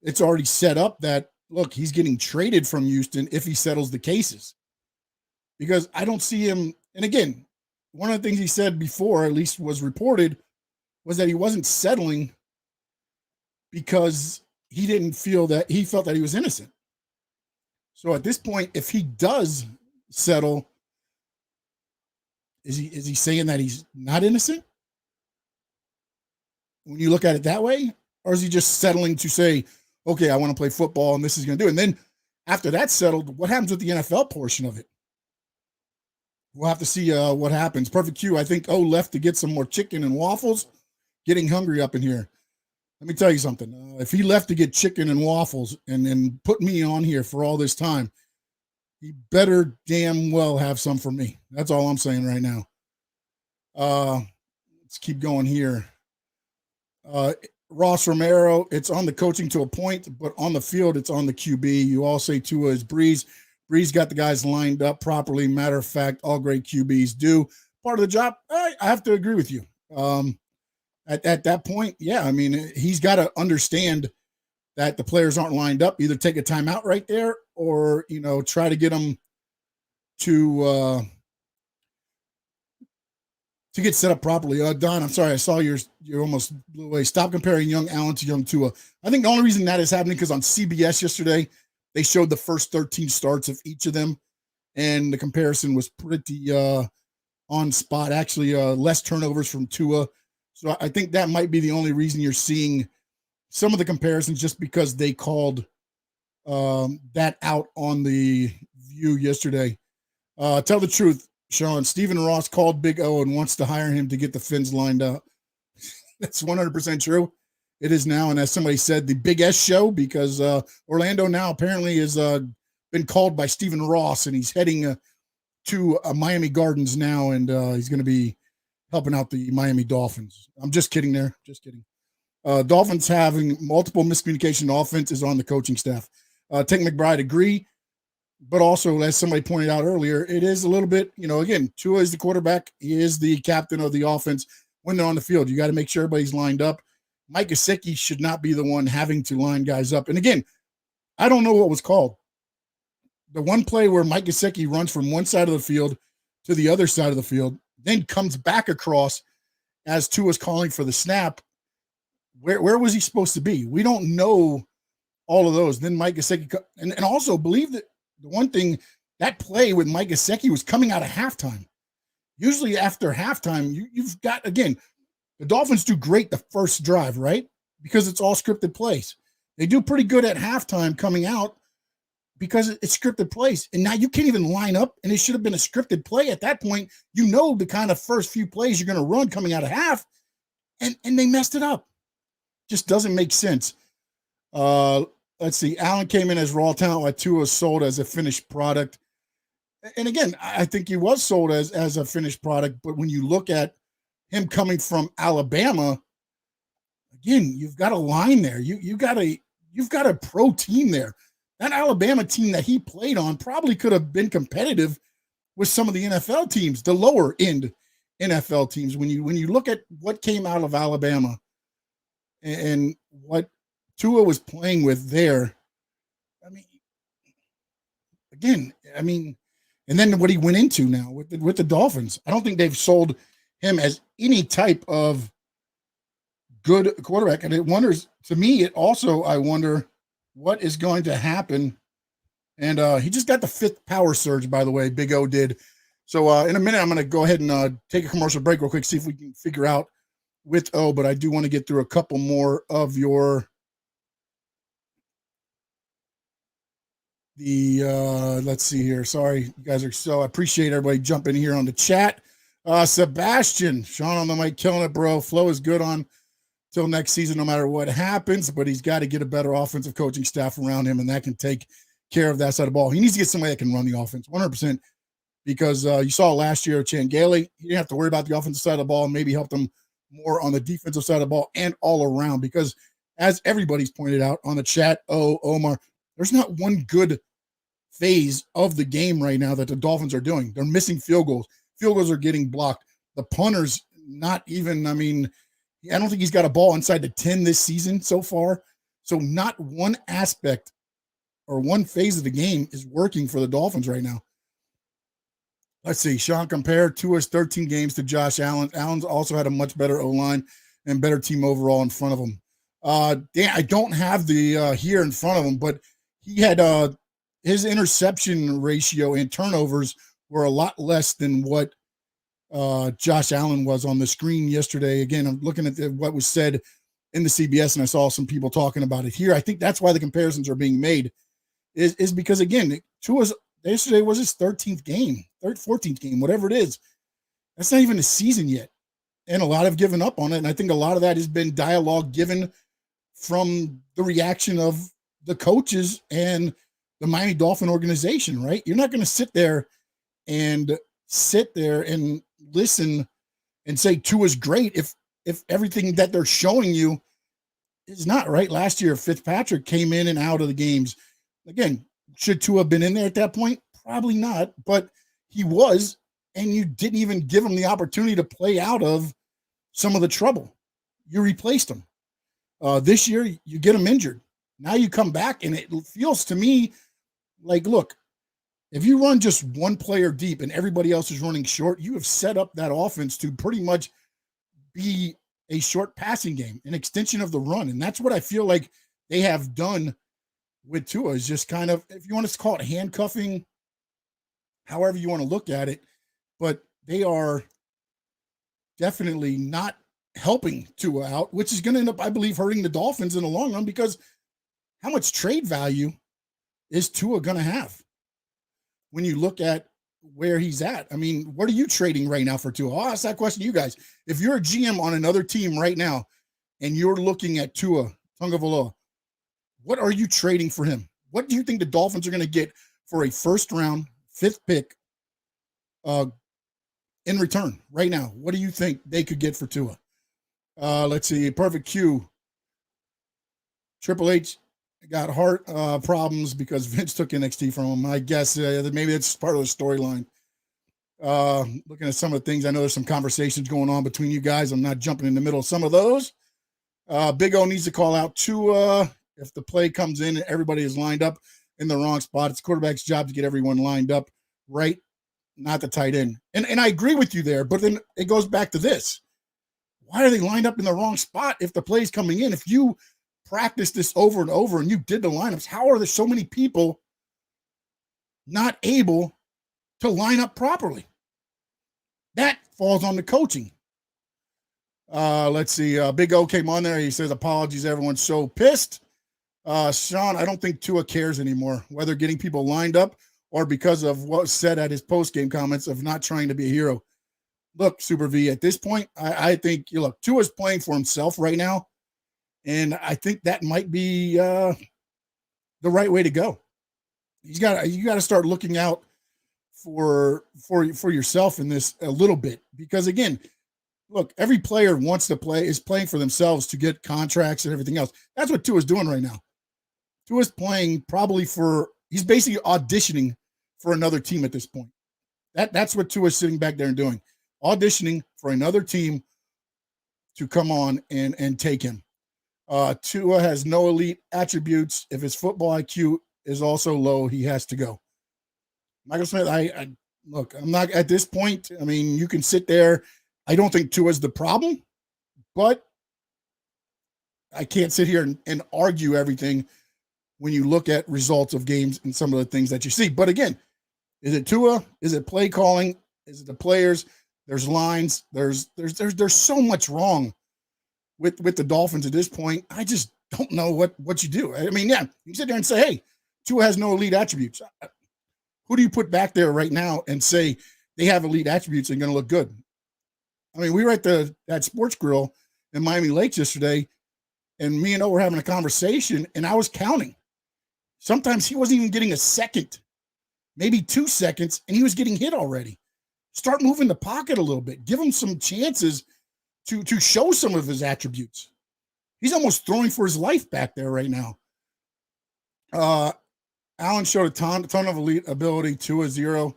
it's already set up that, look, he's getting traded from Houston if he settles the cases? Because I don't see him. And again, one of the things he said before, at least was reported, was that he wasn't settling because he felt that he was innocent. So at this point, if he does settle, is he saying that he's not innocent when you look at it that way? Or is he just settling to say, okay, I want to play football and this is going to do it? And then after that's settled, what happens with the NFL portion of it? We'll have to see what happens. Perfect Q, I think O left to get some more chicken and waffles. Getting hungry up in here. Let me tell you something. If he left to get chicken and waffles and put me on here for all this time, he better damn well have some for me. That's all I'm saying right now. Let's keep going here. Ross Romero, it's on the coaching to a point, but on the field, it's on the QB. You all say Tua is Breeze. Breeze got the guys lined up properly. Matter of fact, all great QBs do. Part of the job, I have to agree with you. At that point, yeah, I mean, he's got to understand that the players aren't lined up. Either take a timeout right there or, try to get them to get set up properly. Don, I'm sorry, I saw you're almost blew away. Stop comparing young Allen to young Tua. I think the only reason that is happening because on CBS yesterday, they showed the first 13 starts of each of them, and the comparison was pretty on spot. Actually, less turnovers from Tua. So I think that might be the only reason you're seeing some of the comparisons, just because they called that out on the view yesterday. Tell the truth, Sean. Stephen Ross called Big O and wants to hire him to get the Fins lined up. That's 100% true. It is now, and as somebody said, the Big S show, because Orlando now apparently has been called by Stephen Ross, and he's heading to Miami Gardens now, and he's going to be helping out the Miami Dolphins. I'm just kidding there. Just kidding. Dolphins having multiple miscommunication in offense is on the coaching staff. Tank McBride agree, but also, as somebody pointed out earlier, it is a little bit, again, Tua is the quarterback. He is the captain of the offense. When they're on the field, you got to make sure everybody's lined up. Mike Gesicki should not be the one having to line guys up. And again, I don't know what was called. The one play where Mike Gesicki runs from one side of the field to the other side of the field, then comes back across as Tua's calling for the snap. Where was he supposed to be? We don't know all of those. Then Mike Gesicki, and also believe that the one thing, that play with Mike Gesicki was coming out of halftime. Usually after halftime, you've got, again, the Dolphins do great the first drive, right? Because it's all scripted plays. They do pretty good at halftime coming out because it's scripted plays. And now you can't even line up, and it should have been a scripted play at that point. You know the kind of first few plays you're going to run coming out of half, and they messed it up. Just doesn't make sense. Let's see. Allen came in as raw talent while Tua was sold as a finished product. And again, I think he was sold as a finished product, but when you look at him coming from Alabama, again, you've got a line there. You've got a pro team there. That Alabama team that he played on probably could have been competitive with some of the NFL teams, the lower end NFL teams. When you look at what came out of Alabama and what Tua was playing with there, and then what he went into now with the Dolphins, I don't think they've sold him as any type of good quarterback. And it wonders, to me, I wonder what is going to happen. And he just got the 5th power surge, by the way, Big O did. So in a minute, I'm going to go ahead and take a commercial break real quick, see if we can figure out with O, but I do want to get through a couple more of let's see here. Sorry, you guys are so, I appreciate everybody jumping here on the chat. Sebastian, Sean on the mic, killing it, bro. Flo is good on till next season, no matter what happens, but he's got to get a better offensive coaching staff around him, and that can take care of that side of the ball. He needs to get somebody that can run the offense 100%, because you saw last year, Changale, he didn't have to worry about the offensive side of the ball, and maybe help them more on the defensive side of the ball and all around, because as everybody's pointed out on the chat, Omar, there's not one good phase of the game right now that the Dolphins are doing. They're missing field goals. Field goals are getting blocked. The punter's not even, I don't think he's got a ball inside the 10 this season so far. So not one aspect or one phase of the game is working for the Dolphins right now. Let's see. Sean compared Tua's 13 games to Josh Allen. Allen's also had a much better O-line and better team overall in front of him. Dan, I don't have the here in front of him, but he had his interception ratio and turnovers were a lot less than what Josh Allen was on the screen yesterday. Again, I'm looking at what was said in the CBS, and I saw some people talking about it here. I think that's why the comparisons are being made is because, again, yesterday was his 13th game, 14th game, whatever it is. That's not even a season yet. And a lot have given up on it. And I think a lot of that has been dialogue given from the reaction of the coaches and the Miami Dolphin organization, right? You're not going to sit there and listen and say Tua's great if everything that they're showing you is not right. Last year, Fitzpatrick came in and out of the games. Again, should Tua have been in there at that point? Probably not, but he was, and you didn't even give him the opportunity to play out of some of the trouble. You replaced him. This year, you get him injured. Now you come back, and it feels to me like, look, if you run just one player deep and everybody else is running short, you have set up that offense to pretty much be a short passing game, an extension of the run. And that's what I feel like they have done with Tua, is just kind of, if you want to call it handcuffing, however you want to look at it, but they are definitely not helping Tua out, which is going to end up, I believe, hurting the Dolphins in the long run, because how much trade value is Tua going to have when you look at where he's at? I mean, what are you trading right now for Tua? I'll ask that question to you guys. If you're a GM on another team right now and you're looking at Tua Tagovailoa, what are you trading for him? What do you think the Dolphins are going to get for a first-round, 5th pick in return right now? What do you think they could get for Tua? Let's see. Perfect Q. Triple H got heart problems because Vince took NXT from him. I guess maybe that's part of the storyline. Looking at some of the things, I know there's some conversations going on between you guys. I'm not jumping in the middle of some of those. Big O needs to call out Tua if the play comes in and everybody is lined up in the wrong spot. It's quarterback's job to get everyone lined up right, not the tight end. And I agree with you there, but then it goes back to this. Why are they lined up in the wrong spot if the play's coming in? If you practice this over and over and you did the lineups, how are there so many people not able to line up properly? That falls on the coaching. Let's see. Big O came on there. He says, apologies, everyone's so pissed. Sean, I don't think Tua cares anymore, whether getting people lined up or because of what was said at his post-game comments of not trying to be a hero. Look, Super V, at this point, I think, Tua's playing for himself right now, and I think that might be the right way to go. You got to start looking out for yourself in this a little bit, because again, look, every player wants to play, is playing for themselves to get contracts and everything else. That's what Tua's doing right now. Tua's playing he's basically auditioning for another team at this point. That's what Tua's sitting back there and doing. Auditioning for another team to come on and take him. Tua has no elite attributes. If his football IQ is also low, he has to go. Michael Smith, look, I'm not at this point. I mean, you can sit there. I don't think Tua's the problem, but I can't sit here and argue everything when you look at results of games and some of the things that you see. But again, is it Tua? Is it play calling? Is it the players? There's lines. There's so much wrong with the Dolphins at this point. I just don't know what you do. I mean, yeah, you sit there and say, hey, Tua has no elite attributes. Who do you put back there right now and say they have elite attributes and going to look good? I mean, we were at that sports grill in Miami Lakes yesterday, and me and O were having a conversation, and I was counting. Sometimes he wasn't even getting a second, maybe 2 seconds, and he was getting hit already. Start moving the pocket a little bit. Give him some chances to show some of his attributes. He's almost throwing for his life back there right now. Allen showed a ton of elite ability, Tua 0.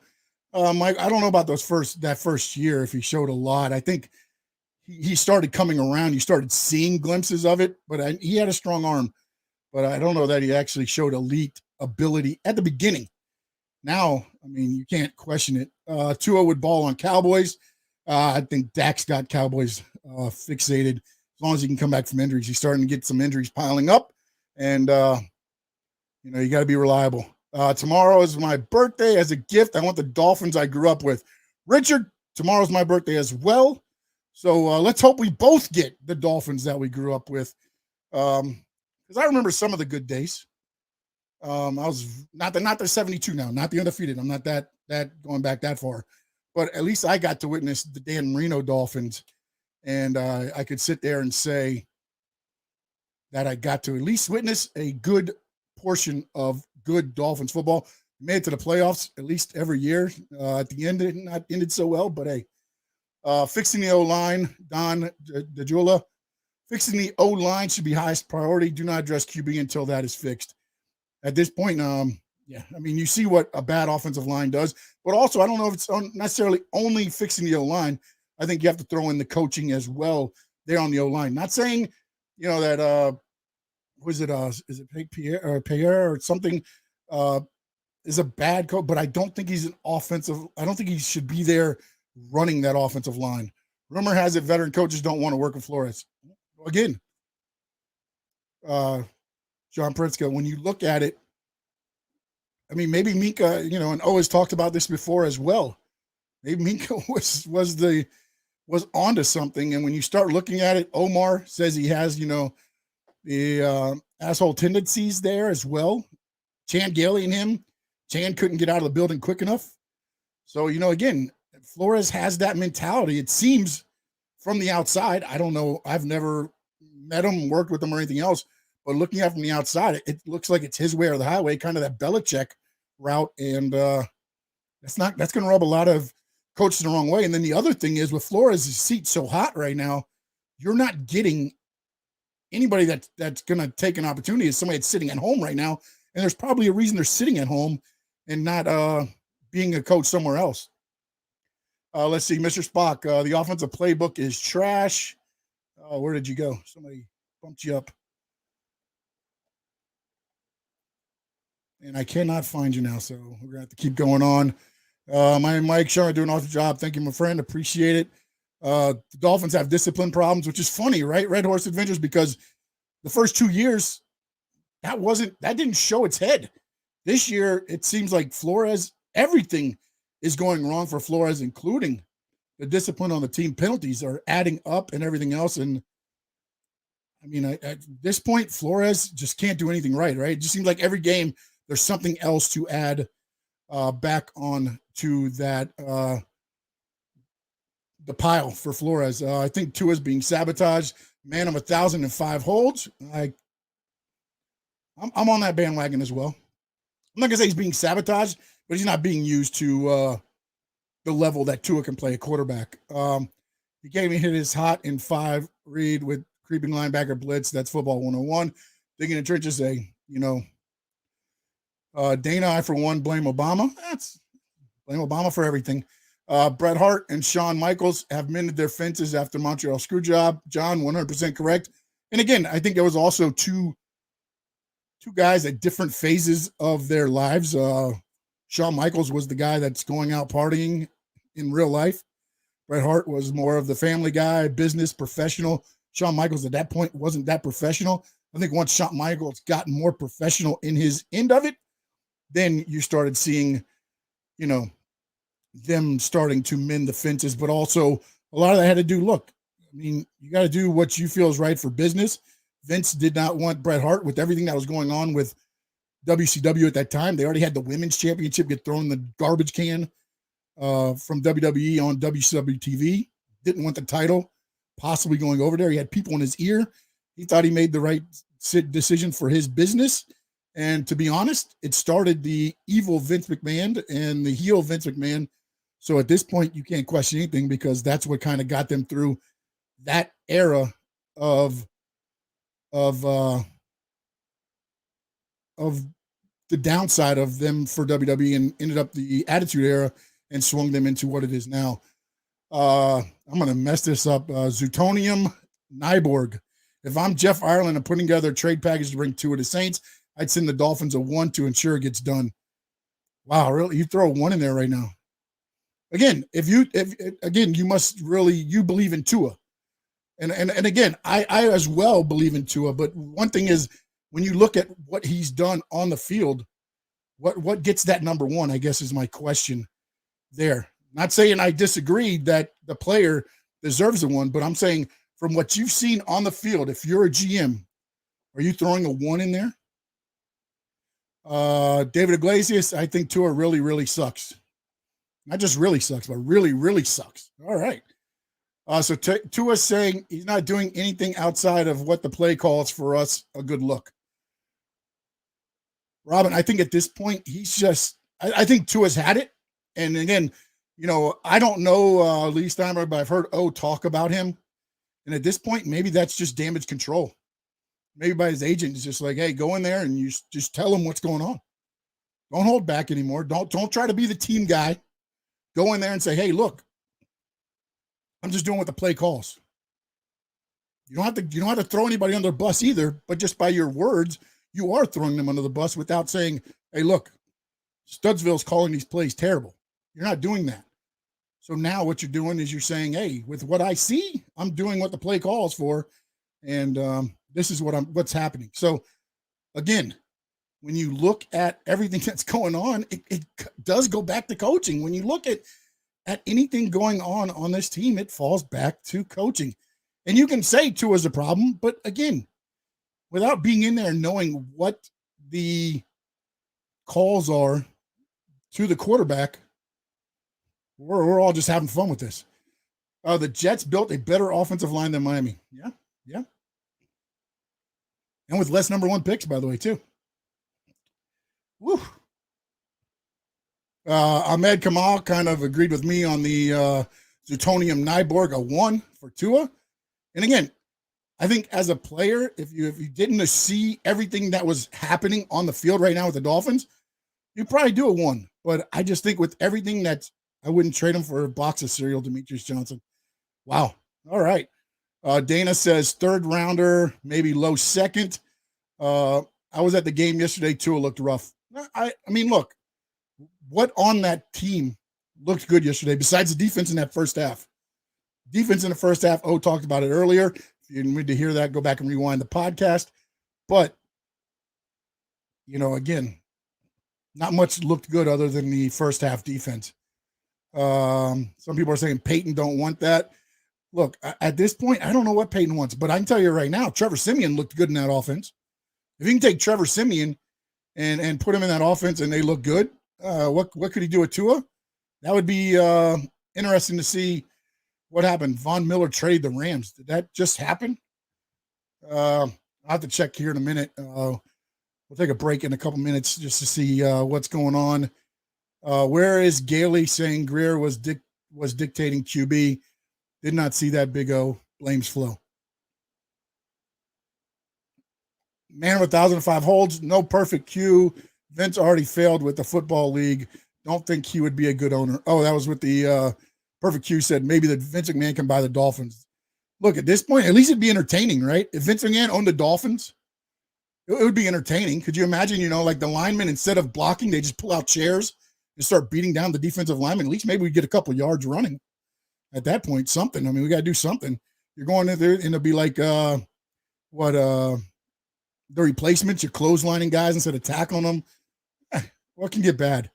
Mike, I don't know about that first year if he showed a lot. I think he started coming around. You started seeing glimpses of it, but he had a strong arm. But I don't know that he actually showed elite ability at the beginning. Now, I mean, you can't question it. Tua would ball on Cowboys. I think Dak's got Cowboys fixated as long as he can come back from injuries. He's starting to get some injuries piling up, and you got to be reliable. Tomorrow is my birthday. As a gift, I want the Dolphins I grew up with. Richard, tomorrow's my birthday as well. So let's hope we both get the Dolphins that we grew up with. Because I remember some of the good days. I was not the 72 now, not the undefeated. I'm not that going back that far. But at least I got to witness the Dan Marino Dolphins. And I could sit there and say that I got to at least witness a good portion of good Dolphins football. Made it to the playoffs at least every year. At the end, it not ended so well, but hey, fixing the O-line, Don DeJula, fixing the O-line should be highest priority. Do not address QB until that is fixed. At this point, yeah, I mean, you see what a bad offensive line does, but also I don't know if it's necessarily only fixing the O-line. I think you have to throw in the coaching as well there on the O-line. Not saying, that was it is it Pierre or something is a bad coach, but I don't think he's I don't think he should be there running that offensive line. Rumor has it veteran coaches don't want to work with Flores. Again, John Pritzker, when you look at it, I mean, maybe Minka, and O has talked about this before as well. Maybe Minka was onto something. And when you start looking at it, Omar says he has, the asshole tendencies there as well. Chan Gailey and him. Chan couldn't get out of the building quick enough. So, again, Flores has that mentality. It seems from the outside. I don't know. I've never met him, worked with him or anything else. But looking at from the outside, it looks like it's his way or the highway, kind of that Belichick route. And that's going to rub a lot of coaches the wrong way. And then the other thing is with Flores' seat so hot right now, you're not getting anybody that's going to take an opportunity. Is somebody that's sitting at home right now. And there's probably a reason they're sitting at home and not being a coach somewhere else. Let's see, Mr. Spock, the offensive playbook is trash. Where did you go? Somebody bumped you up. And I cannot find you now, so we're going to have to keep going on. My Mike Shaw doing an awesome job. Thank you, my friend. Appreciate it. The Dolphins have discipline problems, which is funny, right? Red Horse Adventures, because the first 2 years, that didn't show its head. This year, it seems like Flores, everything is going wrong for Flores, including the discipline on the team. Penalties are adding up and everything else. And I mean, at this point, Flores just can't do anything right? It just seems like every game there's something else to add back on to that the pile for Flores. I think Tua's being sabotaged. Man of 1,005 holds. I'm on that bandwagon as well. I'm not gonna say he's being sabotaged, but he's not being used to the level that Tua can play a quarterback. He gave me hit his hot in 5 read with creeping linebacker blitz. That's football 101. Digging in the trenches, Dana, I for one blame Obama. Blame Obama for everything. Bret Hart and Shawn Michaels have mended their fences after Montreal screw job. John, 100% correct. And again, I think there was also two guys at different phases of their lives. Shawn Michaels was the guy that's going out partying in real life. Bret Hart was more of the family guy, business, professional. Shawn Michaels at that point wasn't that professional. I think once Shawn Michaels got more professional in his end of it, then you started seeing, them starting to mend the fences, but also a lot of that had to do, look, I mean, you got to do what you feel is right for business. Vince did not want Bret Hart with everything that was going on with WCW at that time. They already had the women's championship get thrown in the garbage can from WWE on WCW TV. Didn't want the title possibly going over there. He had people in his ear. He thought he made the right decision for his business. And to be honest, it started the evil Vince McMahon and the heel Vince McMahon. So at this point, you can't question anything because that's what kind of got them through that era of the downside of them for WWE and ended up the Attitude Era and swung them into what it is now. I'm going to mess this up. Zutonium Nyborg. If I'm Jeff Ireland and putting together a trade package to bring Tua to Saints, I'd send the Dolphins a 1 to ensure it gets done. Wow, really? You throw a 1 in there right now. Again, you must really, you believe in Tua. And again, I as well believe in Tua, but one thing is when you look at what he's done on the field, what gets that number 1, I guess is my question there. Not saying I disagree that the player deserves a 1, but I'm saying from what you've seen on the field, if you're a GM, are you throwing a 1 in there? David Iglesias, I think Tua really, really sucks. Not just really sucks, but really, really sucks. All right. So Tua's saying he's not doing anything outside of what the play calls for us a good look. Robin, I think at this point, he's just, I think Tua's had it. And again, I don't know Lee Steinberg, but I've heard talk about him. And at this point, maybe that's just damage control. Maybe by his agent, is just like, hey, go in there and you just tell him what's going on. Don't hold back anymore. Don't try to be the team guy. Go in there and say, hey, look, I'm just doing what the play calls. You don't have to throw anybody under the bus either, but just by your words, you are throwing them under the bus without saying, hey, look, Studsville's calling these plays terrible. You're not doing that. So now what you're doing is you're saying, hey, with what I see, I'm doing what the play calls for. And this is what's happening. So again, when you look at everything that's going on, it does go back to coaching. When you look at anything going on this team, it falls back to coaching. And you can say Tua's a problem, but again, without being in there and knowing what the calls are to the quarterback, we're all just having fun with this. The Jets built a better offensive line than Miami. Yeah. And with less number one picks, by the way, too. Woo. Ahmed Kamal kind of agreed with me on the Zutonium Nyborg, a 1 for Tua. And again, I think as a player, if you didn't see everything that was happening on the field right now with the Dolphins, you'd probably do a 1. But I just think with everything I wouldn't trade him for a box of cereal, Demetrius Johnson. Wow. All right. Dana says 3rd rounder, maybe low 2nd. I was at the game yesterday. Tua looked rough. I mean, look, what on that team looked good yesterday besides the defense in that first half? Defense in the first half, talked about it earlier. If you need to hear that, go back and rewind the podcast. But, again, not much looked good other than the first half defense. Some people are saying Peyton don't want that. Look, at this point, I don't know what Peyton wants, but I can tell you right now, Trevor Siemian looked good in that offense. If you can take Trevor Siemian and put him in that offense and they look good, what could he do with Tua? That would be interesting to see what happened. Von Miller traded the Rams. Did that just happen? I'll have to check here in a minute. We'll take a break in a couple minutes just to see what's going on. Where is Gailey saying Greer was dictating QB? Did not see that. Big O blames Flo. Man of 1,005 holds. No perfect Q. Vince already failed with the football league. Don't think he would be a good owner. Oh, that was with the perfect Q said maybe the Vince McMahon can buy the Dolphins. Look, at this point, at least it'd be entertaining, right? If Vince McMahon owned the Dolphins, it would be entertaining. Could you imagine, like the linemen, instead of blocking, they just pull out chairs and start beating down the defensive linemen? At least maybe we get a couple yards running at that point, something. I mean, we got to do something. You're going in there and it'll be like, the replacements, you're clotheslining guys instead of tackling them. What can get bad?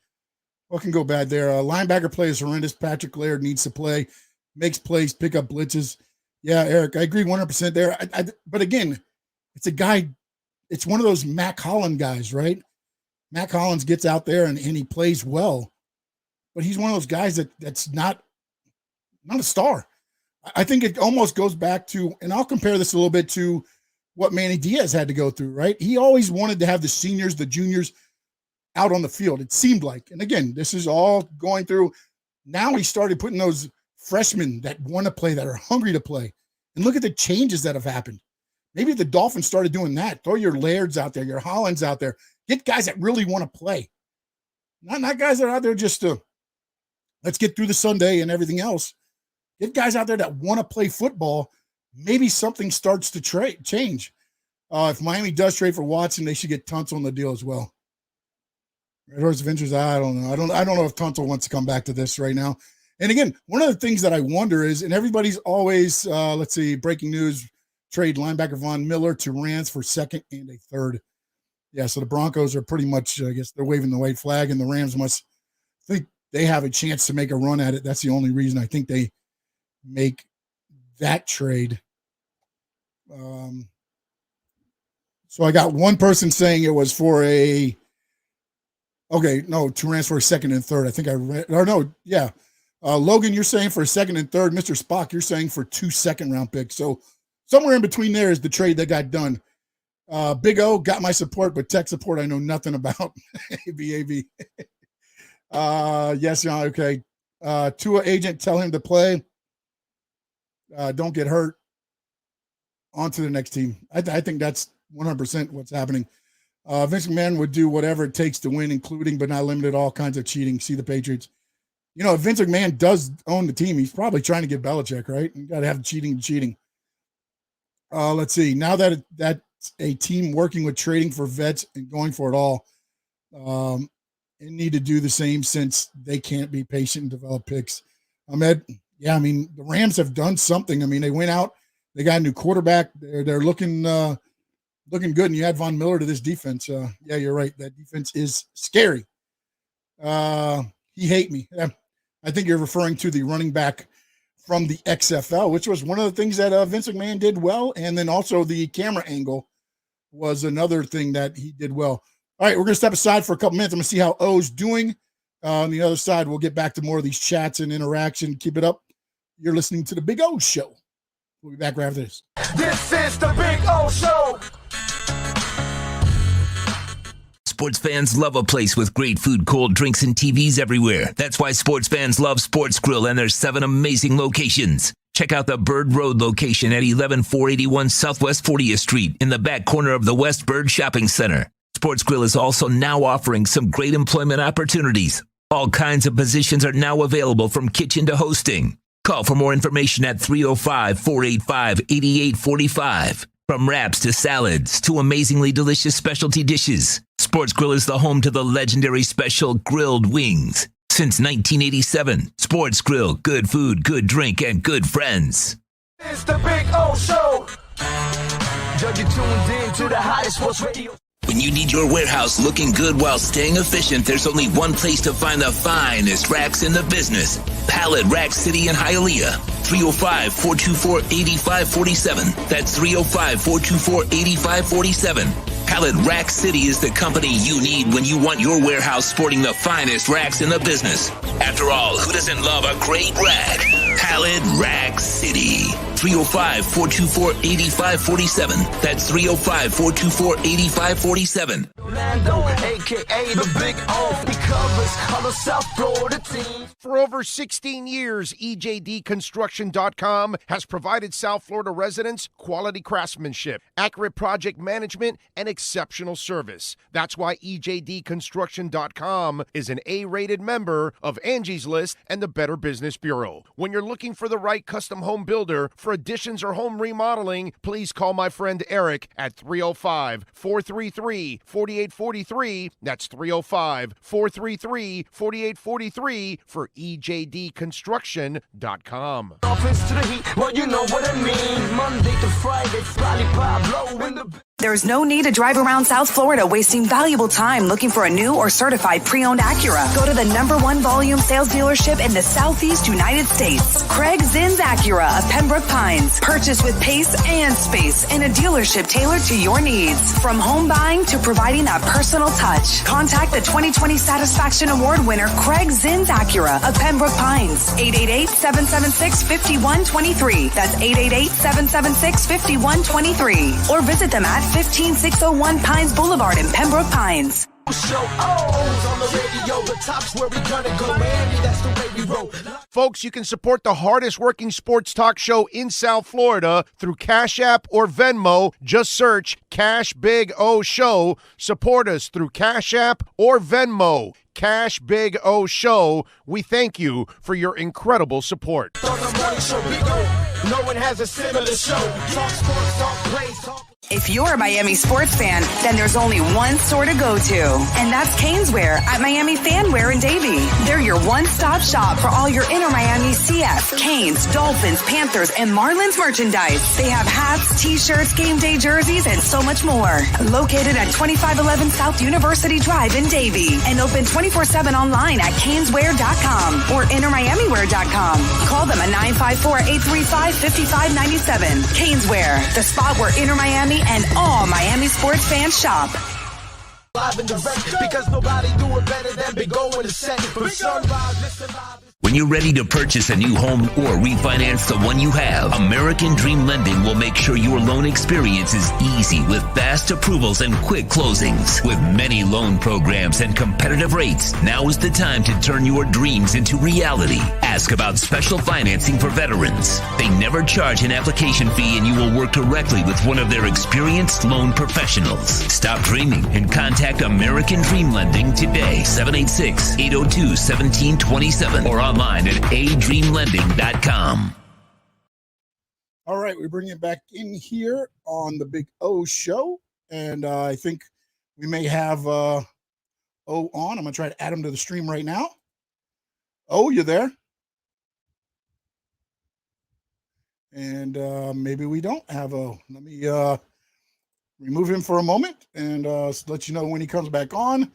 What can go bad there? Linebacker play is horrendous. Patrick Laird needs to play, makes plays, pick up blitzes. Yeah, Eric, I agree 100% there. But again, it's a guy, it's one of those Mac Holland guys, right? Mac Hollins gets out there and he plays well, but he's one of those guys that's not a star. I think it almost goes back to, and I'll compare this a little bit to what Manny Diaz had to go through, right? He always wanted to have the seniors, the juniors out on the field, it seemed like. And again, this is all going through. Now he started putting those freshmen that want to play, that are hungry to play. And look at the changes that have happened. Maybe if the Dolphins started doing that, throw your Lairds out there, your Hollands out there, get guys that really want to play. Not guys that are out there just to, let's get through the Sunday and everything else. Get guys out there that want to play football. Maybe something starts to change. If Miami does trade for Watson, they should get Tunsil on the deal as well. Red Horse Adventures, I don't know. I don't know if Tunsil wants to come back to this right now. And again, one of the things that I wonder is, and everybody's always, let's see, breaking news, trade linebacker Von Miller to Rams for 2nd and a 3rd. Yeah, so the Broncos are pretty much, I guess, they're waving the white flag, and the Rams must think they have a chance to make a run at it. That's the only reason I think they make that trade. So I got one person saying it was for to Rams for a 2nd and 3rd. I think I read, or no, yeah. Logan, you're saying for a second and third. Mr. Spock, you're saying for 2 second-round picks. So somewhere in between there is the trade that got done. Big O got my support, but tech support I know nothing about. ABAB. Yes, yeah, okay. Tua agent, tell him to play. Don't get hurt. On to the next team. I think that's 100% what's happening. Vince McMahon would do whatever it takes to win, including but not limited all kinds of cheating. See the Patriots. You know, if Vince McMahon does own the team, he's probably trying to get Belichick, right? You got to have cheating. Let's see. Now that that's a team working with trading for vets and going for it all, they need to do the same since they can't be patient and develop picks. Ahmed, yeah, I mean, the Rams have done something. I mean, they went out, they got a new quarterback. They're looking good, and you add Von Miller to this defense. Yeah, you're right. That defense is scary. He hate me. I think you're referring to the running back from the XFL, which was one of the things that Vince McMahon did well, and then also the camera angle was another thing that he did well. All right, we're going to step aside for a couple minutes. I'm going to see how O's doing. On the other side, we'll get back to more of these chats and interaction. Keep it up. You're listening to the Big O Show. We'll be back right after this.
This is the Big O Show.
Sports fans love a place with great food, cold drinks, and TVs everywhere. That's why sports fans love Sports Grill and their 7 amazing locations. Check out the Bird Road location at 11481 Southwest 40th Street in the back corner of the West Bird Shopping Center. Sports Grill is also now offering some great employment opportunities. All kinds of positions are now available from kitchen to hosting. Call for more information at 305-485-8845. From wraps to salads to amazingly delicious specialty dishes, Sports Grill is the home to the legendary special grilled wings. Since 1987, Sports Grill, good food, good drink, and good friends.
It's the Big O Show. You're tuned in to the hottest sports radio.
When you need your warehouse looking good while staying efficient, there's only one place to find the finest racks in the business. Pallet Rack City in Hialeah. 305-424-8547. That's 305-424-8547. Pallet Rack City is the company you need when you want your warehouse sporting the finest racks in the business. After all, who doesn't love a great rack? Pallet Rack City. 305-424-8547. That's 305-424-8547.
Orlando, a.k.a. the Big O. He covers all the South Florida teams.
For over 16 years, EJDconstruction.com has provided South Florida residents quality craftsmanship, accurate project management, and exceptional service. That's why EJDconstruction.com is an A-rated member of Angie's List and the Better Business Bureau. When you're looking for the right custom home builder for additions or home remodeling, please call my friend Eric at 305-433-4843. That's 305-433-4843 for EJDconstruction.com.
Dolphins to the Heat, well, you know what I mean. Monday to Friday, Scotty Pablo in the...
There's no need to drive around South Florida wasting valuable time looking for a new or certified pre-owned Acura. Go to the #1 volume sales dealership in the Southeast United States. Craig Zinn's Acura of Pembroke Pines. Purchase with pace and space in a dealership tailored to your needs. From home buying to providing that personal touch. Contact the 2020 Satisfaction Award winner Craig Zinn's Acura of Pembroke Pines. 888-776-5123. That's 888-776-5123. Or visit them at 15601 Pines Boulevard in Pembroke Pines.
Show O's on the radio, the top's where we gonna go, Miami, that's the way we roll.
Folks, you can support the hardest working sports talk show in South Florida through Cash App or Venmo. Just search Cash Big O Show. Support us through Cash App or Venmo. Cash Big O Show. We thank you for your incredible support.
On the morning show, Big O, no one has a similar show. Talk sports, talk plays, talk...
If you're a Miami sports fan, then there's only one store to go to, and that's Caneswear at Miami Fanwear in Davie. They're your one-stop shop for all your inner Miami CF, Canes, Dolphins, Panthers, and Marlins merchandise. They have hats, t-shirts, game day jerseys, and so much more. Located at 2511 South University Drive in Davie, and open 24/7 online at caneswear.com or innermiamiwear.com. Call them at 954-835-5597. Caneswear, the spot where inner Miami and all Miami sports fans shop.
Live and direct, because nobody do it better than Big O in the set. From sunrise, listen live.
When you're ready to purchase a new home or refinance the one you have, American Dream Lending will make sure your loan experience is easy with fast approvals and quick closings. With many loan programs and competitive rates, now is the time to turn your dreams into reality. Ask about special financing for veterans. They never charge an application fee and you will work directly with one of their experienced loan professionals. Stop dreaming and contact American Dream Lending today, 786-802-1727 or online at adreamlending.com.
All right, we bring it back in here on the Big O Show, and I think we may have O on. I'm going to try to add him to the stream right now. O, you there? And maybe we don't have O. Let me remove him for a moment and let you know when he comes back on.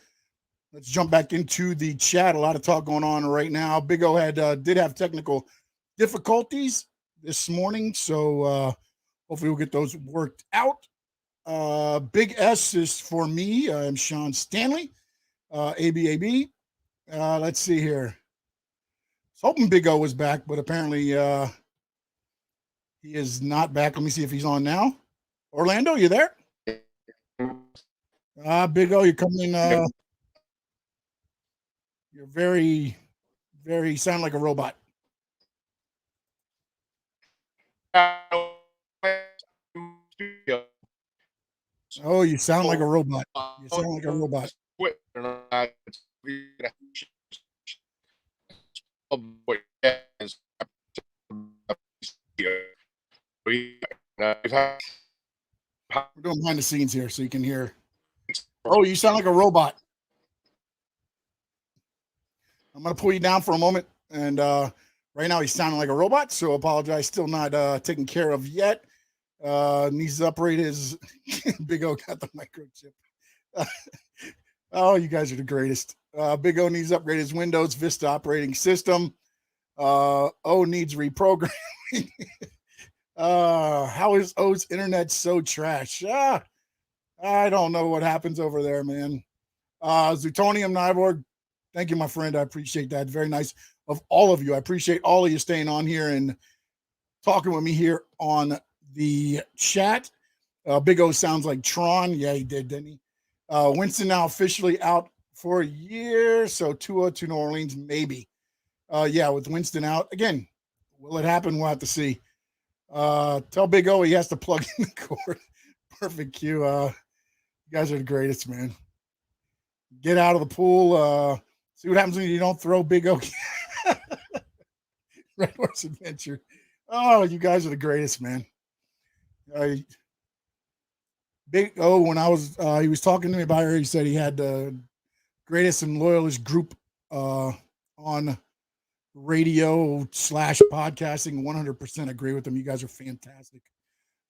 Let's jump back into the chat. A lot of talk going on right now. Big O did have technical difficulties this morning, so hopefully we'll get those worked out. Big S is for me. I'm Sean Stanley, ABAB. Let's see here. I was hoping Big O was back, but apparently he is not back. Let me see if he's on now. Orlando, you there? Big O, you're coming in. You're very, very sound like a robot. Oh, you sound like a robot. You sound like a robot. We're doing behind the scenes here so you can hear. Oh, you sound like a robot. I'm going to pull you down for a moment. And right now he's sounding like a robot, so apologize. Still not taken care of yet. Needs to upgrade his Big O got the microchip. Oh, you guys are the greatest. Big O needs to upgrade his Windows Vista operating system. O needs reprogramming. How is O's internet so trash? I don't know what happens over there, man. Zutonium Nyborg, thank you, my friend. I appreciate that. Very nice of all of you. I appreciate all of you staying on here and talking with me here on the chat. Big O sounds like Tron. Yeah, he did, didn't he? Winston now officially out for a year. So Tua to New Orleans, maybe. Yeah, with Winston out. Again, will it happen? We'll have to see. Tell Big O he has to plug in the cord. Perfect cue. You guys are the greatest, man. Get out of the pool. See what happens when you don't throw Big O. Red Horse Adventure. Oh, you guys are the greatest, man. Big O, when I was, he was talking to me about her. He said he had the greatest and loyalist group on radio / podcasting. 100% agree with them. You guys are fantastic.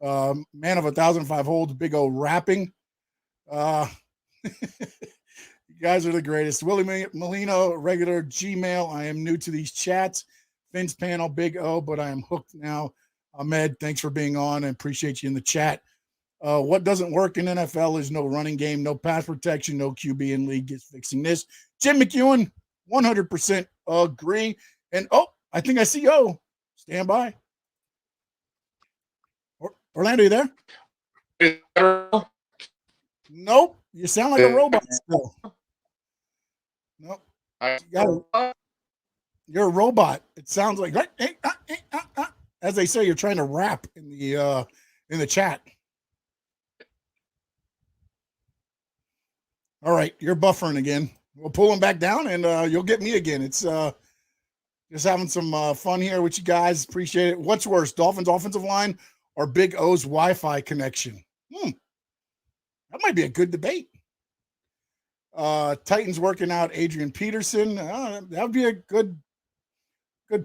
Man of 1,005 holds. Big O rapping. You guys are the greatest. Willie Molino, regular Gmail. I am new to these chats. Finn's panel, Big O, but I am hooked now. Ahmed, thanks for being on. I appreciate you in the chat. What doesn't work in NFL is no running game, no pass protection, no QB in league is fixing this. Jim McEwen, 100% agree. And, I think I see O. Stand by. Orlando, you there? Nope. You sound like a robot still. Nope. You're a robot. It sounds like as they say, you're trying to rap in the chat. All right, you're buffering again. We'll pull him back down, and you'll get me again. It's just having some fun here with you guys. Appreciate it. What's worse, Dolphins offensive line or Big O's Wi-Fi connection? That might be a good debate. Titans working out Adrian Peterson. That would be a good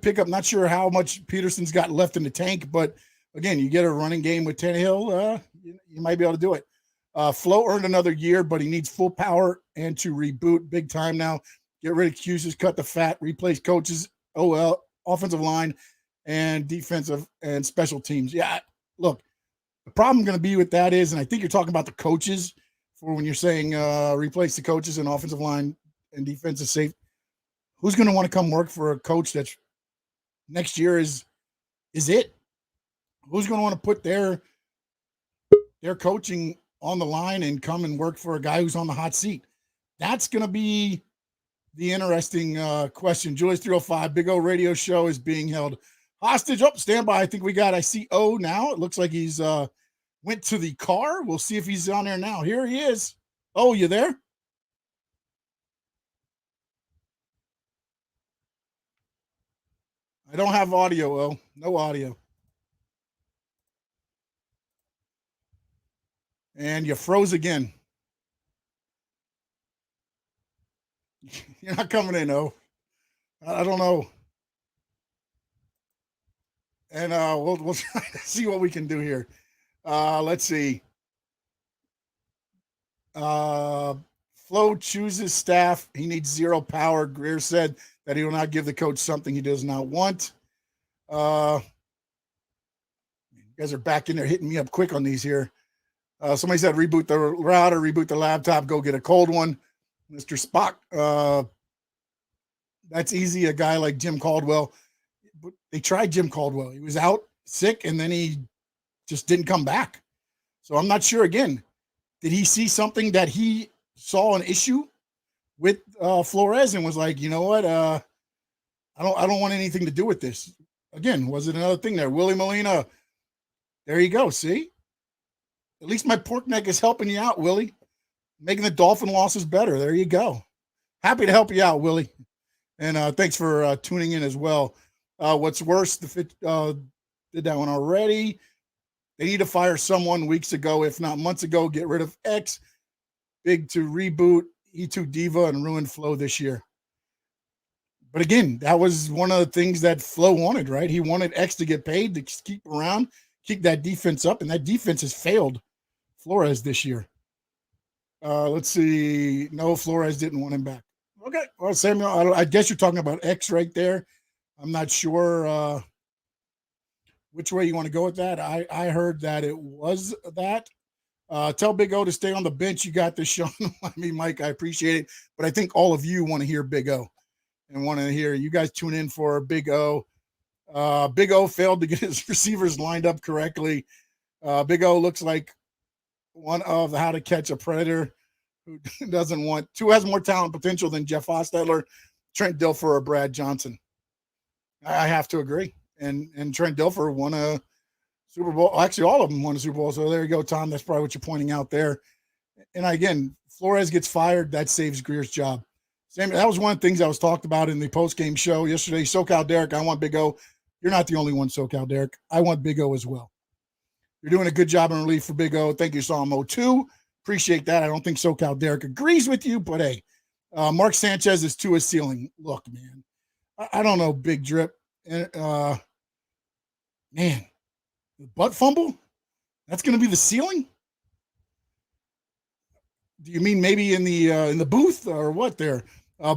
pickup. Not sure how much Peterson's got left in the tank, but again, you get a running game with Tannehill, you might be able to do it. Flo earned another year, but he needs full power and to reboot big time now. Get rid of excuses, cut the fat, replace coaches, offensive line, and defensive and special teams. Yeah, look, the problem going to be with that is, and I think you're talking about the coaches for when you're saying replace the coaches and offensive line and defensive safety. who's going to want to come work for a coach that's next year is it? Who's going to want to put their coaching on the line and come and work for a guy who's on the hot seat? That's going to be the interesting question. Julius 305, Big O radio show is being held hostage. Oh, stand by. I see O now. It looks like he's went to the car. We'll see if he's on there now. Here he is. Oh, you there? I don't have audio, O. No audio. And you froze again. You're not coming in, O. I don't know. And we'll try to see what we can do here. Let's see. Flo chooses staff. He needs zero power. Greer said that he will not give the coach something he does not want. You guys are back in there hitting me up quick on these here. Somebody said reboot the router, reboot the laptop, go get a cold one. Mr. Spock, that's easy. A guy like Jim Caldwell. They tried Jim Caldwell. He was out sick, and then he just didn't come back. So I'm not sure. Again, did he see something that he saw an issue with Flores and was like, you know what? I don't want anything to do with this. Again, was it another thing there? Willie Molina. There you go. See? At least my pork neck is helping you out, Willie. Making the Dolphin losses better. There you go. Happy to help you out, Willie. And thanks for tuning in as well. What's worse, the Fit did that one already. They need to fire someone weeks ago, if not months ago. Get rid of X. Big to reboot E2 Diva and ruin Flo this year. But again, that was one of the things that Flo wanted, right? He wanted X to get paid, to keep around, keep that defense up, and that defense has failed Flores this year. Let's see. No, Flores didn't want him back. Okay. Well, Samuel, I guess you're talking about X right there. I'm not sure which way you want to go with that. I heard that it was that. Tell Big O to stay on the bench. You got this, Sean. I mean, Mike, I appreciate it. But I think all of you want to hear Big O and want to hear you guys tune in for Big O. Big O failed to get his receivers lined up correctly. Big O looks like one of the how to catch a predator who doesn't want – who has more talent potential than Jeff Hostetler, Trent Dilfer, or Brad Johnson. I have to agree. And Trent Dilfer won a Super Bowl. Actually, all of them won a Super Bowl. So there you go, Tom. That's probably what you're pointing out there. And again, Flores gets fired. That saves Greer's job. That was one of the things I was talked about in the post-game show yesterday. SoCal Derek, I want Big O. You're not the only one, SoCal Derek. I want Big O as well. You're doing a good job in relief for Big O. Thank you, Psalm 02. Appreciate that. I don't think SoCal Derek agrees with you, but hey, Mark Sanchez is to his ceiling. Look, man, I don't know, Big Drip. Man, the butt fumble? That's going to be the ceiling? Do you mean maybe in the booth or what there?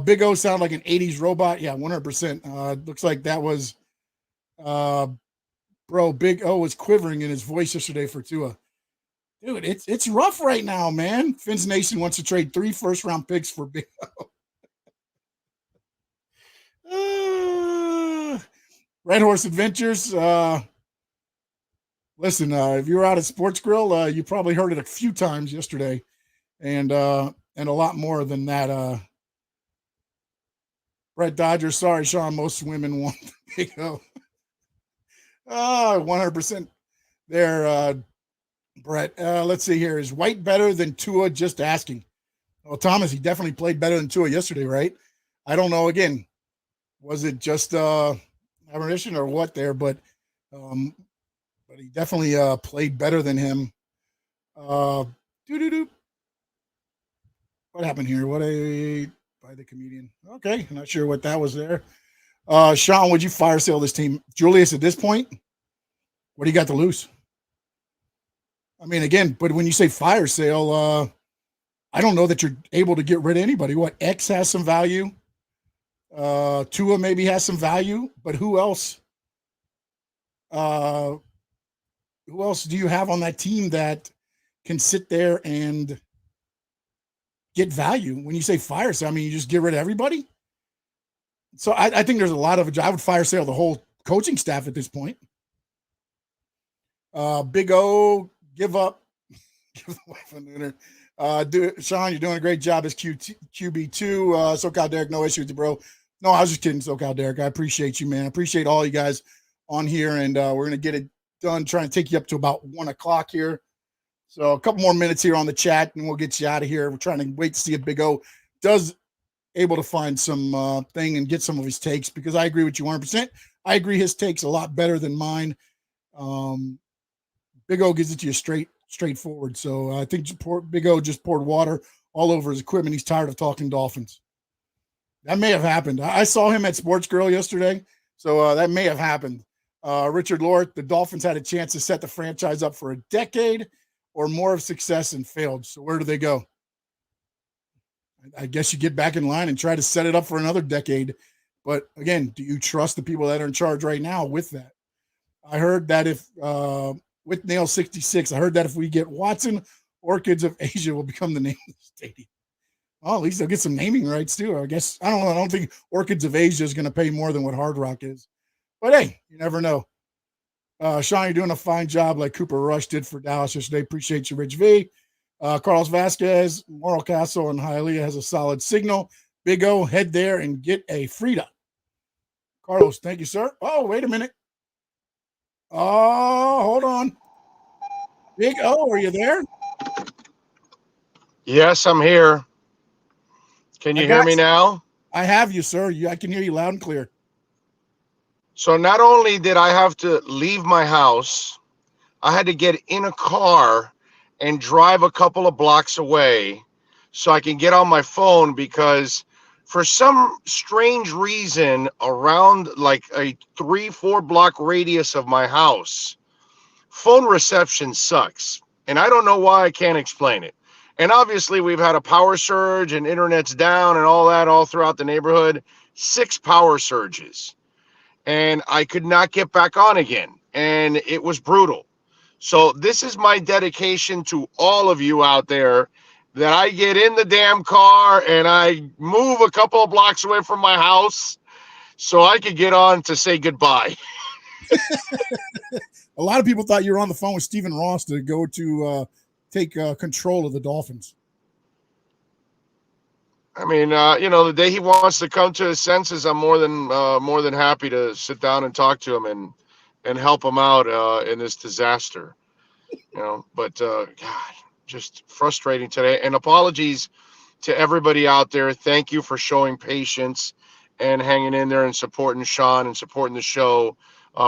Big O sound like an 80s robot. Yeah, 100%. Looks like that was bro, Big O was quivering in his voice yesterday for Tua. Dude, it's rough right now, man. Fins Nation wants to trade 3 first-round picks for Big O. Red Horse Adventures. Listen, if you were out at Sports Grill, you probably heard it a few times yesterday, and a lot more than that. Brett Dodger, sorry, Sean. Most women want Big O. 100% there, Brett. Let's see here. Is White better than Tua? Just asking. Well, Thomas, he definitely played better than Tua yesterday, right? I don't know. Again, was it just aberration or what there? But he definitely played better than him. What happened here? By the comedian. Okay, not sure what that was there. Sean, would you fire sale this team? Julius, at this point, what do you got to lose? I mean, again, but when you say fire sale, I don't know that you're able to get rid of anybody. What, X has some value? Tua maybe has some value, but who else? Who else do you have on that team that can sit there and get value? When you say fire sale, I mean, you just get rid of everybody? So I think there's a lot of, I would fire sale the whole coaching staff at this point. Big O, give up. Give the wife a nooner. Sean, you're doing a great job as QB2. SoCal Derek, no issue with you, bro. No, I was just kidding, SoCal Derek. I appreciate you, man. I appreciate all you guys on here, and we're going to get it done, trying to take you up to about 1 o'clock here. So a couple more minutes here on the chat, and we'll get you out of here. We're trying to wait to see if Big O does able to find some thing and get some of his takes, because I agree with you 100%. I agree his takes a lot better than mine. Big O gives it to you straightforward. So I think Big O just poured water all over his equipment. He's tired of talking Dolphins. That may have happened. I saw him at Sports Girl yesterday, so that may have happened. Richard Lort, the Dolphins had a chance to set the franchise up for a decade or more of success and failed. So where do they go? I guess you get back in line and try to set it up for another decade. But again, do you trust the people that are in charge right now with that? I heard that if with Nail 66, I heard that if we get Watson, Orchids of Asia will become the name of the stadium. Well, at least they'll get some naming rights too. I guess, I don't know. I don't think Orchids of Asia is going to pay more than what Hard Rock is. But hey, you never know. Sean, you're doing a fine job like Cooper Rush did for Dallas yesterday. Appreciate you, Rich V. Carlos Vasquez, Moral Castle, and Hialeah has a solid signal. Big O, head there and get a Frida. Carlos, thank you, sir. Oh, wait a minute. Oh, hold on. Big O, are you there?
Yes, I'm here. Can you hear me now?
I have you, sir. I can hear you loud and clear.
So not only did I have to leave my house, I had to get in a car and drive a couple of blocks away so I can get on my phone, because for some strange reason around like a 3-4 block radius of my house, phone reception sucks. And I don't know why. I can't explain it. And obviously we've had a power surge and internet's down and all that all throughout the neighborhood. 6 power surges. And I could not get back on again. And it was brutal. So this is my dedication to all of you out there, that I get in the damn car and I move a couple of blocks away from my house so I could get on to say goodbye.
A lot of people thought you were on the phone with Stephen Ross to go to take control of the Dolphins.
I mean, the day he wants to come to his senses, I'm more than happy to sit down and talk to him and help him out in this disaster. But God, just frustrating today. And apologies to everybody out there. Thank you for showing patience and hanging in there and supporting Sean and supporting the show.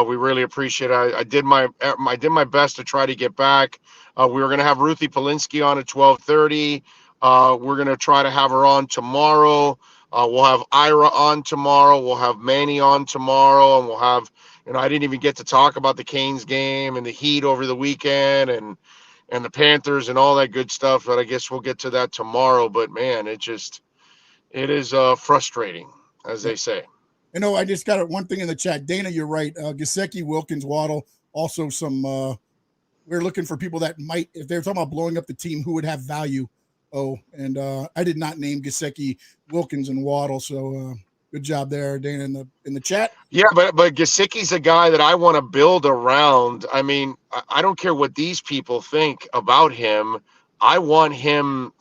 We really appreciate it. I did my best to try to get back. We were going to have Ruthie Polinsky on at 12:30. We're going to try to have her on tomorrow. We'll have Ira on tomorrow. We'll have Manny on tomorrow, and we'll have, I didn't even get to talk about the Canes game and the Heat over the weekend and the Panthers and all that good stuff. But I guess we'll get to that tomorrow. But man, it is frustrating, as they say.
I just got one thing in the chat. Dana, you're right. Gesicki, Wilkins, Waddle, also some. We're looking for people that might, if they're talking about blowing up the team, who would have value. And I did not name Gesicki, Wilkins, and Waddle. So good job there, Dana, in the chat.
Yeah, but Gesicki's a guy that I want to build around. I mean, I don't care what these people think about him. I want him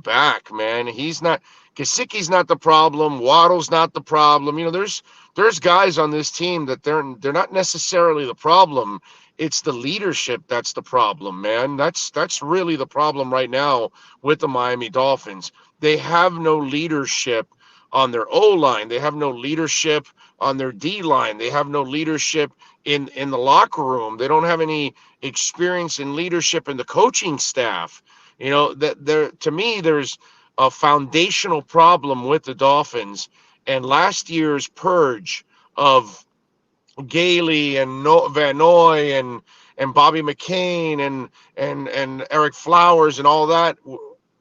back, man. Gesicki's not the problem. Waddle's not the problem. There's guys on this team that they're not necessarily the problem. It's the leadership that's the problem, man. That's really the problem right now with the Miami Dolphins. They have no leadership on their O-line. They have no leadership on their D-line. They have no leadership in the locker room. They don't have any experience in leadership in the coaching staff. To me, there's a foundational problem with the Dolphins. And last year's purge of Gailey and Van Noy and Bobby McCain and Eric Flowers and all that,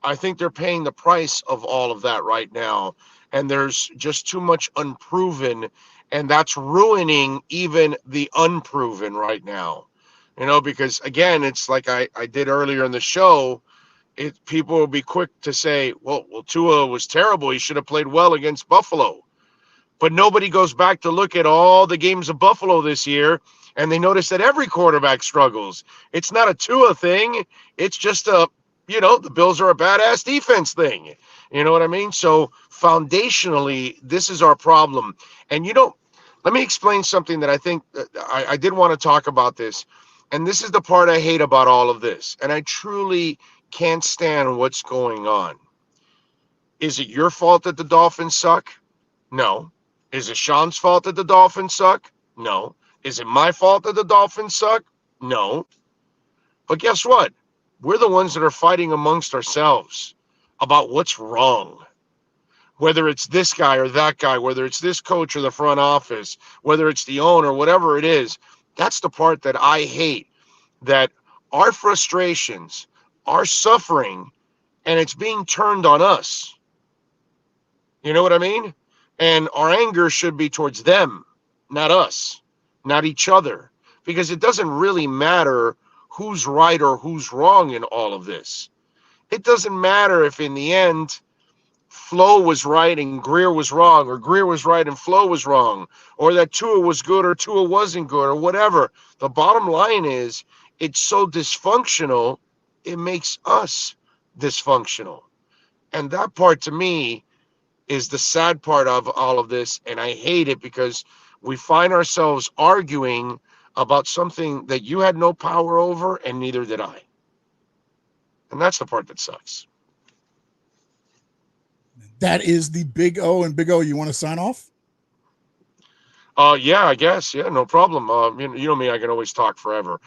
I think they're paying the price of all of that right now. And there's just too much unproven, and that's ruining even the unproven right now. Because again, it's like I did earlier in the show, people will be quick to say, well, Tua was terrible. He should have played well against Buffalo. But nobody goes back to look at all the games of Buffalo this year, and they notice that every quarterback struggles. It's not a Tua thing. It's just the Bills are a badass defense thing. You know what I mean? So foundationally, this is our problem. And let me explain something that I think I did want to talk about this. And this is the part I hate about all of this. And I truly can't stand what's going on. Is it your fault that the Dolphins suck? No. Is it Sean's fault that the Dolphins suck? No. Is it my fault that the Dolphins suck? No. But guess what? We're the ones that are fighting amongst ourselves about what's wrong. Whether it's this guy or that guy, whether it's this coach or the front office, whether it's the owner, whatever it is, that's the part that I hate. That our frustrations, our suffering, and it's being turned on us. You know what I mean? And our anger should be towards them, not us, not each other. Because it doesn't really matter who's right or who's wrong in all of this. It doesn't matter if in the end Flo was right and Greer was wrong, or Greer was right and Flo was wrong, or that Tua was good or Tua wasn't good, or whatever. The bottom line is it's so dysfunctional, it makes us dysfunctional. And that part to me is the sad part of all of this, and I hate it because we find ourselves arguing about something that you had no power over, and neither did I. And that's the part that sucks.
That is the Big O. And Big O, you want to sign off?
Yeah, I guess. Yeah, no problem. You know me, I can always talk forever.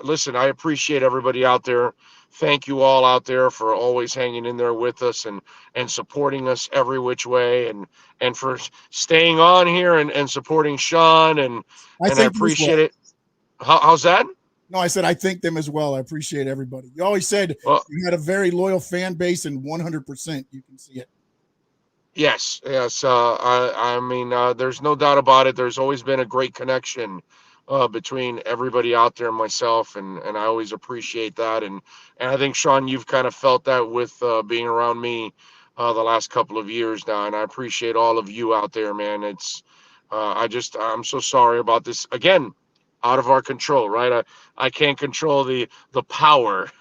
Listen, I appreciate everybody out there. Thank you all out there for always hanging in there with us and supporting us every which way, and for staying on here and supporting Sean, and I appreciate it. How's that?
No, I said I thank them as well. I appreciate everybody. You always said you had a very loyal fan base, and 100% you can see it.
Yes. I mean, there's no doubt about it. There's always been a great connection between everybody out there and myself, and I always appreciate that. And I think, Sean, you've kind of felt that with being around me the last couple of years now, and I appreciate all of you out there, man. It's I'm so sorry about this. Again, out of our control, right? I can't control the power.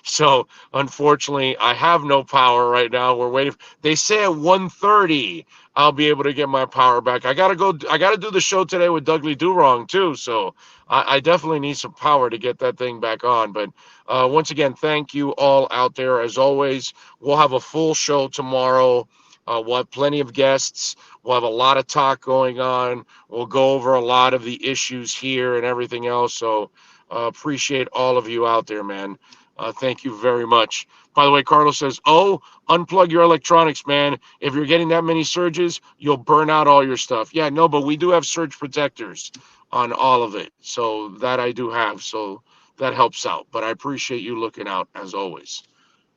So unfortunately, I have no power right now. We're waiting. They say at 1:30 I'll be able to get my power back. I gotta do the show today with Dudley Durong too. So I definitely need some power to get that thing back on. But once again, thank you all out there. As always, we'll have a full show tomorrow. We'll have plenty of guests. We'll have a lot of talk going on. We'll go over a lot of the issues here and everything else. So appreciate all of you out there, man. Thank you very much. By the way, Carlos says, unplug your electronics, man. If you're getting that many surges, you'll burn out all your stuff. Yeah, no, but we do have surge protectors on all of it. So that I do have. So that helps out. But I appreciate you looking out as always.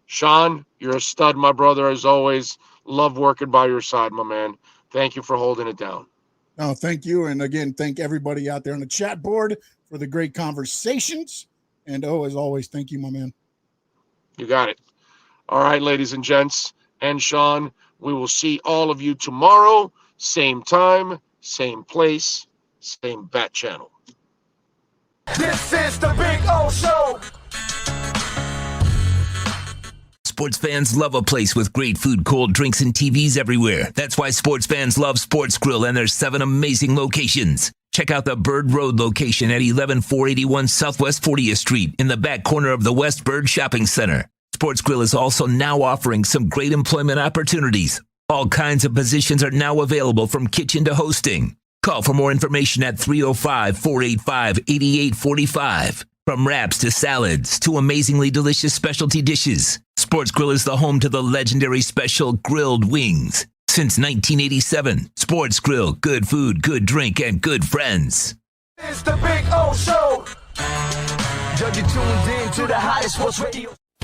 Sean, you're a stud, my brother, as always. Love working by your side, my man. Thank you for holding it down.
No, thank you. And again, thank everybody out there on the chat board for the great conversations. And as always, thank you, my man.
You got it. All right, ladies and gents, and Sean, we will see all of you tomorrow, same time, same place, same bat channel.
This is the Big O Show.
Sports fans love a place with great food, cold drinks, and TVs everywhere. That's why sports fans love Sports Grill and their 7 amazing locations. Check out the Bird Road location at 11481 Southwest 40th Street in the back corner of the West Bird Shopping Center. Sports Grill is also now offering some great employment opportunities. All kinds of positions are now available from kitchen to hosting. Call for more information at 305-485-8845. From wraps to salads to amazingly delicious specialty dishes, Sports Grill is the home to the legendary special grilled wings. Since 1987, Sports Grill, good food, good drink, and good friends.
It's the Big O Show. Judge, you tuned in to the hottest sports radio.